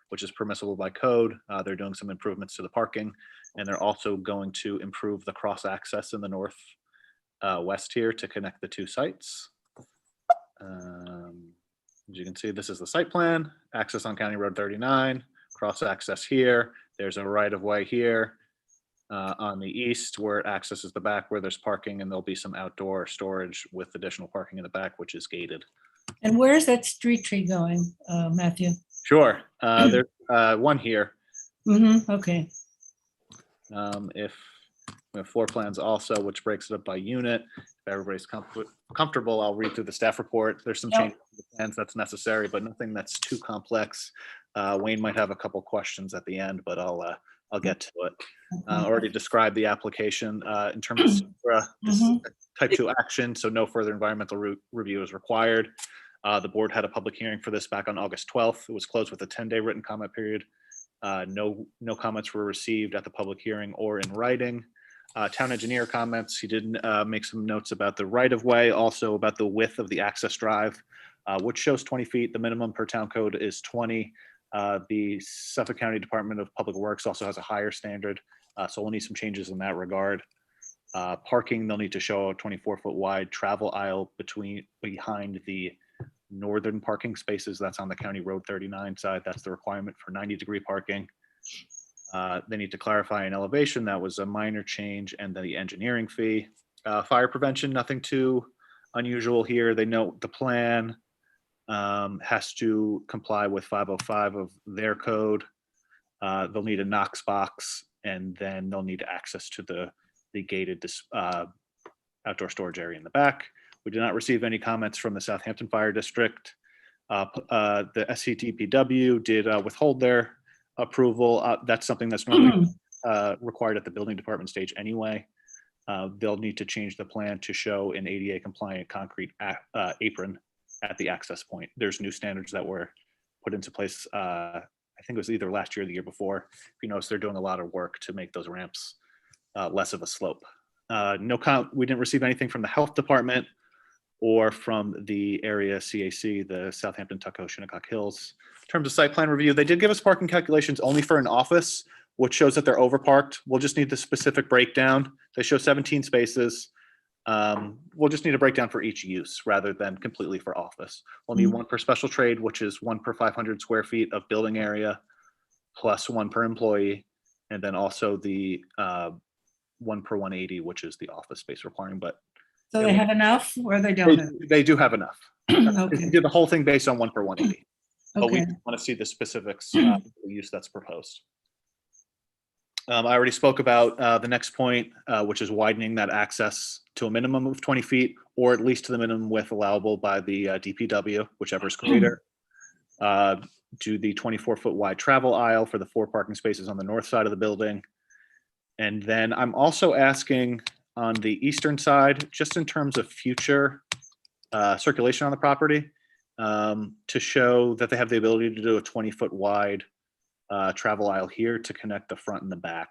which is permissible by code. They're doing some improvements to the parking, and they're also going to improve the cross access in the north west here to connect the two sites. As you can see, this is the site plan, access on County Road 39. cross-access here. There's a right-of-way here on the east where it accesses the back where there's parking, and there'll be some outdoor storage with additional parking in the back, which is gated. And where's that street tree going, Matthew? Sure, there's one here. Okay. If we have floor plans also, which breaks it up by unit. If everybody's comfortable, I'll read through the staff report. There's some changes to the plans that's necessary, but nothing that's too complex. Wayne might have a couple questions at the end, but I'll get to it. Already described the application in terms of SECRA. This is a type 2 action, so no further environmental review is required. The board had a public hearing for this back on August 12th. It was closed with a 10-day written comment period. No comments were received at the public hearing or in writing. Town engineer comments. He did make some notes about the right-of-way, also about the width of the access drive, which shows 20 feet. The minimum per town code is 20. The Suffolk County Department of Public Works also has a higher standard, so we'll need some changes in that regard. Parking, they'll need to show a 24-foot wide travel aisle behind the northern parking spaces. That's on the County Road 39 side. That's the requirement for 90-degree parking. They need to clarify an elevation. That was a minor change, and the engineering fee. Fire prevention, nothing too unusual here. They note the plan has to comply with 505 of their code. They'll need a Knox box, and then they'll need access to the gated outdoor storage area in the back. We did not receive any comments from the Southampton Fire District. The SCDPW did withhold their approval. That's something that's normally required at the building department stage anyway. They'll need to change the plan to show an ADA compliant concrete apron at the access point. There's new standards that were put into place. I think it was either last year or the year before. If you notice, they're doing a lot of work to make those ramps less of a slope. We didn't receive anything from the health department or from the area CAC, the Southampton Tuckahoe Shinnecock Hills. In terms of site plan review, they did give us parking calculations only for an office, which shows that they're overparked. We'll just need the specific breakdown. They show 17 spaces. We'll just need a breakdown for each use rather than completely for office. We'll need one per special trade, which is 1 per 500 square feet of building area, plus 1 per employee, and then also the 1 per 180, which is the office space requiring. But So they have enough or they don't have? they do have enough. Okay. We did the whole thing based on 1 per 180. But we Okay. want to see the specifics of the use that's proposed. I already spoke about the next point, which is widening that access to a minimum of 20 feet, or at least to the minimum width allowable by the DPW, whichever is greater. Do the 24-foot wide travel aisle for the 4 parking spaces on the north side of the building. And then I'm also asking on the eastern side, just in terms of future circulation on the property, to show that they have the ability to do a 20-foot wide travel aisle here to connect the front and the back,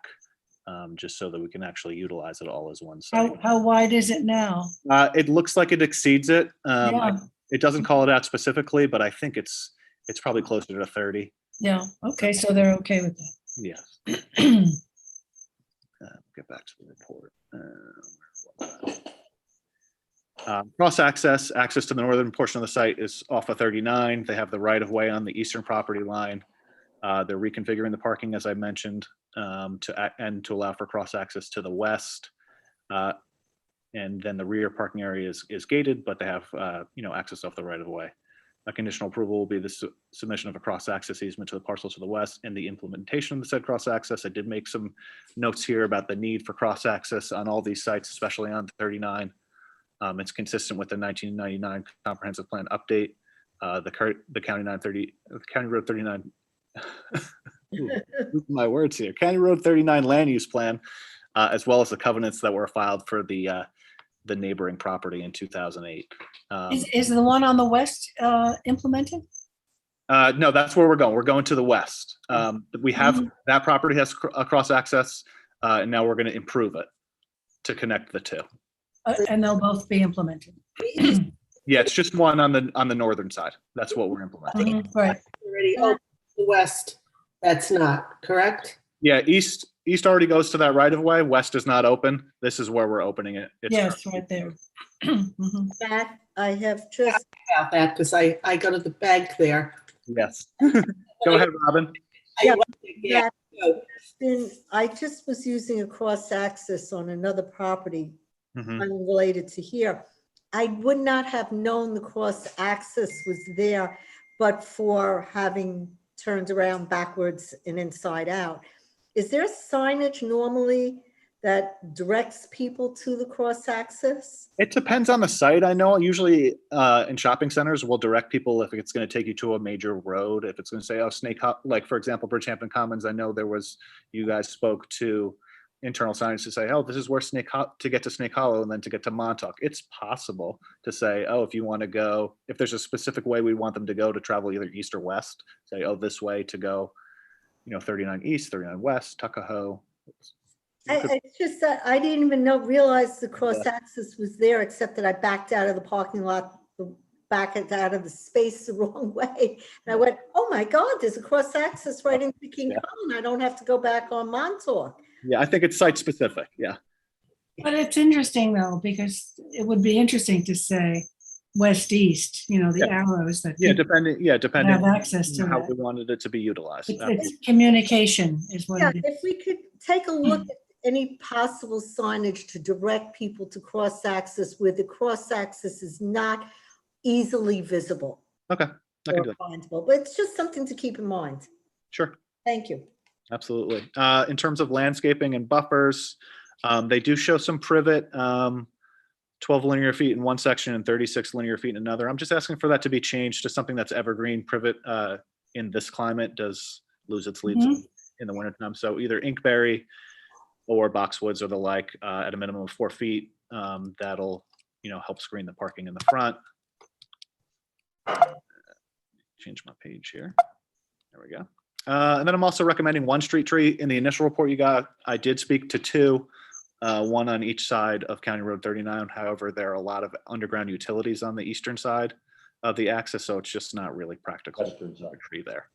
just so that we can actually utilize it all as one site. How wide is it now? It looks like it exceeds it. Yeah. It doesn't call it out specifically, but I think it's probably closer to 30. Yeah, okay, so they're okay with that. Yes. Get back to the report. Access to the northern portion of the site is off of 39. They have the right of way on the eastern property line. They're reconfiguring the parking, as I mentioned, to allow for cross access to the west. And then the rear parking area is gated, but they have access off the right of way. A conditional approval will be the submission of a cross-access easement to the parcel to the west and the implementation of the said cross-access. I did make some notes here about the need for cross-access on all these sites, especially on 39. It's consistent with the 1999 comprehensive plan update, the County Road 39. My words here. County Road 39 land use plan, as well as the covenants that were filed for the neighboring property in 2008. Is the one on the west implemented? No, that's where we're going. We're going to the west. We have that property has a cross access, and now we're going to improve it to connect the two. And they'll both be implemented. Yeah, it's just one on the northern side. That's what we're implementing. Right. Already open the west, that's not, correct? Yeah, east already goes to that right of way. West is not open. This is where we're opening it. Yes, right there. That I have just, About that, because I go to the bank there. Yes. Go ahead, Robin. Yeah, Yeah. I just was using a cross-access on another property Mhm. unrelated to here. I would not have known the cross-access was there, but for having turned around backwards and inside out. Is there signage normally that directs people to the cross-access? It depends on the site. I know usually in shopping centers, we'll direct people if it's going to take you to a major road. If it's going to say, oh, like for example, Bridgehampton Commons, I know you guys spoke to internal signage to say, oh, this is where to get to Snake Hollow and then to get to Montauk. It's possible to say, oh, if you want to go, if there's a specific way we want them to go to travel either east or west, say, oh, this way to go, 39 east, 39 west, Tuckahoe. It's just that I didn't even realize the cross-access was there, except that I backed out of the parking lot, out of the space the wrong way. And I went, oh my God, there's a cross-access right into King Common. I don't have to go back on Montauk. Yeah, I think it's site specific. Yeah. But it's interesting though, because it would be interesting to say west-east, the arrows that people depending have access to on how that. we wanted it to be utilized. It's communication is what Yeah, it is. if we could take a look at any possible signage to direct people to cross-access where the cross-access is not easily visible. Okay, I can do or it. findable, but it's just something to keep in mind. Sure. Thank you. Absolutely. In terms of landscaping and buffers, they do show some privet, 12 linear feet in one section and 36 linear feet in another. I'm just asking for that to be changed to something that's evergreen. Privet in this climate does lose its leaves in the wintertime. So either inkberry or boxwoods or the like at a minimum of 4 feet. That'll help screen the parking in the front. Change my page here. There we go. And then I'm also recommending one street tree. In the initial report you got, I did speak to 2, one on each side of County Road 39. However, there are a lot of underground utilities on the eastern side of the axis, so it's just not really practical to put a tree there.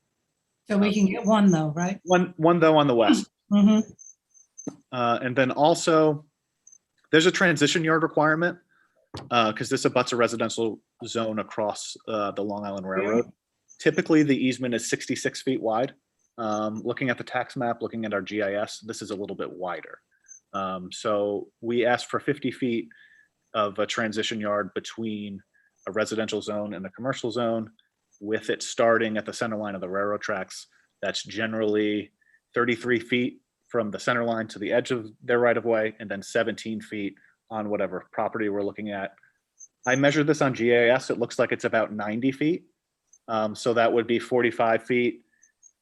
So we can get one though, right? One though on the west. Mm-hmm. And then also, there's a transition yard requirement because this abuts a residential zone across the Long Island Railroad. Typically, the easement is 66 feet wide. Looking at the tax map, looking at our GIS, this is a little bit wider. So we asked for 50 feet of a transition yard between a residential zone and a commercial zone, with it starting at the center line of the railroad tracks. That's generally 33 feet from the center line to the edge of their right of way, and then 17 feet on whatever property we're looking at. I measured this on GIS. It looks like it's about 90 feet. So that would be 45 feet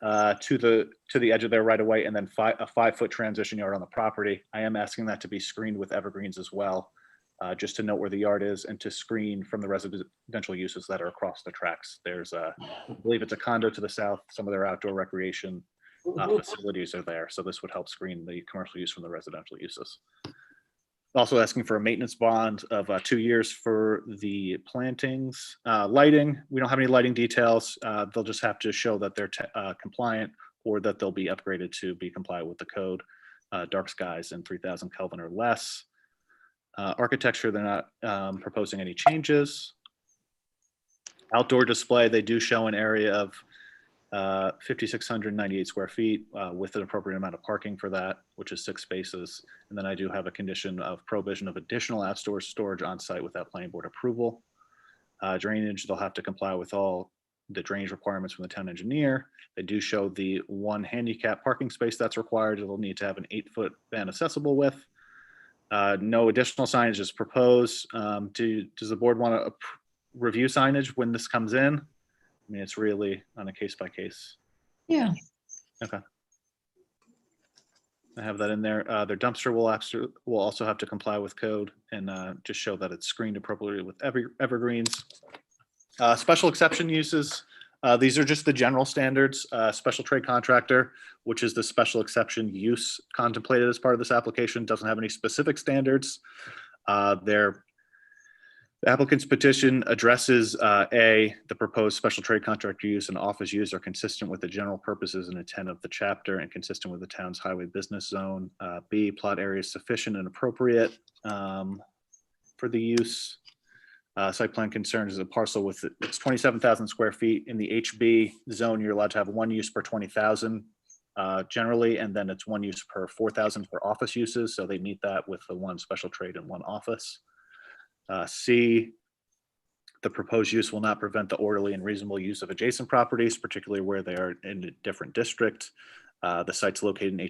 to the edge of their right of way, and then a 5-foot transition yard on the property. I am asking that to be screened with evergreens as well, just to note where the yard is and to screen from the residential uses that are across the tracks. There's I believe it's a condo to the south. Some of their outdoor recreation facilities are there. So this would help screen the commercial use from the residential uses. Also asking for a maintenance bond of 2 years for the plantings. Lighting, we don't have any lighting details. They'll just have to show that they're compliant or that they'll be upgraded to be compliant with the code. Dark skies and 3000 Kelvin or less. Architecture, they're not proposing any changes. Outdoor display, they do show an area of 5,698 square feet with an appropriate amount of parking for that, which is 6 spaces. And then I do have a condition of prohibition of additional outdoor storage on site without planning board approval. Drainage, they'll have to comply with all the drainage requirements from the town engineer. They do show the 1 handicap parking space that's required. It'll need to have an 8-foot van accessible width. No additional signage is proposed. Does the board want to review signage when this comes in? I mean, it's really on a case by case. Yeah. Okay. I have that in there. Their dumpster will also have to comply with code and just show that it's screened appropriately with evergreens. Special exception uses. These are just the general standards. Special trade contractor, which is the special exception use contemplated as part of this application, doesn't have any specific standards. The applicant's petition addresses A, the proposed special trade contractor use and office use are consistent with the general purposes and intent of the chapter and consistent with the town's highway business zone. B, plot area is sufficient and appropriate for the use. Site plan concerns is a parcel with it's 27,000 square feet. In the HB zone, you're allowed to have 1 use per 20,000. generally, and then it's one use per 4,000 for office uses. So they meet that with the one special trade and one office. C, the proposed use will not prevent the orderly and reasonable use of adjacent properties, particularly where they are in a different district. The site's located in the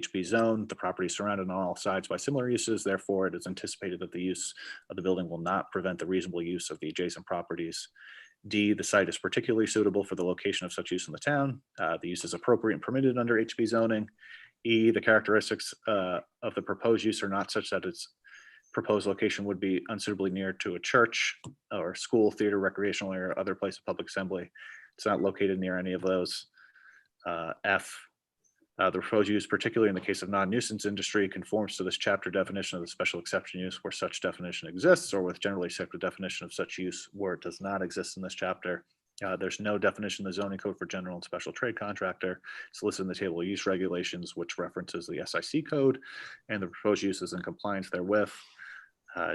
HB zone. The property is surrounded on all sides by similar uses. Therefore, it is anticipated that the use of the building will not prevent the reasonable use of the adjacent properties. D, the site is particularly suitable for the location of such use in the town. The use is appropriate and permitted under HB zoning. E, the characteristics of the proposed use are not such that its proposed location would be unsuitably near to a church or school, theater, recreational area, or other place of public assembly. It's not located near any of those. F, the proposed use, particularly in the case of non-nuisance industry, conforms to this chapter definition of the special exception use where such definition exists, or with generally accepted definition of such use where it does not exist in this chapter. There's no definition in the zoning code for general and special trade contractor. It's listed in the table of use regulations, which references the SIC code, and the proposed use is in compliance therewith.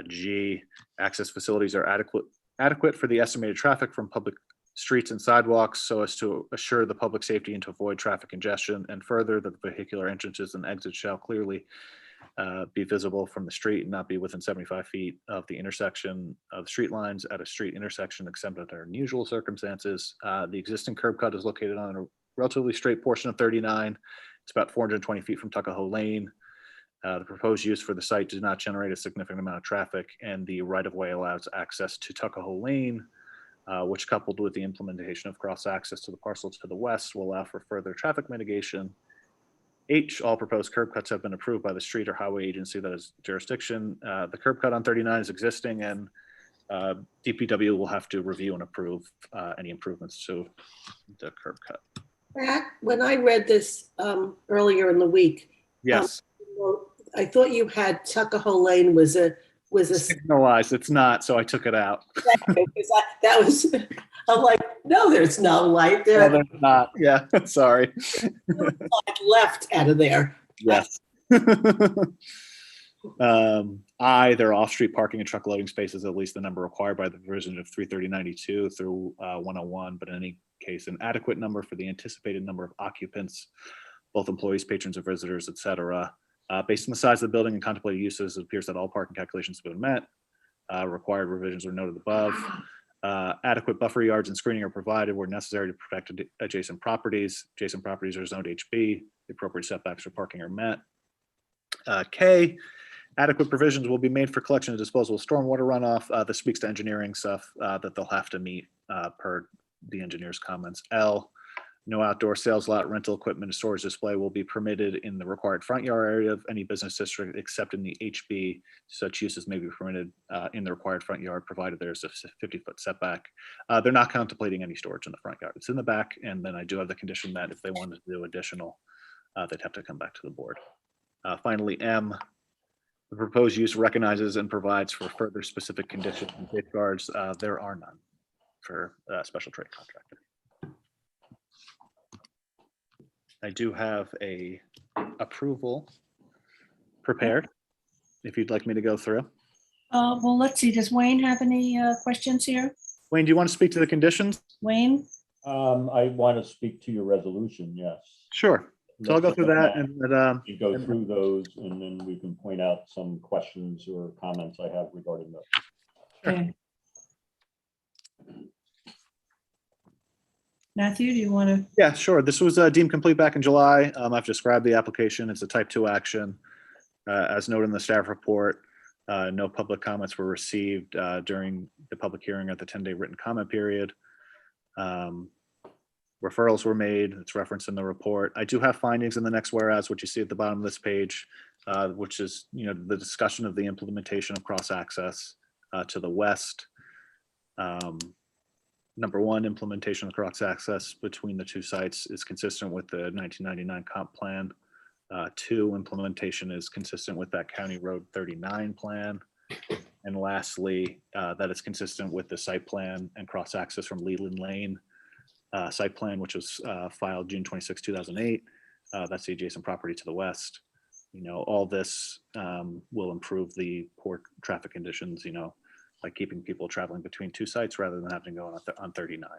G, access facilities are adequate for the estimated traffic from public streets and sidewalks so as to assure the public safety and to avoid traffic congestion, and further that the vehicular entrances and exits shall clearly be visible from the street and not be within 75 feet of the intersection of street lines at a street intersection except under unusual circumstances. The existing curb cut is located on a relatively straight portion of 39. It's about 420 feet from Tuckahoe Lane. The proposed use for the site does not generate a significant amount of traffic, and the right-of-way allows access to Tuckahoe Lane, which coupled with the implementation of cross-access to the parcel to the west will allow for further traffic mitigation. H, all proposed curb cuts have been approved by the street or highway agency that is jurisdiction. The curb cut on 39 is existing, and DPW will have to review and approve any improvements to the curb cut. When I read this earlier in the week, Yes. well, I thought you had Tuckahoe Lane was a Signalized. It's not, so I took it out. that was, I'm like, no, there's no light there. No, there's not. Yeah, sorry. Left out of there. Yes. I, there are off-street parking and truck loading spaces, at least the number required by the provision of 33092 through 101, but in any case, an adequate number for the anticipated number of occupants, both employees, patrons, or visitors, et cetera. Based on the size of the building and contemplated uses, it appears that all parking calculations have been met. Required revisions are noted above. Adequate buffer yards and screening are provided where necessary to protect adjacent properties. Adjacent properties are zoned HB. The appropriate setbacks for parking are met. K, adequate provisions will be made for collection and disposal of stormwater runoff. This speaks to engineering stuff that they'll have to meet per the engineer's comments. L, no outdoor sales lot, rental equipment, and storage display will be permitted in the required front yard area of any business district except in the HB. Such uses may be permitted in the required front yard, provided there's a 50-foot setback. They're not contemplating any storage in the front yard. It's in the back, and then I do have the condition that if they wanted to do additional, they'd have to come back to the board. Finally, M, the proposed use recognizes and provides for further specific conditions and safeguards. There are none for special trade contractor. I do have a approval prepared, if you'd like me to go through. Well, let's see, does Wayne have any questions here? Wayne, do you want to speak to the conditions? Wayne? I want to speak to your resolution, yes. Sure. So I'll go through that and You go through those and then we can point out some questions or comments I have regarding those. Okay. Matthew, do you want to? Yeah, sure. This was deemed complete back in July. I've described the application. It's a type 2 action. As noted in the staff report, no public comments were received during the public hearing at the 10-day written comment period. Referrals were made. It's referenced in the report. I do have findings in the next whereas, which you see at the bottom of this page, which is the discussion of the implementation of cross-access to the west. Number one, implementation of cross-access between the two sites is consistent with the 1999 comp plan. Two, implementation is consistent with that County Road 39 plan. And lastly, that it's consistent with the site plan and cross-access from Leland Lane site plan, which was filed June 26, 2008. That's the adjacent property to the west. All this will improve the poor traffic conditions, by keeping people traveling between two sites rather than having to go on 39.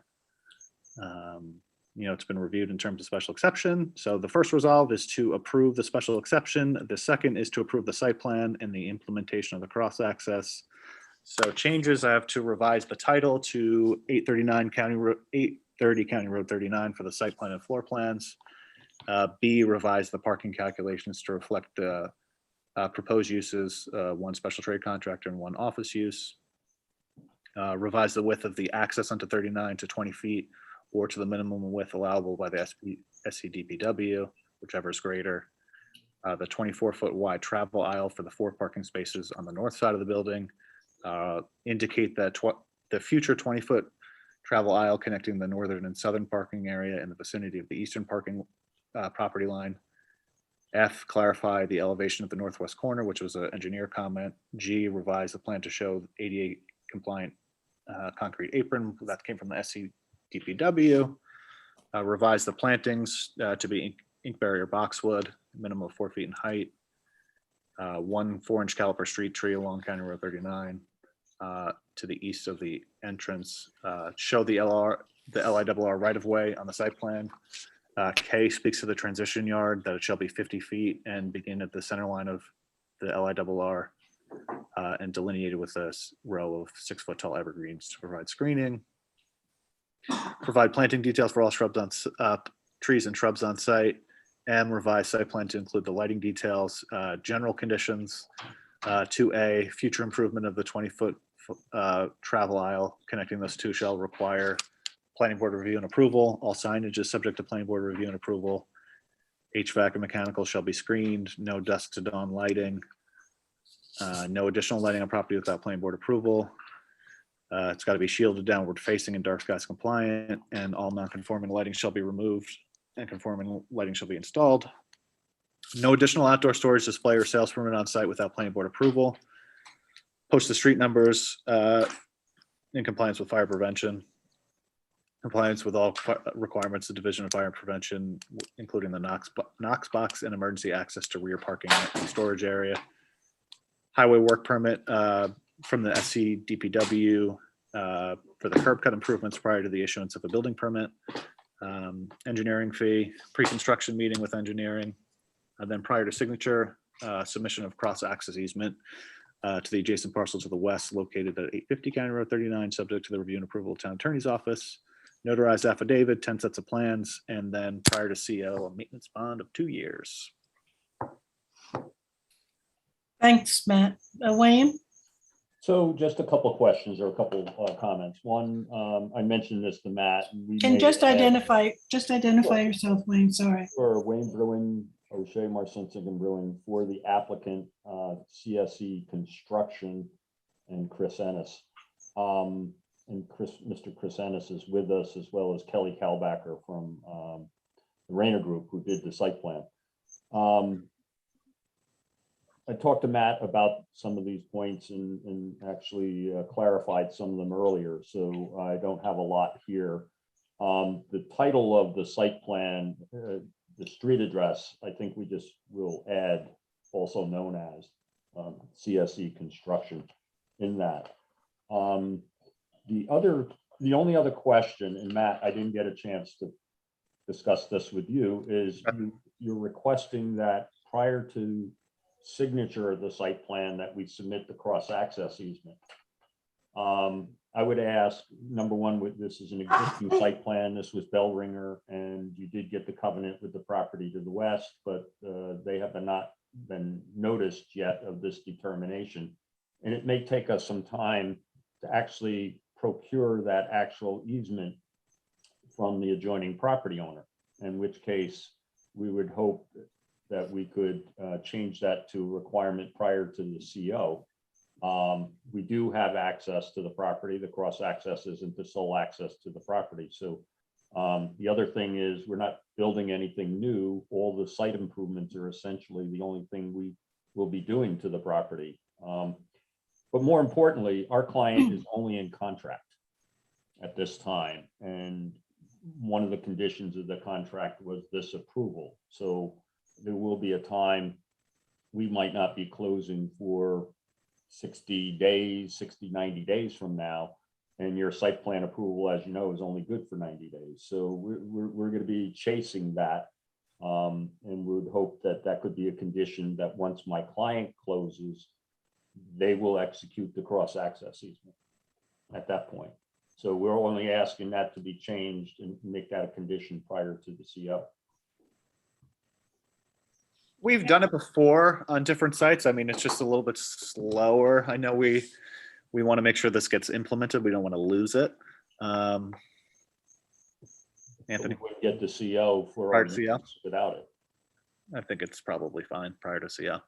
it's been reviewed in terms of special exception. So the first resolve is to approve the special exception. The second is to approve the site plan and the implementation of the cross access. So changes, I have to revise the title to 830 County Road 39 for the site plan and floor plans. B, revise the parking calculations to reflect the proposed uses, one special trade contractor and one office use. Revise the width of the access onto 39 to 20 feet or to the minimum width allowable by the SCDPW, whichever is greater. The 24-foot wide travel aisle for the 4 parking spaces on the north side of the building. Indicate that the future 20-foot travel aisle connecting the northern and southern parking area in the vicinity of the eastern parking property line. F, clarify the elevation of the northwest corner, which was an engineer comment. G, revise the plan to show ADA compliant concrete apron that came from the SCDPW. Revise the plantings to be ink barrier boxwood, minimum of 4 feet in height. 1 4-inch caliper street tree along County Road 39 to the east of the entrance. Show the LIRR right of way on the site plan. K speaks to the transition yard, that it shall be 50 feet and begin at the center line of the LIRR and delineated with a row of 6-foot tall evergreens to provide screening. Provide planting details for all shrubs on trees and shrubs on site, and revise site plan to include the lighting details, general conditions. 2A, future improvement of the 20-foot travel aisle connecting those two shall require planning board review and approval. All signage is subject to planning board review and approval. HVAC and mechanical shall be screened. No dusk to dawn lighting. No additional lighting on property without planning board approval. It's got to be shielded, downward facing, and dark skies compliant, and all non-conforming lighting shall be removed and conforming lighting shall be installed. No additional outdoor storage, display, or sales permit on site without planning board approval. Post the street numbers in compliance with fire prevention. Compliance with all requirements of Division of Fire Prevention, including the Knox box and emergency access to rear parking and storage area. Highway work permit from the SCDPW for the curb cut improvements prior to the issuance of a building permit. Engineering fee, pre-construction meeting with engineering, and then prior to signature, submission of cross-access easement to the adjacent parcel to the west located at 850 County Road 39, subject to the review and approval of town attorney's office. Notarized affidavit, 10 sets of plans, and then prior to CO, a maintenance bond of 2 years. Thanks, Matt. Wayne? So just a couple of questions or a couple of comments. One, I mentioned this to Matt. And just identify yourself, Wayne, sorry. For Wayne Bruin, O'Shea Marcinsigan and Bruin, for the applicant, CSE Construction, and Chris Ennis. And Mr. Chris Ennis is with us, as well as Kelly Kalbacher from the Rayner Group, who did the site plan. I talked to Matt about some of these points and actually clarified some of them earlier, so I don't have a lot here. The title of the site plan, the street address, I think we just will add also known as CSE Construction in that. The only other question, and Matt, I didn't get a chance to discuss this with you, is you're requesting that prior to signature of the site plan that we submit the cross-access easement. I would ask, number one, this is an existing site plan. This was Bellringer, and you did get the covenant with the property to the west, but they have not been noticed yet of this determination. And it may take us some time to actually procure that actual easement from the adjoining property owner, in which case we would hope that we could change that to a requirement prior to the CO. We do have access to the property. The cross access isn't the sole access to the property. So the other thing is we're not building anything new. All the site improvements are essentially the only thing we will be doing to the property. But more importantly, our client is only in contract at this time. And one of the conditions of the contract was this approval. So there will be a time we might not be closing for 60 days, 60, 90 days from now. And your site plan approval, as you know, is only good for 90 days. So we're going to be chasing that. And we would hope that that could be a condition that once my client closes, they will execute the cross-access easement at that point. So we're only asking that to be changed and make that a condition prior to the CO. We've done it before on different sites. I mean, it's just a little bit slower. I know we want to make sure this gets implemented. We don't want to lose it. Anthony, We would get the CO for Prior our to CO? units without it. I think it's probably fine prior to CO.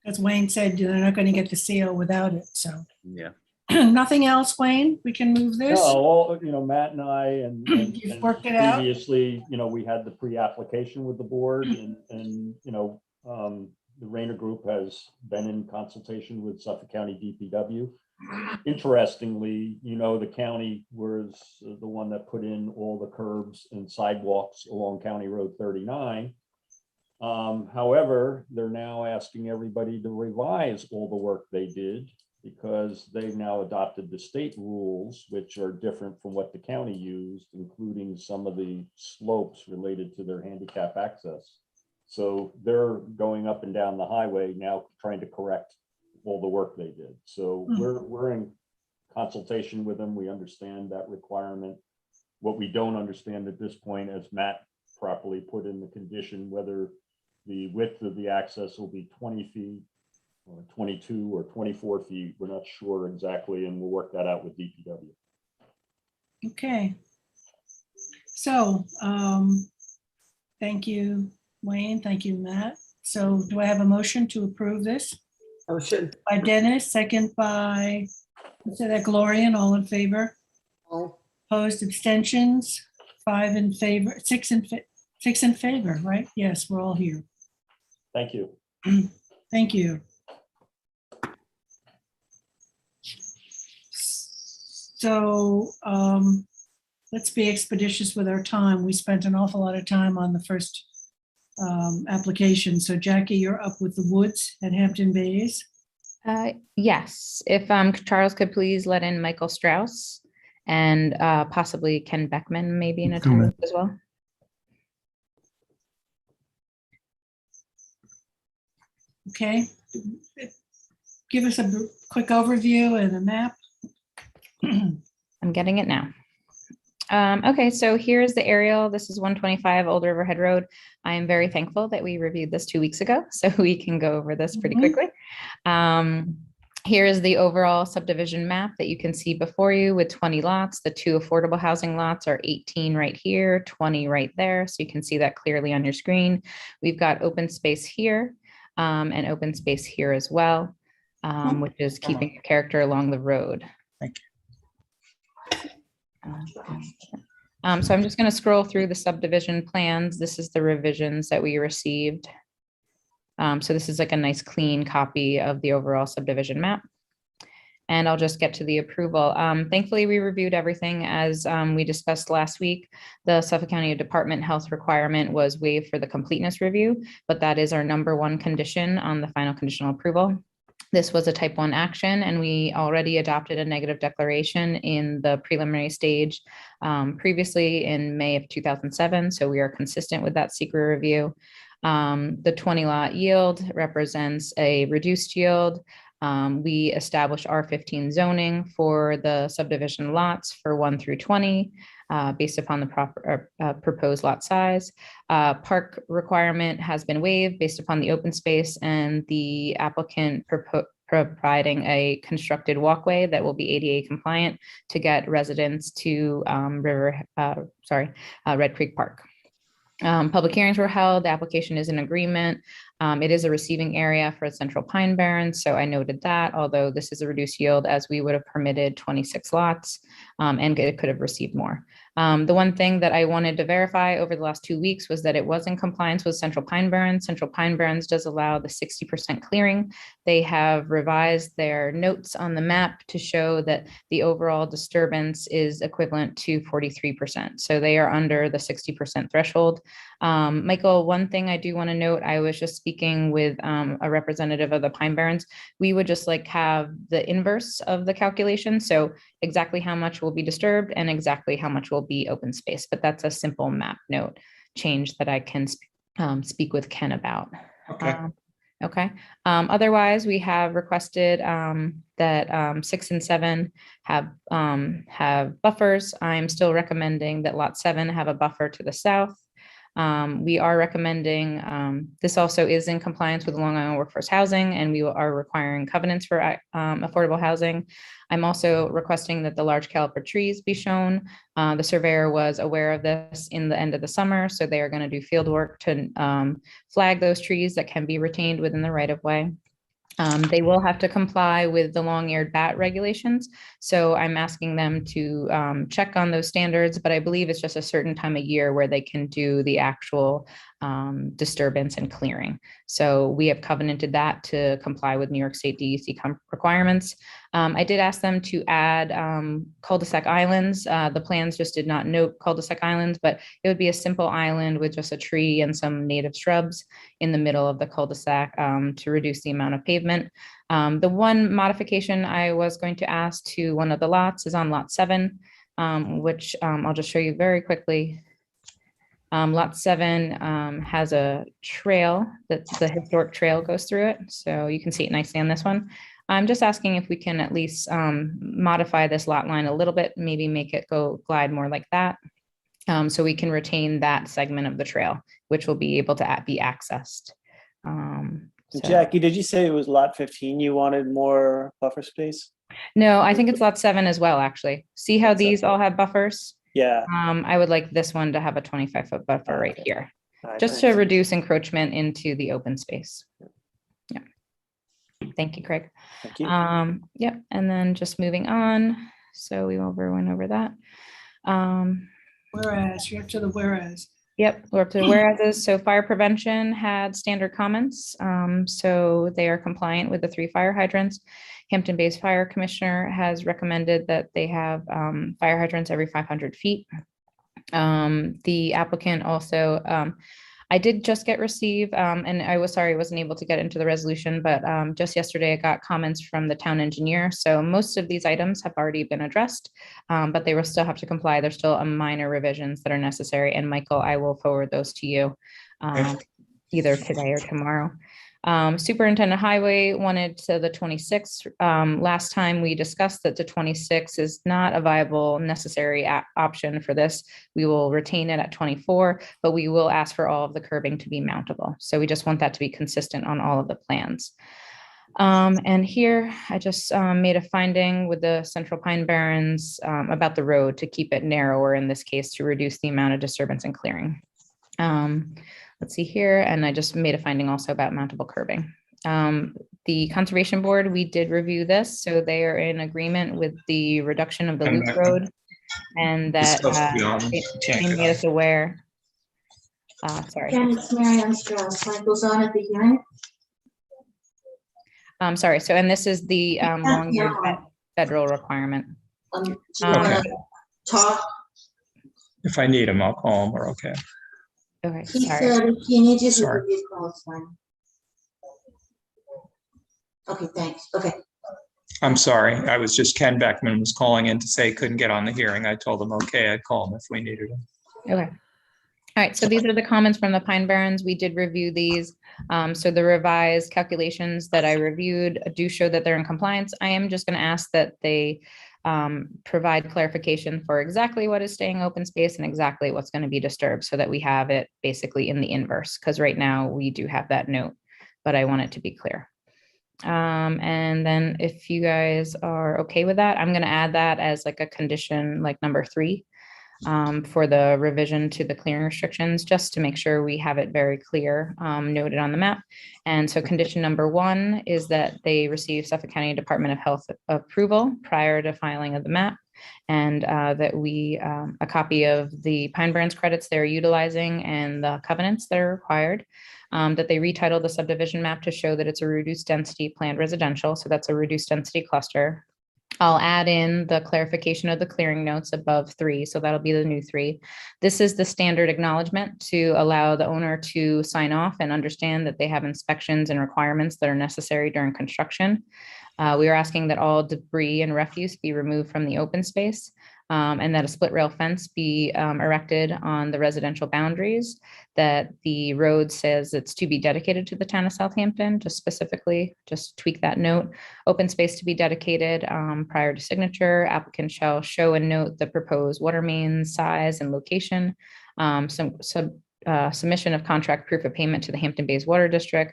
As Wayne said, they're not going to get the CO without it, so. Yeah. Nothing else, Wayne? We can move No, this? all, Matt and I and You've worked it out? previously, we had the pre-application with the board and the Rayner Group has been in consultation with Suffolk County DPW. Interestingly, the county was the one that put in all the curbs and sidewalks along County Road 39. However, they're now asking everybody to revise all the work they did because they've now adopted the state rules, which are different from what the county used, including some of the slopes related to their handicap access. So they're going up and down the highway now trying to correct all the work they did. So we're in consultation with them. We understand that requirement. What we don't understand at this point, as Matt properly put in the condition, whether the width of the access will be 20 feet or 22 or 24 feet. We're not sure exactly, and we'll work that out with DPW. Okay. So, thank you, Wayne. Thank you, Matt. So do I have a motion to approve this? Motion. By Dennis, second by, let's say that Gloria, and all in favor? All. Opposed, abstentions, 5 in favor, 6 in favor, right? Yes, we're all here. Thank you. Thank you. So let's be expeditious with our time. We spent an awful lot of time on the first application. So Jackie, you're up with the Woods at Hampton Bays. Yes, if Charles could please let in Michael Strauss and possibly Ken Beckman maybe in attendance as well. Okay. Give us a quick overview and a map. I'm getting it now. Okay, so here's the aerial. This is 125 Old Riverhead Road. I am very thankful that we reviewed this 2 weeks ago, so we can go over this pretty quickly. Here is the overall subdivision map that you can see before you with 20 lots. The 2 affordable housing lots are 18 right here, 20 right there. So you can see that clearly on your screen. We've got open space here and open space here as well, which is keeping your character along the road. Thank you. So I'm just going to scroll through the subdivision plans. This is the revisions that we received. So this is like a nice clean copy of the overall subdivision map. And I'll just get to the approval. Thankfully, we reviewed everything as we discussed last week. The Suffolk County Department Health requirement was waived for the completeness review, but that is our #1 condition on the final conditional approval. This was a type 1 action, and we already adopted a negative declaration in the preliminary stage previously in May of 2007. So we are consistent with that secret review. The 20 lot yield represents a reduced yield. We established R15 zoning for the subdivision lots for 1 through 20 based upon the proposed lot size. Park requirement has been waived based upon the open space and the applicant providing a constructed walkway that will be ADA compliant to get residents to Red Creek Park. Public hearings were held. The application is in agreement. It is a receiving area for Central Pine Barrens, so I noted that, although this is a reduced yield as we would have permitted 26 lots and it could have received more. The one thing that I wanted to verify over the last 2 weeks was that it was in compliance with Central Pine Barrens. Central Pine Barrens does allow the 60% clearing. They have revised their notes on the map to show that the overall disturbance is equivalent to 43%. So they are under the 60% threshold. Michael, one thing I do want to note, I was just speaking with a representative of the Pine Barrens. We would just like have the inverse of the calculation. So exactly how much will be disturbed and exactly how much will be open space. But that's a simple map note change that I can speak with Ken about. Okay. Okay. Otherwise, we have requested that 6 and 7 have buffers. I'm still recommending that lot 7 have a buffer to the south. We are recommending, this also is in compliance with Long Island Workforce Housing, and we are requiring covenants for affordable housing. I'm also requesting that the large caliper trees be shown. The surveyor was aware of this in the end of the summer, so they are going to do field work to flag those trees that can be retained within the right of way. They will have to comply with the long-eared bat regulations. So I'm asking them to check on those standards, but I believe it's just a certain time of year where they can do the actual disturbance and clearing. So we have covenanted that to comply with New York State DEC requirements. I did ask them to add cul-de-sac islands. The plans just did not note cul-de-sac islands, but it would be a simple island with just a tree and some native shrubs in the middle of the cul-de-sac to reduce the amount of pavement. The one modification I was going to ask to one of the lots is on lot 7, which I'll just show you very quickly. Lot 7 has a trail that the historic trail goes through it. So you can see it nicely on this one. I'm just asking if we can at least modify this lot line a little bit, maybe make it go glide more like that. So we can retain that segment of the trail, which will be able to be accessed. So- Jackie, did you say it was lot 15 you wanted more buffer space? No, I think it's lot 7 as well, actually. See how these all have buffers? Yeah. I would like this one to have a 25-foot buffer right here, just to reduce encroachment into the open space. Yeah. Thank you, Craig. Thank you. Yep. And then just moving on. So we went over that. Whereas, you're up to the whereas. Yep, we're up to the whereases. So fire prevention had standard comments. So they are compliant with the 3 fire hydrants. Hampton Bays Fire Commissioner has recommended that they have fire hydrants every 500 feet. The applicant also, I did just receive, and I was sorry I wasn't able to get into the resolution, but just yesterday I got comments from the town engineer. So most of these items have already been addressed, but they will still have to comply. There's still a minor revisions that are necessary. And Michael, I will forward those to you either today or tomorrow. Superintendent Highway wanted to the 26th. Last time we discussed that the 26 is not a viable necessary option for this. We will retain it at 24, but we will ask for all of the curbing to be mountable. So we just want that to be consistent on all of the plans. And here I just made a finding with the Central Pine Barrens about the road to keep it narrower in this case to reduce the amount of disturbance and clearing. Let's see here, and I just made a finding also about mountable curbing. The Conservation Board, we did review this, so they are in agreement with the reduction of the loop road, and that they made us aware. Sorry. It's Mary Ann Strauss. Michael's on at the hearing. Sorry. So, and this is the long-year federal requirement. Do you want to talk? If I need him, I'll call him. We're okay. Okay, He sorry. said if he needs you to Sorry. give call, it's fine. Okay, thanks. Okay. I'm sorry. I was just, Ken Beckman was calling in to say he couldn't get on the hearing. I told him, okay, I'd call him if we needed him. Okay. All right, so these are the comments from the Pine Barrens. We did review these. So the revised calculations that I reviewed do show that they're in compliance. I am just going to ask that they provide clarification for exactly what is staying open space and exactly what's going to be disturbed so that we have it basically in the inverse, because right now we do have that note, but I want it to be clear. And then if you guys are okay with that, I'm going to add that as like a condition, like number 3. For the revision to the clearing restrictions, just to make sure we have it very clear, noted on the map. And so condition number 1 is that they receive Suffolk County Department of Health approval prior to filing of the map. and that we, a copy of the Pine Barrens credits they're utilizing and the covenants that are required, that they retitle the subdivision map to show that it's a reduced density planned residential, so that's a reduced density cluster. I'll add in the clarification of the clearing notes above 3, so that'll be the new 3. This is the standard acknowledgement to allow the owner to sign off and understand that they have inspections and requirements that are necessary during construction. We are asking that all debris and refuse be removed from the open space, and that a split rail fence be erected on the residential boundaries, that the road says it's to be dedicated to the town of Southampton, just specifically, just tweak that note. Open space to be dedicated prior to signature. Applicant shall show and note the proposed water main size and location. Submission of contract proof of payment to the Hampton Bays Water District.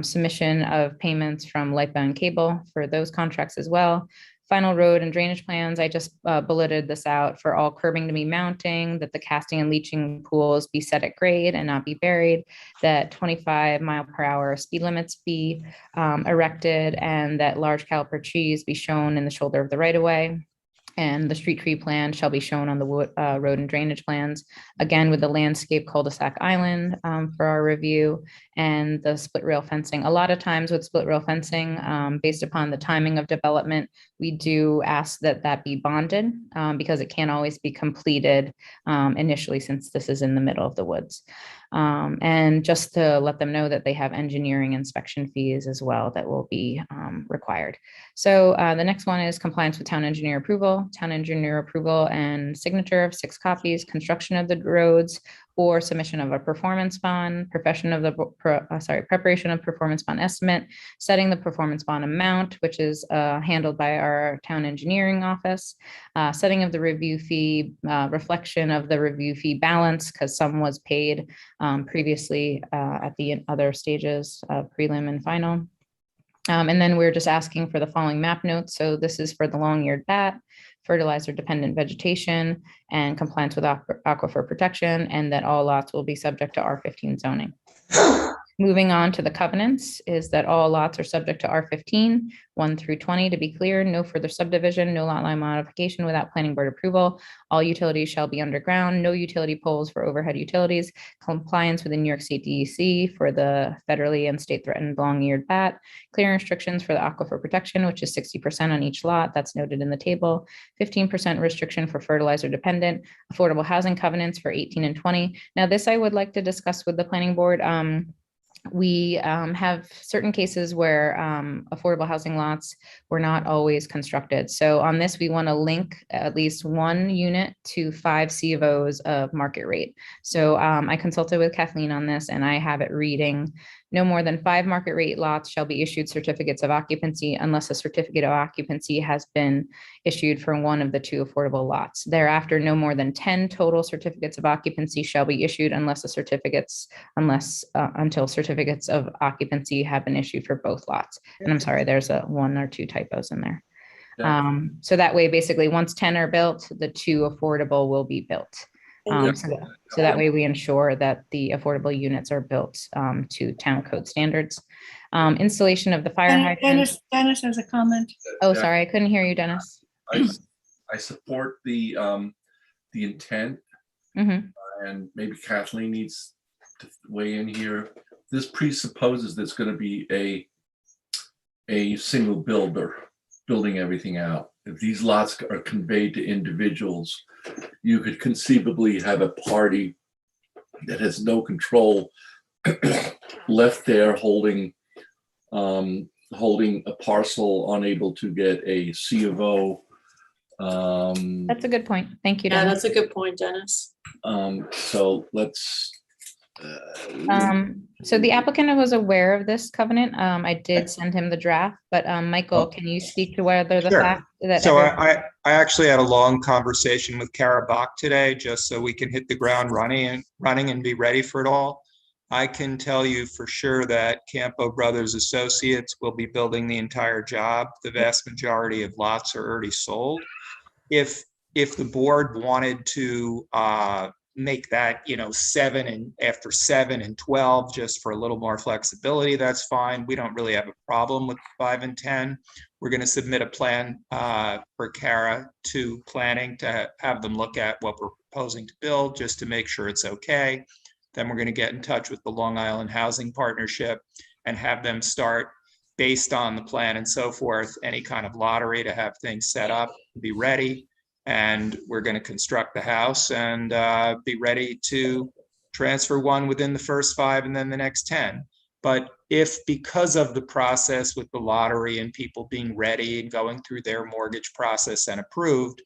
Submission of payments from Lightbound and Cable for those contracts as well. Final road and drainage plans, I just bulleted this out for all curbing to be mounting, that the casting and leaching pools be set at grade and not be buried, that 25-mile-per-hour speed limits be erected, and that large caliper trees be shown in the shoulder of the right-of-way. And the street tree plan shall be shown on the road and drainage plans, again with the landscape cul-de-sac island for our review, and the split rail fencing. A lot of times with split rail fencing, based upon the timing of development, we do ask that that be bonded because it can't always be completed initially, since this is in the middle of the woods. And just to let them know that they have engineering inspection fees as well that will be required. So the next one is compliance with town engineer approval. Town engineer approval and signature of 6 copies, construction of the roads, or submission of a performance bond, preparation of performance bond estimate, setting the performance bond amount, which is handled by our town engineering office, setting of the review fee, reflection of the review fee balance, because some was paid previously at the other stages of prelim and final. And then we're just asking for the following map notes. So this is for the long-eared bat, fertilizer dependent vegetation, and compliance with aquifer protection, and that all lots will be subject to R15 zoning. Moving on to the covenants is that all lots are subject to R15, 1 through 20. To be clear, no further subdivision, no lot line modification without planning board approval. All utilities shall be underground, no utility poles for overhead utilities, compliance with the New York State DEC for the federally and state threatened long-eared bat, clearing restrictions for the aquifer protection, which is 60% on each lot. That's noted in the table. 15% restriction for fertilizer dependent, affordable housing covenants for 18 and 20. Now this I would like to discuss with the planning board. We have certain cases where affordable housing lots were not always constructed. So on this, we want to link at least 1 unit to 5 C of Os of market rate. So I consulted with Kathleen on this, and I have it reading, no more than 5 market rate lots shall be issued certificates of occupancy unless a certificate of occupancy has been issued for one of the 2 affordable lots. Thereafter, no more than 10 total certificates of occupancy shall be issued until certificates of occupancy have been issued for both lots. And I'm sorry, there's 1 or 2 typos in there. So that way, basically, once 10 are built, the 2 affordable will be built. So that way we ensure that the affordable units are built to town code standards. Installation of the fire hydrant. Dennis has a comment. Oh, sorry, I couldn't hear you, Dennis. I support the intent, and maybe Kathleen needs to weigh in here. This presupposes there's going to be a single builder building everything out. If these lots are conveyed to individuals, you could conceivably have a party that has no control left there holding a parcel, unable to get a C of O. That's a good point. Thank you, Yeah, Dennis. that's a good point, Dennis. So let's. So the applicant was aware of this covenant. I did send him the draft, but Michael, can you speak to whether the fact that So I actually had a long conversation with Kara Bach today, just so we can hit the ground running and be ready for it all. I can tell you for sure that Campo Brothers Associates will be building the entire job. The vast majority of lots are already sold. If the board wanted to make that 7 and after 7 and 12 just for a little more flexibility, that's fine. We don't really have a problem with 5 and 10. We're going to submit a plan for Kara to planning to have them look at what we're proposing to build, just to make sure it's okay. Then we're going to get in touch with the Long Island Housing Partnership and have them start, based on the plan and so forth, any kind of lottery to have things set up, be ready. And we're going to construct the house and be ready to transfer one within the first 5 and then the next 10. But if, because of the process with the lottery and people being ready and going through their mortgage process and approved,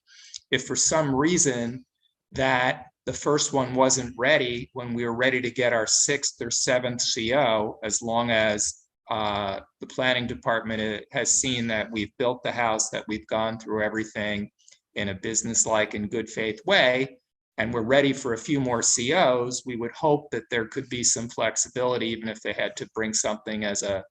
if for some reason that the first one wasn't ready when we were ready to get our 6th or 7th CO, as long as the planning department has seen that we've built the house, that we've gone through everything in a business-like and good faith way, and we're ready for a few more COs, we would hope that there could be some flexibility, even if they had to bring something as a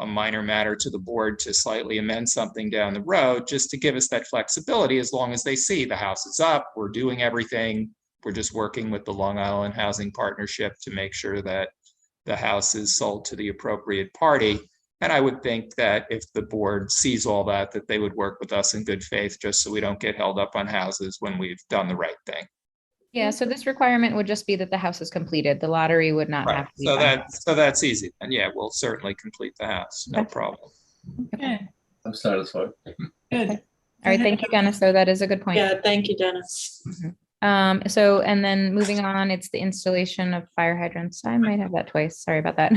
minor matter to the board to slightly amend something down the road, just to give us that flexibility, as long as they see the house is up, we're doing everything. We're just working with the Long Island Housing Partnership to make sure that the house is sold to the appropriate party. And I would think that if the board sees all that, that they would work with us in good faith, just so we don't get held up on houses when we've done the right thing. Yeah, so this requirement would just be that the house is completed. The lottery would not have to be done. So that's easy. And yeah, we'll certainly complete the house. No problem. Okay, I'm satisfied. good. All right, thank you, Dennis. So that is a good point. Yeah, thank you, Dennis. So, and then moving on, it's the installation of fire hydrants. I might have that twice. Sorry about that.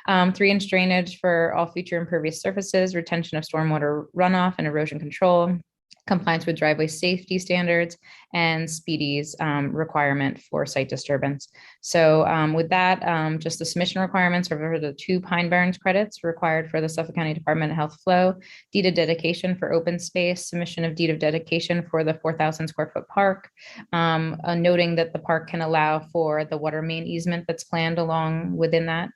3-inch drainage for all future impervious surfaces, retention of stormwater runoff and erosion control, compliance with driveway safety standards, and Speedy's requirement for site disturbance. So with that, just the submission requirements for the 2 Pine Barrens credits required for the Suffolk County Department of Health Flow, deed of dedication for open space, submission of deed of dedication for the 4,000 square foot park, noting that the park can allow for the water main easement that's planned along within that.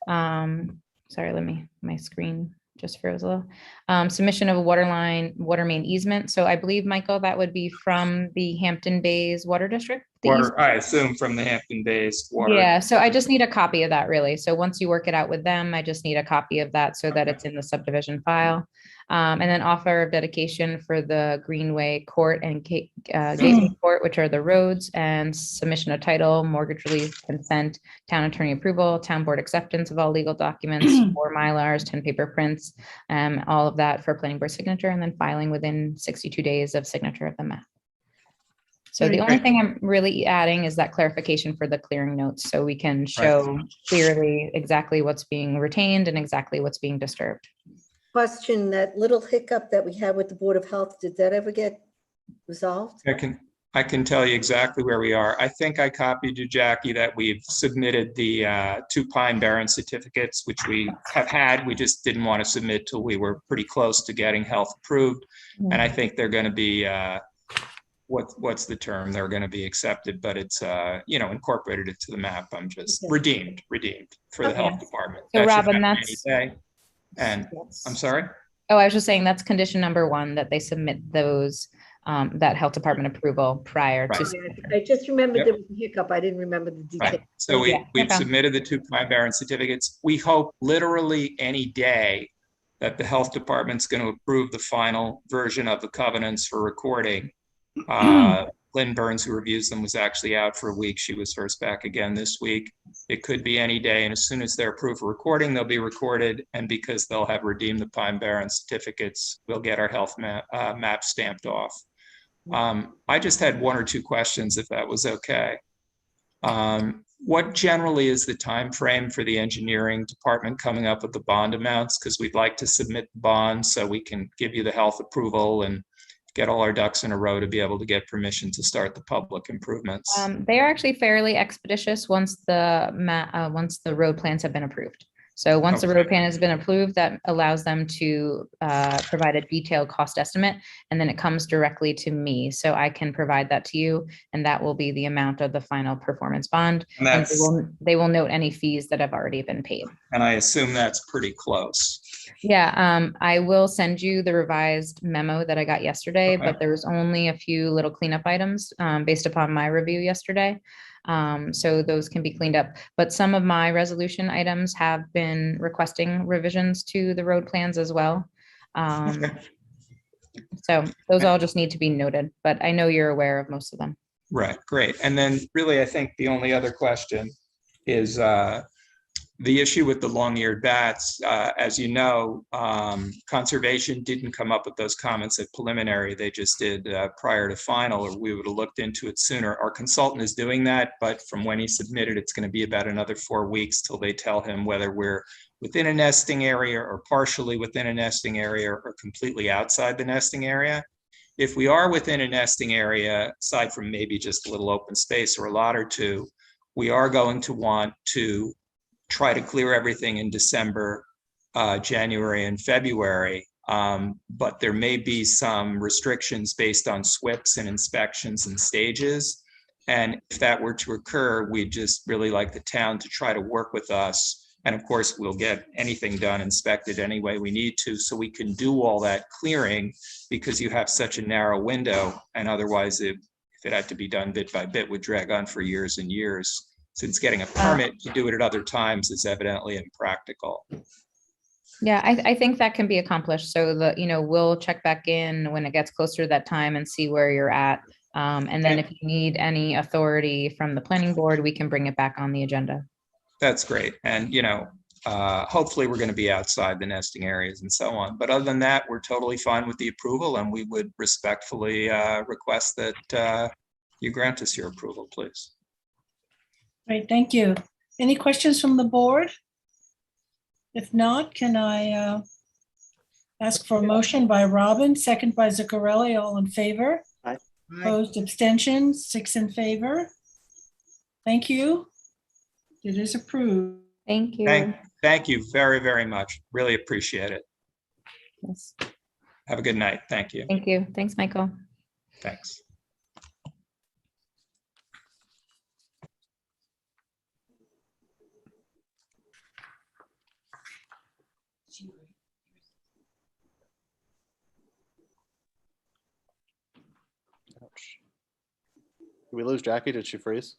Sorry, my screen just froze a little. Submission of a water main easement. So I believe, Michael, that would be from the Hampton Bays Water District? I assume from the Hampton Bays water. Yeah, so I just need a copy of that, really. So once you work it out with them, I just need a copy of that so that it's in the subdivision file. And then offer of dedication for the Greenway Court and Gateway Court, which are the roads, and submission of title, mortgage release, consent, town attorney approval, town board acceptance of all legal documents, 4 Mylars, 10 paper prints, all of that for planning board signature, and then filing within 62 days of signature of the map. So the only thing I'm really adding is that clarification for the clearing notes, so we can show clearly exactly what's being retained and exactly what's being disturbed. Question, that little hiccup that we had with the Board of Health, did that ever get resolved? I can tell you exactly where we are. I think I copied you, Jackie, that we've submitted the 2 Pine Barren certificates, which we have had. We just didn't want to submit till we were pretty close to getting health approved. And I think they're going to be, what's the term? They're going to be accepted, but it's, incorporated into the map. I'm just redeemed for the health department. So That should Robin, happen that's. any day. And I'm sorry? Oh, I was just saying that's condition number 1, that they submit those, that health department approval prior to. I just remembered there was a hiccup. I didn't remember the detail. Right. So we've submitted the 2 Pine Barren certificates. We hope literally any day that the health department's going to approve the final version of the covenants for recording. Lynn Burns, who reviews them, was actually out for a week. She was first back again this week. It could be any day. And as soon as they're approved for recording, they'll be recorded. And because they'll have redeemed the Pine Barren certificates, we'll get our health map stamped off. I just had 1 or 2 questions, if that was okay. What generally is the time frame for the engineering department coming up with the bond amounts? Because we'd like to submit the bond so we can give you the health approval and get all our ducks in a row to be able to get permission to start the public improvements. They are actually fairly expeditious once the road plans have been approved. So once the road plan has been approved, that allows them to provide a detailed cost estimate, and then it comes directly to me. So I can provide that to you, and that will be the amount of the final performance bond. And they will note any fees that have already been paid. And I assume that's pretty close. Yeah, I will send you the revised memo that I got yesterday, but there was only a few little cleanup items based upon my review yesterday. So those can be cleaned up, but some of my resolution items have been requesting revisions to the road plans as well. So those all just need to be noted, but I know you're aware of most of them. Right, great. And then really, I think the only other question is the issue with the long-eared bats. As you know, conservation didn't come up with those comments at preliminary. They just did prior to final, or we would have looked into it sooner. Our consultant is doing that, but from when he submitted, it's going to be about another 4 weeks till they tell him whether we're within a nesting area or partially within a nesting area or completely outside the nesting area. If we are within a nesting area, aside from maybe just a little open space or a lot or two, we are going to want to try to clear everything in December, January, and February. But there may be some restrictions based on SWIPs and inspections and stages. And if that were to occur, we'd just really like the town to try to work with us. And of course, we'll get anything done inspected any way we need to, so we can do all that clearing, because you have such a narrow window. And otherwise, if it had to be done bit by bit, would drag on for years and years. Since getting a permit to do it at other times is evidently impractical. Yeah, I think that can be accomplished. So we'll check back in when it gets closer to that time and see where you're at. And then if you need any authority from the planning board, we can bring it back on the agenda. That's great. And, hopefully we're going to be outside the nesting areas and so on. But other than that, we're totally fine with the approval, and we would respectfully request that you grant us your approval, please. Great, thank you. Any questions from the board? If not, can I ask for a motion by Robin, second by Zuccarelli, all in favor? Aye. Opposed, abstentions, 6 in favor. Thank you. It is approved. Thank you. Thank you very, very much. Really appreciate it. Yes. Have a good night. Thank you. Thank you. Thanks, Michael. Thanks. Ouch. Did we lose Jackie? Did she freeze?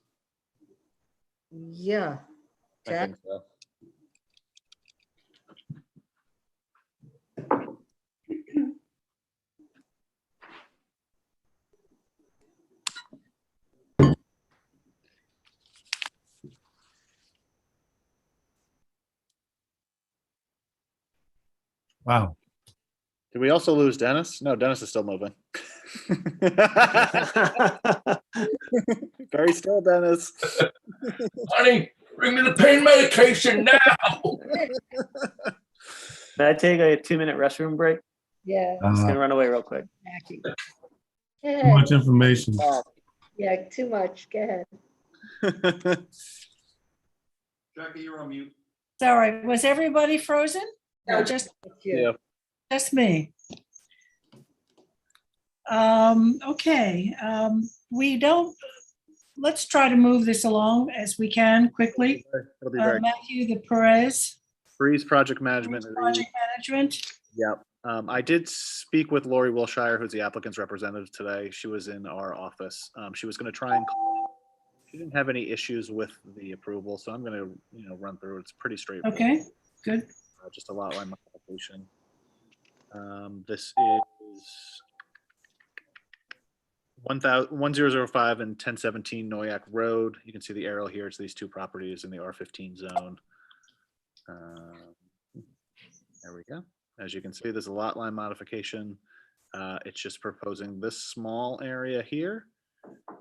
Yeah. I Jack? think so. Wow. Did we also lose Dennis? No, Dennis is still moving. Very still, Dennis. Honey, bring me the pain medication now. May I take a 2-minute restroom break? Yeah. I'm just gonna run away real quick. Jackie. Too much information. Yeah, too much. Go ahead. Jackie, you're on mute. Sorry, was everybody frozen? No, just Yeah. me. Okay, let's try to move this along as we can quickly. It'll be very Matthew, the Perez, Freeze project management. project management. Yep. I did speak with Lori Wilshire, who's the applicant's representative today. She was in our office. She was going to try and she didn't have any issues with the approval, so I'm going to run through it. It's pretty straightforward. Okay, good. Just a lot line modification. This is 1005 and 1017 Noyak Road. You can see the arrow here. It's these two properties in the R15 zone. There we go. As you can see, there's a lot line modification. It's just proposing this small area here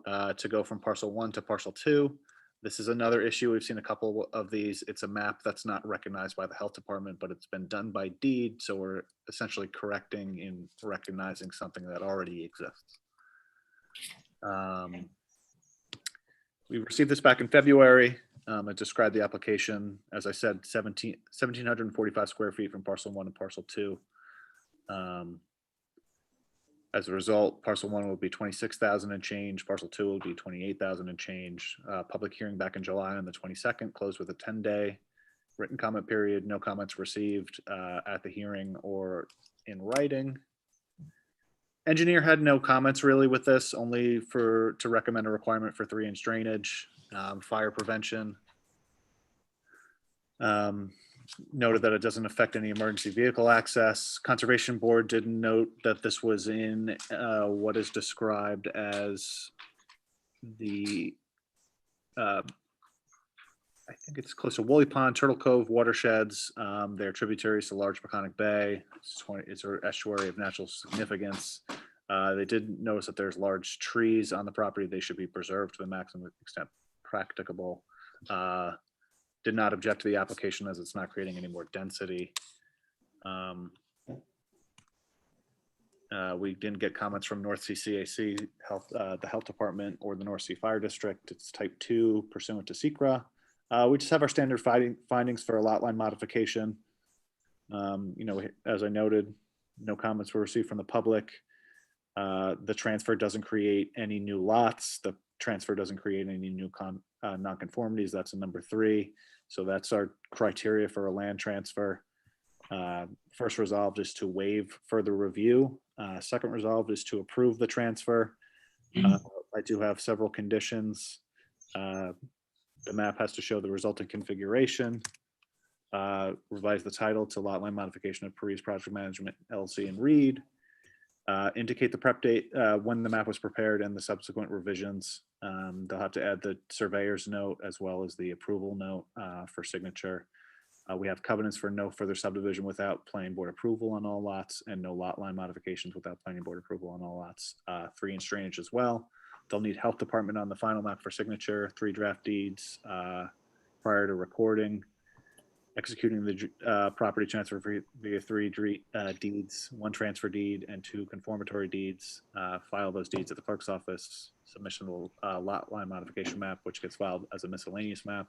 to go from parcel 1 to parcel 2. This is another issue. We've seen a couple of these. It's a map that's not recognized by the health department, but it's been done by deed. So we're essentially correcting in recognizing something that already exists. We received this back in February. I described the application, as I said, 1,745 square feet from parcel 1 to parcel 2. As a result, parcel 1 will be 26,000 and change, parcel 2 will be 28,000 and change. Public hearing back in July on the 22nd, closed with a 10-day written comment period, no comments received at the hearing or in writing. Engineer had no comments really with this, only to recommend a requirement for 3-inch drainage, fire prevention. noted that it doesn't affect any emergency vehicle access. Conservation Board did note that this was in what is described as the, I think it's close to Woolly Pond, Turtle Cove watersheds. They're tributaries to Large Peconic Bay. It's an estuary of natural significance. They did notice that there's large trees on the property. They should be preserved to the maximum extent practicable. Did not object to the application as it's not creating any more density. We didn't get comments from North Sea CAC, the Health Department, or the North Sea Fire District. It's type 2 pursuant to SECRA. We just have our standard findings for a lot line modification. As I noted, no comments were received from the public. The transfer doesn't create any new lots. The transfer doesn't create any new nonconformities. That's a number 3. So that's our criteria for a land transfer. First resolved is to waive further review. Second resolved is to approve the transfer. I do have several conditions. The map has to show the resulting configuration. Revise the title to lot line modification of Paris Project Management LLC and Reed. Indicate the prep date when the map was prepared and the subsequent revisions. They'll have to add the surveyor's note as well as the approval note for signature. We have covenants for no further subdivision without planning board approval on all lots, and no lot line modifications without planning board approval on all lots. 3-inch drainage as well. They'll need health department on the final map for signature, 3 draft deeds prior to recording. Executing the property transfer via 3 deeds, 1 transfer deed and 2 conformatory deeds. File those deeds at the clerk's office. Submission of a lot line modification map, which gets filed as a miscellaneous map.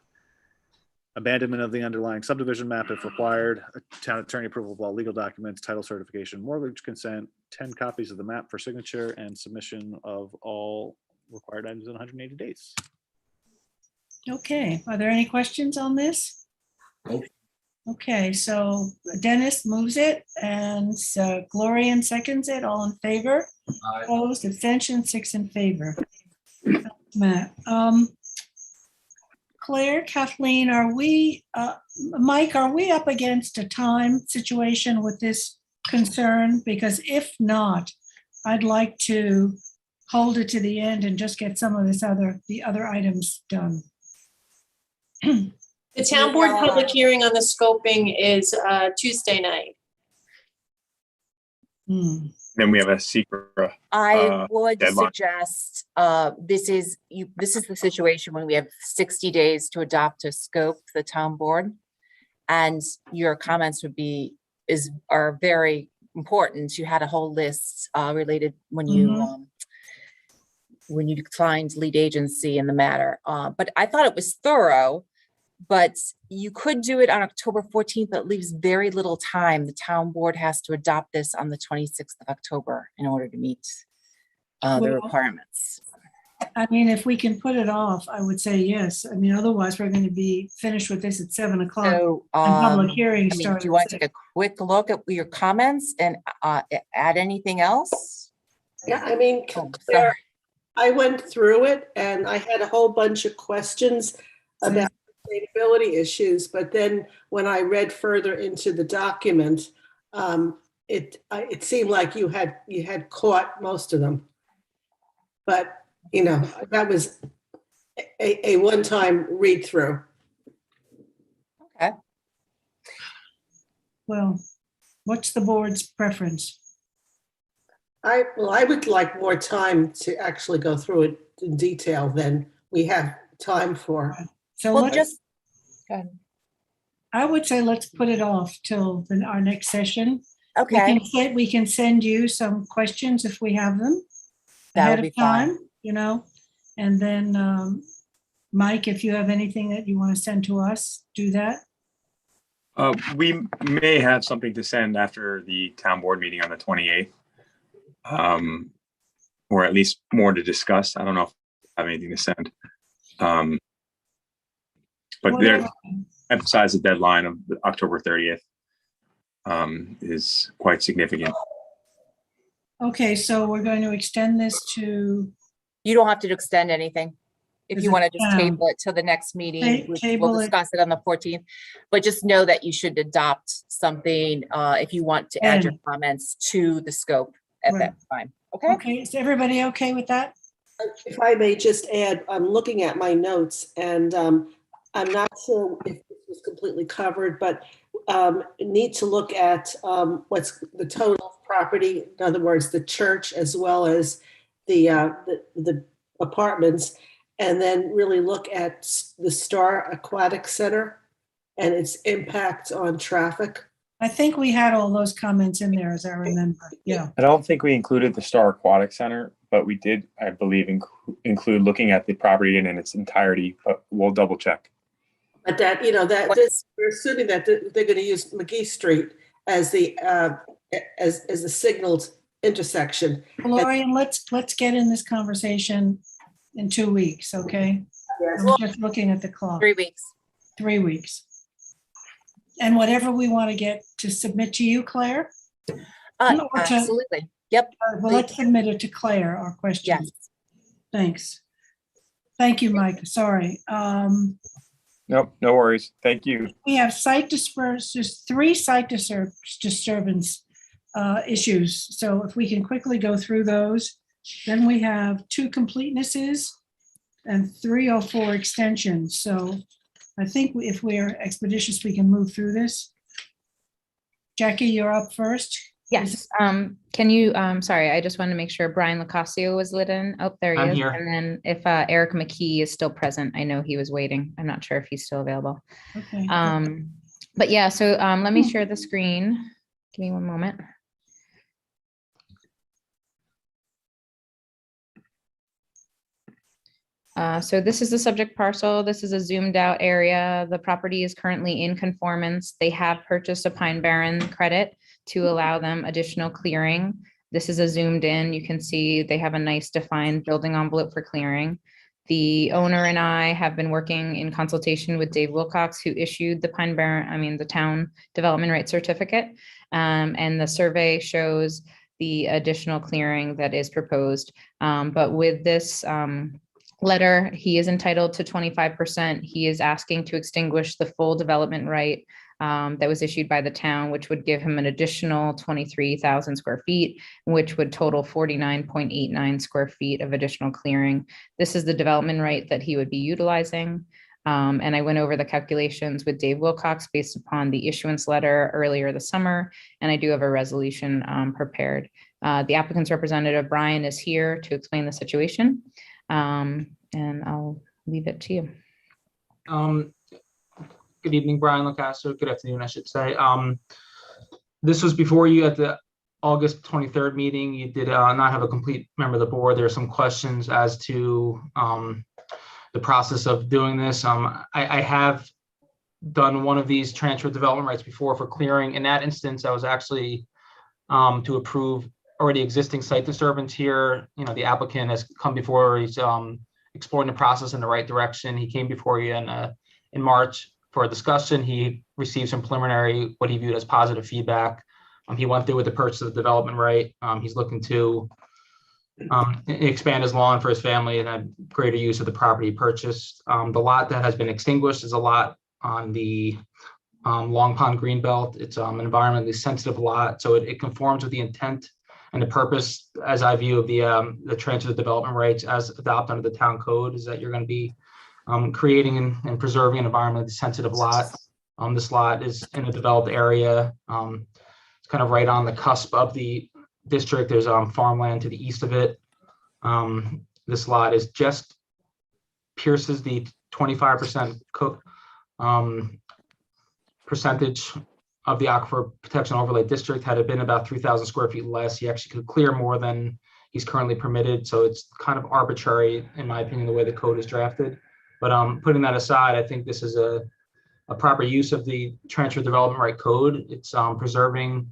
Abandonment of the underlying subdivision map if required. Town attorney approval of all legal documents, title certification, mortgage consent, 10 copies of the map for signature, and submission of all required items in 180 days. Okay, are there any questions on this? Nope. Okay, so Dennis moves it and Gloria seconds it. All in favor? Aye. Opposed, abstention, 6 in favor. Matt, Claire, Kathleen, are we, Mike, are we up against a time situation with this concern? Because if not, I'd like to hold it to the end and just get some of the other items done. The town board public hearing on the scoping is Tuesday night. Then we have a secret. I would deadline. suggest, this is the situation when we have 60 days to adopt a scope, the town board. And your comments are very important. You had a whole list related when you declined lead agency in the matter. But I thought it was thorough, but you could do it on October 14th. That leaves very little time. The town board has to adopt this on the 26th of October in order to meet the Well, requirements. I mean, if we can put it off, I would say yes. I mean, otherwise we're going to be finished with this at 7 o'clock. So, and public hearing do starts. you want to take a quick look at your comments and add anything else? Yeah, I mean, Oh, Claire, I went through it and I had a whole bunch of questions about sustainability issues, but then when I read further into the document, it seemed like you had caught most of them. But that was a one-time read through. Okay. Well, what's the board's preference? I would like more time to actually go through it in detail than we have time for. So Well, let's, just go ahead. I would say let's put it off till our next session. Okay. We can send you some questions if we have them That ahead would of be fine. time, and then Mike, if you have anything that you want to send to us, do that. We may have something to send after the town board meeting on the 28th. Or at least more to discuss. I don't know if I have anything to send. But there, emphasize the deadline of October 30th is quite significant. Okay, so we're going to extend this to, You don't have to extend anything. if Is you it want to just town? table it till the next meeting, we'll Table it. discuss it on the 14th. But just know that you should adopt something if you want to add your And- comments to the scope at that time. Okay? Okay, is everybody okay with that? If I may just add, I'm looking at my notes and I'm not sure if this was completely covered, but need to look at what's the total property, in other words, the church as well as the apartments, and then really look at the Star Aquatic Center and its impact on traffic. I think we had all those comments in there, as I remember. Yeah. I don't think we included the Star Aquatic Center, but we did, I believe, include looking at the property in its entirety, but we'll double check. But that, you know, that this, we're assuming that they're going to use McGee Street as the as the signaled intersection. Florian, let's get in this conversation in 2 weeks, okay? Yes. I'm just looking at the clock. 3 weeks. 3 weeks. And whatever we want to get to submit to you, Claire? Or to- Absolutely. Yep. Well, let's submit it to Claire, our questions. Yes. Thanks. Thank you, Mike. Sorry. Nope, no worries. Thank you. We have site dispersed, 3 site disturbance issues. So if we can quickly go through those, then we have 2 completenesses and 3 or 4 extensions. So I think if we're expeditious, we can move through this. Jackie, you're up first. Yes. Can you, sorry, I just wanted to make sure Brian Locasio was lit in. Oh, there he I'm is. here. And And then if Eric McKee is still present, I know he was waiting. I'm not sure if he's still available. Okay. But yeah, so let me share the screen. Give me one moment. So this is the subject parcel. This is a zoomed out area. The property is currently in conformance. They have purchased a Pine Barren credit to allow them additional clearing. This is a zoomed in. You can see they have a nice defined building envelope for clearing. The owner and I have been working in consultation with Dave Wilcox, who issued the Pine Barren, the town development rights certificate. And the survey shows the additional clearing that is proposed. But with this letter, he is entitled to 25%. He is asking to extinguish the full development right that was issued by the town, which would give him an additional 23,000 square feet, which would total 49.89 square feet of additional clearing. This is the development right that he would be utilizing. And I went over the calculations with Dave Wilcox based upon the issuance letter earlier this summer, and I do have a resolution prepared. The applicant's representative, Brian, is here to explain the situation. And I'll leave it to you. Good evening, Brian Locasio. Good afternoon, I should say. This was before you at the August 23rd meeting. You did not have a complete member of the board. There are some questions as to the process of doing this. I have done one of these transfer development rights before for clearing. In that instance, I was actually to approve already existing site disturbance here. You know, the applicant has come before, he's exploring the process in the right direction. He came before you in March for a discussion. He received some preliminary, what he viewed as positive feedback. He went through with the purchase of the development right. He's looking to expand his lawn for his family and have greater use of the property purchased. The lot that has been extinguished is a lot on the Long Pond Greenbelt. It's an environmentally sensitive lot, so it conforms with the intent and the purpose, as I view, of the transfer of development rights as adopted under the town code, is that you're going to be creating and preserving an environmentally sensitive lot. This lot is in a developed area. It's kind of right on the cusp of the district. There's farmland to the east of it. This lot is just pierces the 25% percentage of the Aquifer Protection Overlay District. Had it been about 3,000 square feet less, he actually could clear more than he's currently permitted. So it's kind of arbitrary, in my opinion, the way the code is drafted. But putting that aside, I think this is a proper use of the transfer development right code. It's preserving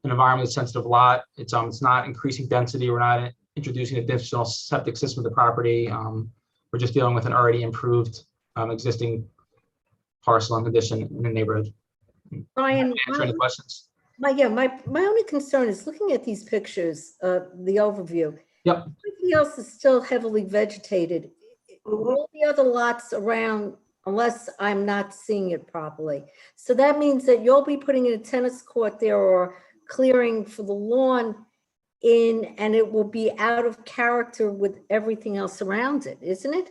an environmentally sensitive lot. It's not increasing density. We're not introducing an additional septic system to the property. We're just dealing with an already improved existing parcel and condition in the neighborhood. Brian, Answer any questions? my only concern is looking at these pictures, the overview. Yep. Everything else is still heavily vegetated. all the other lots around, unless I'm not seeing it properly. So that means that you'll be putting in a tennis court there or clearing for the lawn in, and it will be out of character with everything else around it, isn't it?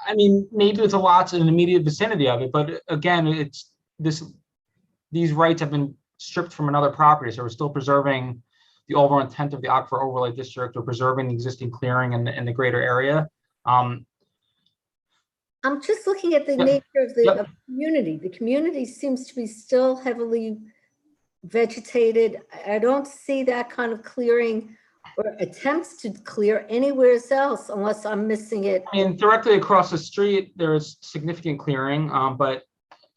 I mean, maybe there's a lots in the immediate vicinity of it, but again, these rights have been stripped from another property, so we're still preserving the overall intent of the Aquifer Overlay District, or preserving the existing clearing in the greater area. I'm just looking at the nature of the community. The community seems to be still heavily vegetated. I don't see that kind of clearing or attempts to clear anywhere else, unless I'm missing it. I mean, directly across the street, there's significant clearing, but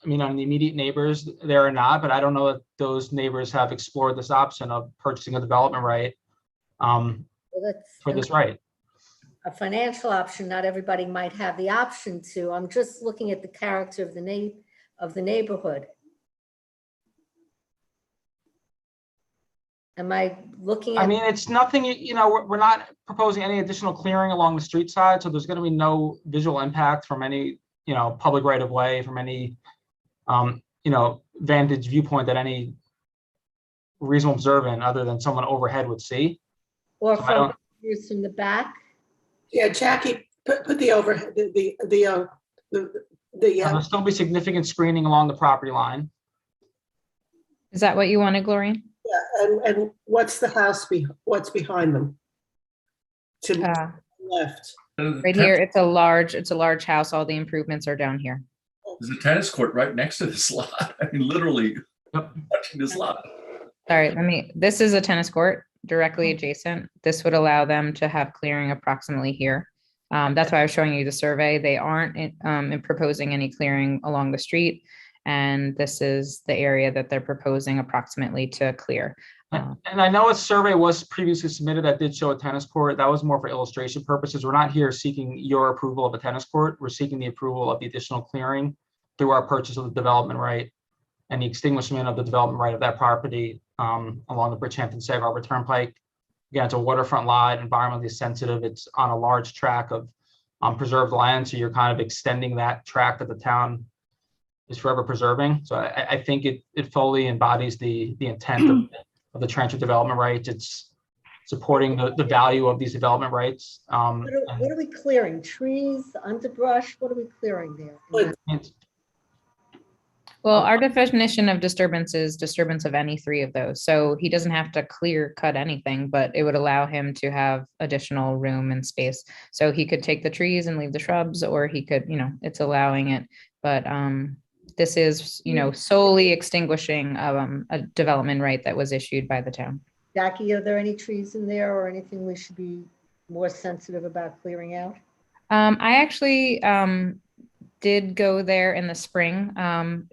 I mean, on the immediate neighbors, there are not, but I don't know if those neighbors have explored this option of purchasing a development right for this right. A financial option, not everybody might have the option to. I'm just looking at the character of the neighborhood. Am I looking at? I mean, it's nothing, you know, we're not proposing any additional clearing along the street side, so there's going to be no visual impact from any, you know, public right of way, from any, you know, vantage viewpoint that any reasonable observant other than someone overhead would see. Or So from views from the back? Yeah, Jackie, put the overhead, there'll still be significant screening along the property line. Is that what you wanted, Gloria? Yeah, and what's the house what's behind them? To the left. Right here, it's a large house. All the improvements are down here. There's a tennis court right next to this lot. I mean, literally touching this lot. Sorry, this is a tennis court directly adjacent. This would allow them to have clearing approximately here. That's why I was showing you the survey. They aren't proposing any clearing along the street. And this is the area that they're proposing approximately to clear. And I know a survey was previously submitted that did show a tennis court. That was more for illustration purposes. We're not here seeking your approval of a tennis court. We're seeking the approval of the additional clearing through our purchase of the development right and the extinguishment of the development right of that property along the Bridgehampton Sag Harbor Turnpike. Again, it's a waterfront lot, environmentally sensitive. It's on a large tract of preserved land. So you're kind of extending that tract that the town is forever preserving. So I think it fully embodies the intent of the transfer development rights. It's supporting the value of these development rights. What are we clearing? Trees, underbrush? What are we clearing there? Well, our definition of disturbance is disturbance of any three of those. So he doesn't have to clear cut anything, but it would allow him to have additional room and space. So he could take the trees and leave the shrubs, or he could, you know, it's allowing it. But this is, you know, solely extinguishing a development right that was issued by the town. Jackie, are there any trees in there or anything we should be more sensitive about clearing out? I actually did go there in the spring.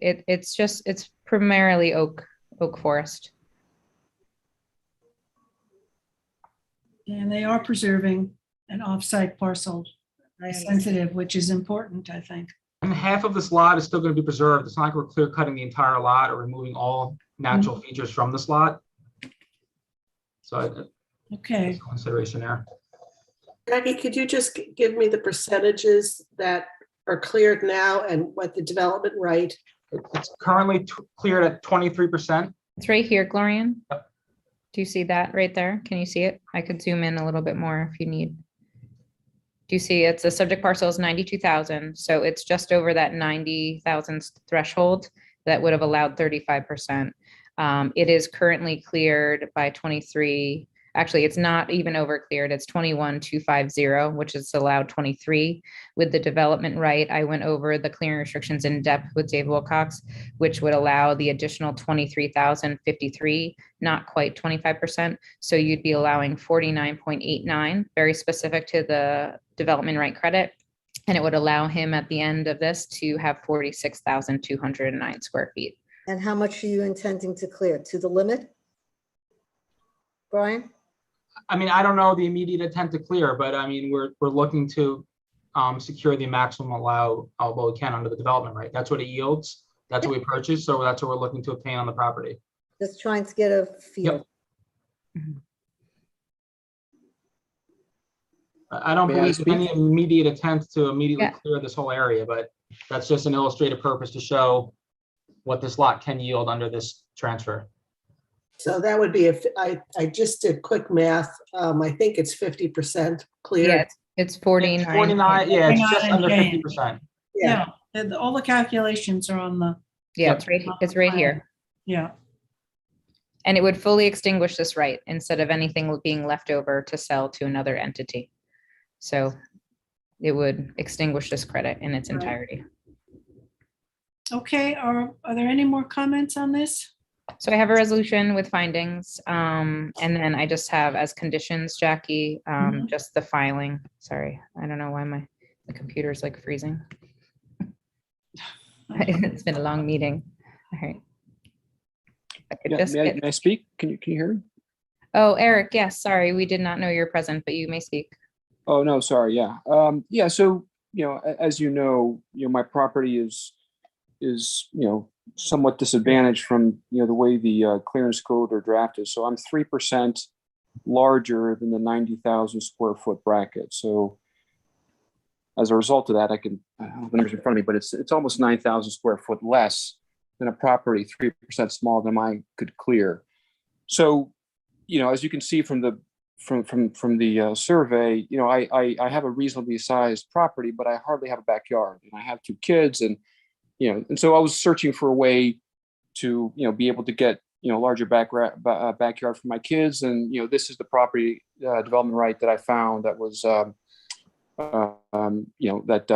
It's primarily oak forest. And they are preserving an offsite parcel sensitive, which is important, I think. And half of this lot is still going to be preserved. It's not like we're clear cutting the entire lot or removing all natural features from this lot. So okay, consideration there. Jackie, could you just give me the percentages that are cleared now and what the development right? It's currently cleared at 23%. It's right here, Glorian. Yep. Do you see that right there? Can you see it? I could zoom in a little bit more if you need. Do you see it's the subject parcel is 92,000. So it's just over that 90,000 threshold that would have allowed 35%. It is currently cleared by 23. Actually, it's not even over cleared. It's 21,250, which is allowed 23. With the development right, I went over the clearing restrictions in depth with Dave Wilcox, which would allow the additional 23,053, not quite 25%. So you'd be allowing 49.89, very specific to the development right credit. And it would allow him at the end of this to have 46,209 square feet. And how much are you intending to clear? To the limit? Brian? I mean, I don't know the immediate intent to clear, but I mean, we're looking to secure the maximum allowable we can under the development right. That's what it yields. That's what we purchased. So that's what we're looking to obtain on the property. Just trying to get a feel. Yep. I don't May I believe there's any speak? immediate attempt to immediately Yeah. clear this whole area, but that's just an illustrative purpose to show what this lot can yield under this transfer. So that would be if I just did quick math. I think it's 50% clear. Yeah, it's 49. 49, yeah, it's 49 just and under change. 50%. Yeah, all the calculations are on the. Yeah, it's right here. Yeah. And it would fully extinguish this right instead of anything being left over to sell to another entity. So it would extinguish this credit in its Right. entirety. Okay, are there any more comments on this? So I have a resolution with findings, and then I just have as conditions, Jackie, just the filing. Sorry, I don't know why the computer's like freezing. It's been a long meeting. All right. I could just May get- I speak? Can you hear me? Oh, Eric, yes, sorry, we did not know you're present, but you may speak. Oh, no, sorry. Yeah. Yeah. So, as you know, my property is, somewhat disadvantaged from, the way the clearance code are drafted. So I'm 3% larger than the 90,000 square foot bracket. So as a result of that, I don't have the numbers in front of me, but it's almost 9,000 square foot less than a property 3% smaller than mine could clear. So, as you can see from the survey, I have a reasonably sized property, but I hardly have a backyard, and I have 2 kids, and so I was searching for a way to be able to get larger backyard for my kids, and this is the property development right that I found that was that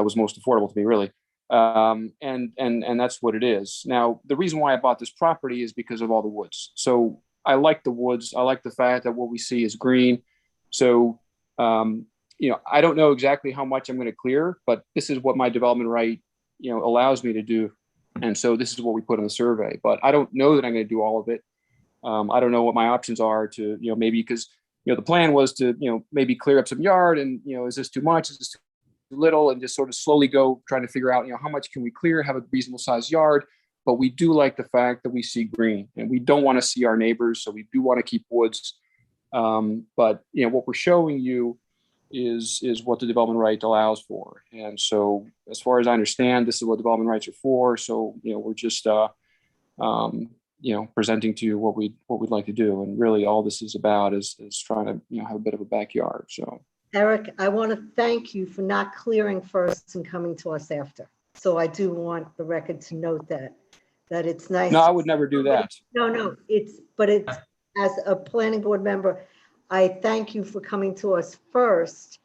was most affordable to me, really. And that's what it is. Now, the reason why I bought this property is because of all the woods. So I like the woods. I like the fact that what we see is green. So, I don't know exactly how much I'm going to clear, but this is what my development right, allows me to do. And so this is what we put in the survey, but I don't know that I'm going to do all of it. I don't know what my options are to, maybe because, the plan was to, maybe clear up some yard and, is this too much? Is this too little? And just sort of slowly go trying to figure out, how much can we clear, have a reasonable sized yard. But we do like the fact that we see green, and we don't want to see our neighbors. So we do want to keep woods. But, what we're showing you is what the development right allows for. And so as far as I understand, this is what development rights are for. So, we're just, presenting to you what we'd like to do. And really all this is about is trying to, have a bit of a backyard. So. Eric, I want to thank you for not clearing first and coming to us after. So I do want the record to note that it's nice. No, I would never do that. No, it's as a planning board member, I thank you for coming to us first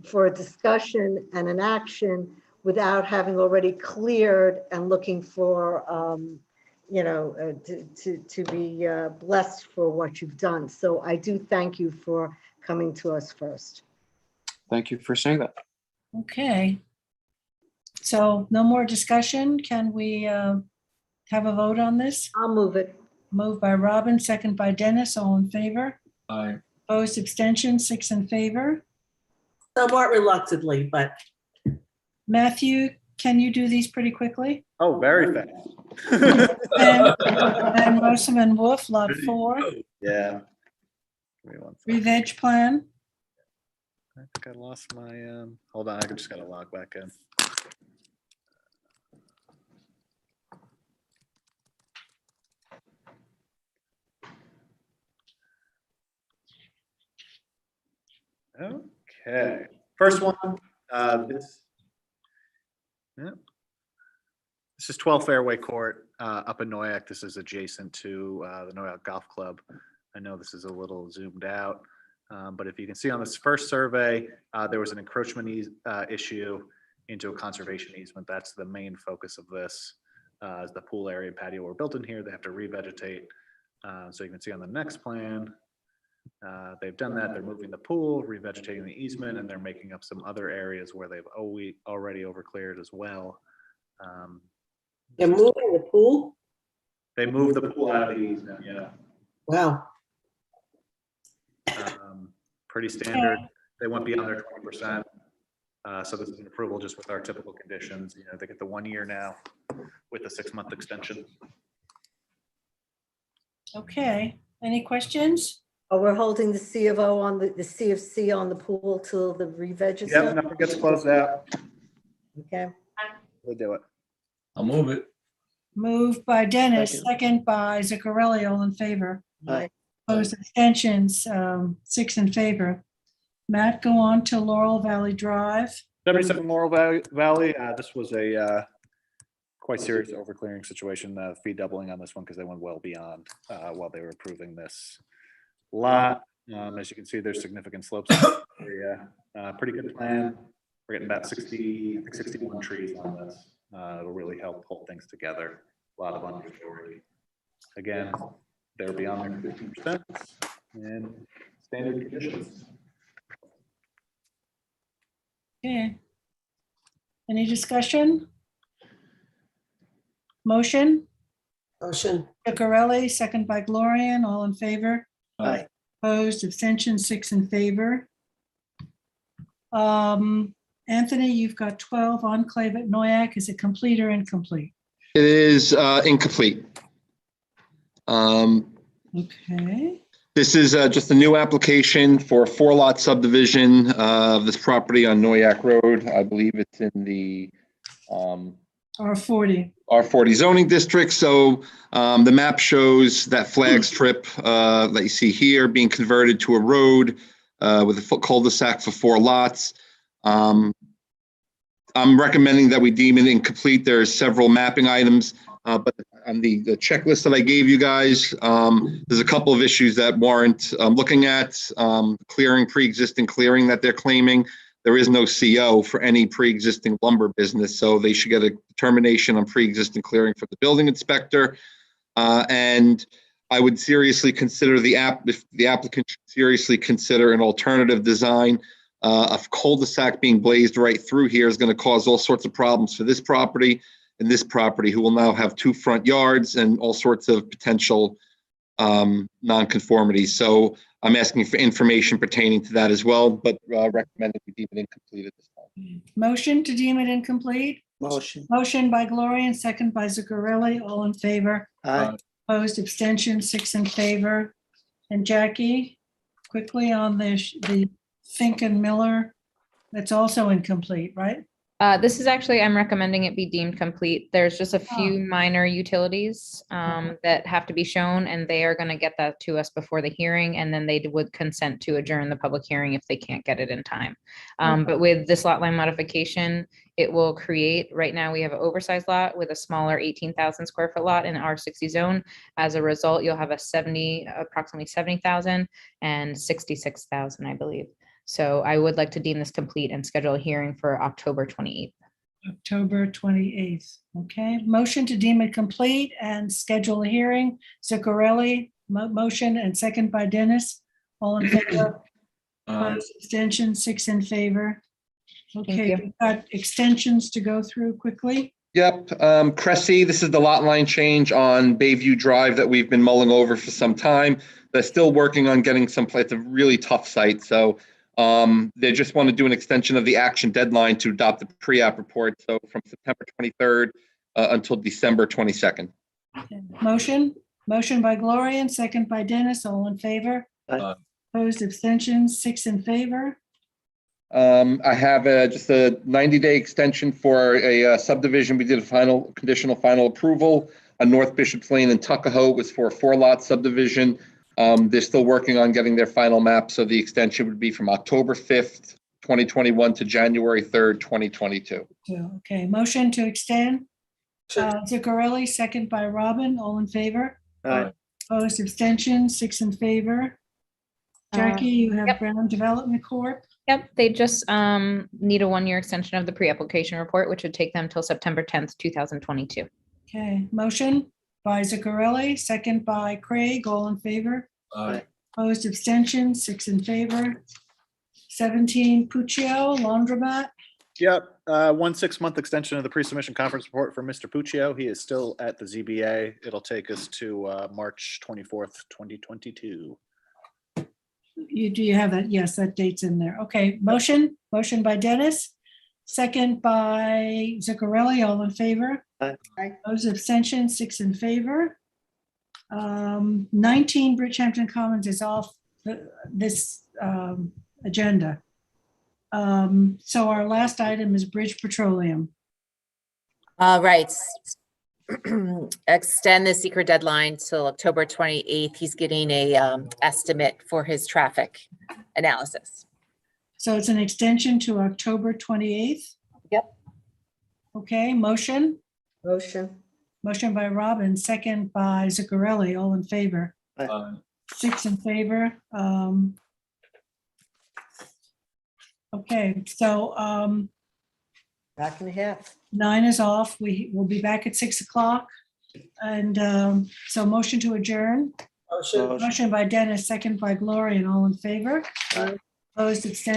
for a discussion and an action without having already cleared and looking for, to be blessed for what you've done. So I do thank you for coming to us first. Thank you for saying that. Okay. So no more discussion. Can we have a vote on this? I'll move it. Moved by Robin, second by Dennis. All in favor? Aye. Opposed, abstention, 6 in favor. Somewhat reluctantly, but. Matthew, can you do these pretty quickly? Oh, very fast. And Rosamond Wolf, lot 4, Yeah. Give me one second. re-veg plan. I think I lost my, hold on, I just gotta log back in. Okay, first one, this is 12 Fairway Court up in Noyak. This is adjacent to the Noyak Golf Club. I know this is a little zoomed out, but if you can see on this first survey, there was an encroachment issue into a conservation easement. That's the main focus of this. As the pool area and patio were built in here, they have to revegetate. So you can see on the next plan, they've done that. They're moving the pool, revegetating the easement, and they're making up some other areas where they've already overcleared as well. They're moving the pool? They moved the pool out of the easement, yeah. Wow. Pretty standard. They went beyond their 20%. So this is an approval just with our typical conditions. They get the 1 year now with a 6-month extension. Okay, any questions? Oh, we're holding the C of O on the C of C on the pool till the re-veg is Yep, done? nothing gets closed out. Okay. We'll do it. I'll move it. Moved by Dennis, Second. second by Zuccarelli, all in favor. Aye. Opposed, abstentions, 6 in favor. Matt, go on to Laurel Valley Drive. 77 Laurel Valley. This was a quite serious overclearing situation. Fee doubling on this one because they went well beyond while they were approving this lot. As you can see, there's significant slopes in the area. Pretty good plan. We're getting about 60, I think 61 trees on this. It'll really help hold things together. A lot of understory. Again, they're beyond their 15% and standard conditions. Okay. Any discussion? Motion? Motion. Zuccarelli, second by Gloria, all in favor. Aye. Opposed, abstention, 6 in favor. Anthony, you've got 12 Enclave at Noyak. Is it complete or incomplete? It is incomplete. Okay. This is just a new application for a 4-lot subdivision of this property on Noyak Road. I believe it's in the R40. R40 zoning district. So the map shows that flag strip that you see here being converted to a road with a cul-de-sac for 4 lots. I'm recommending that we deem it incomplete. There's several mapping items, but on the checklist that I gave you guys, there's a couple of issues that warrant looking at. Clearing, pre-existing clearing that they're claiming. There is no CO for any pre-existing lumber business, so they should get a determination on pre-existing clearing from the building inspector. And I would seriously consider if the applicant should seriously consider an alternative design. A cul-de-sac being blazed right through here is going to cause all sorts of problems for this property and this property, who will now have 2 front yards and all sorts of potential nonconformities. So I'm asking for information pertaining to that as well, but recommend that we deem it incomplete at this time. Motion to deem it incomplete. Motion. Motion by Gloria and second by Zuccarelli, all in favor. Aye. Opposed, abstention, 6 in favor. And Jackie, quickly on the Fink and Miller, that's also incomplete, right? This is actually, I'm recommending it be deemed complete. There's just a few minor utilities that have to be shown, and they are going to get that to us before the hearing, and then they would consent to adjourn the public hearing if they can't get it in time. But with this lot line modification, it will create, right now we have an oversized lot with a smaller 18,000 square foot lot in R60 zone. As a result, you'll have approximately 70,000 and 66,000, I believe. So I would like to deem this complete and schedule a hearing for October 28th. October 28th. Okay. Motion to deem it complete and schedule a hearing. Zuccarelli, motion and second by Dennis. All in favor. Opposed, abstention, 6 in favor. Okay, we've got extensions to go through quickly. Yep, Cressy, this is the lot line change on Bayview Drive that we've been mulling over for some time. They're still working on getting it's a really tough site, so they just want to do an extension of the action deadline to adopt the pre-app report, so from September 23rd until December 22nd. Okay. Motion by Gloria and second by Dennis, all in favor. Opposed, abstentions, 6 in favor. I have just a 90-day extension for a subdivision. We did a conditional final approval on North Bishop's Lane in Tuckahoe. It was for a 4-lot subdivision. They're still working on getting their final map, so the extension would be from October 5th, 2021 to January 3rd, 2022. Okay, motion to extend. Zuccarelli, second by Robin, all in favor. Aye. Opposed, abstention, 6 in favor. Jackie, you have Brown Development Corp. Yep, they just need a 1-year extension of the pre-application report, which would take them till September 10th, 2022. Okay, motion by Zuccarelli, second by Craig, all in favor. Aye. Opposed, abstention, 6 in favor. 17 Puccio Laundromat. Yep, 1 6-month extension of the pre-submission conference report for Mr. Puccio. He is still at the ZBA. It'll take us to March 24th, 2022. Do you have that? Yes, that date's in there. Okay, motion by Dennis, second by Zuccarelli, all in favor. Aye. Opposed, abstention, 6 in favor. 19 Bridgehampton Commons is off this agenda. So our last item is Bridge Petroleum. Right. Extend the secret deadline till October 28th. He's getting a estimate for his traffic analysis. So it's an extension to October 28th. Yep. Okay, motion? Motion. Motion by Robin, second by Zuccarelli, all in favor. 6 in favor. Okay, so Back in half. 9 is off. We will be back at 6 o'clock. And so motion to adjourn. Motion by Dennis, second by Gloria, and all in favor. Opposed, abstentions.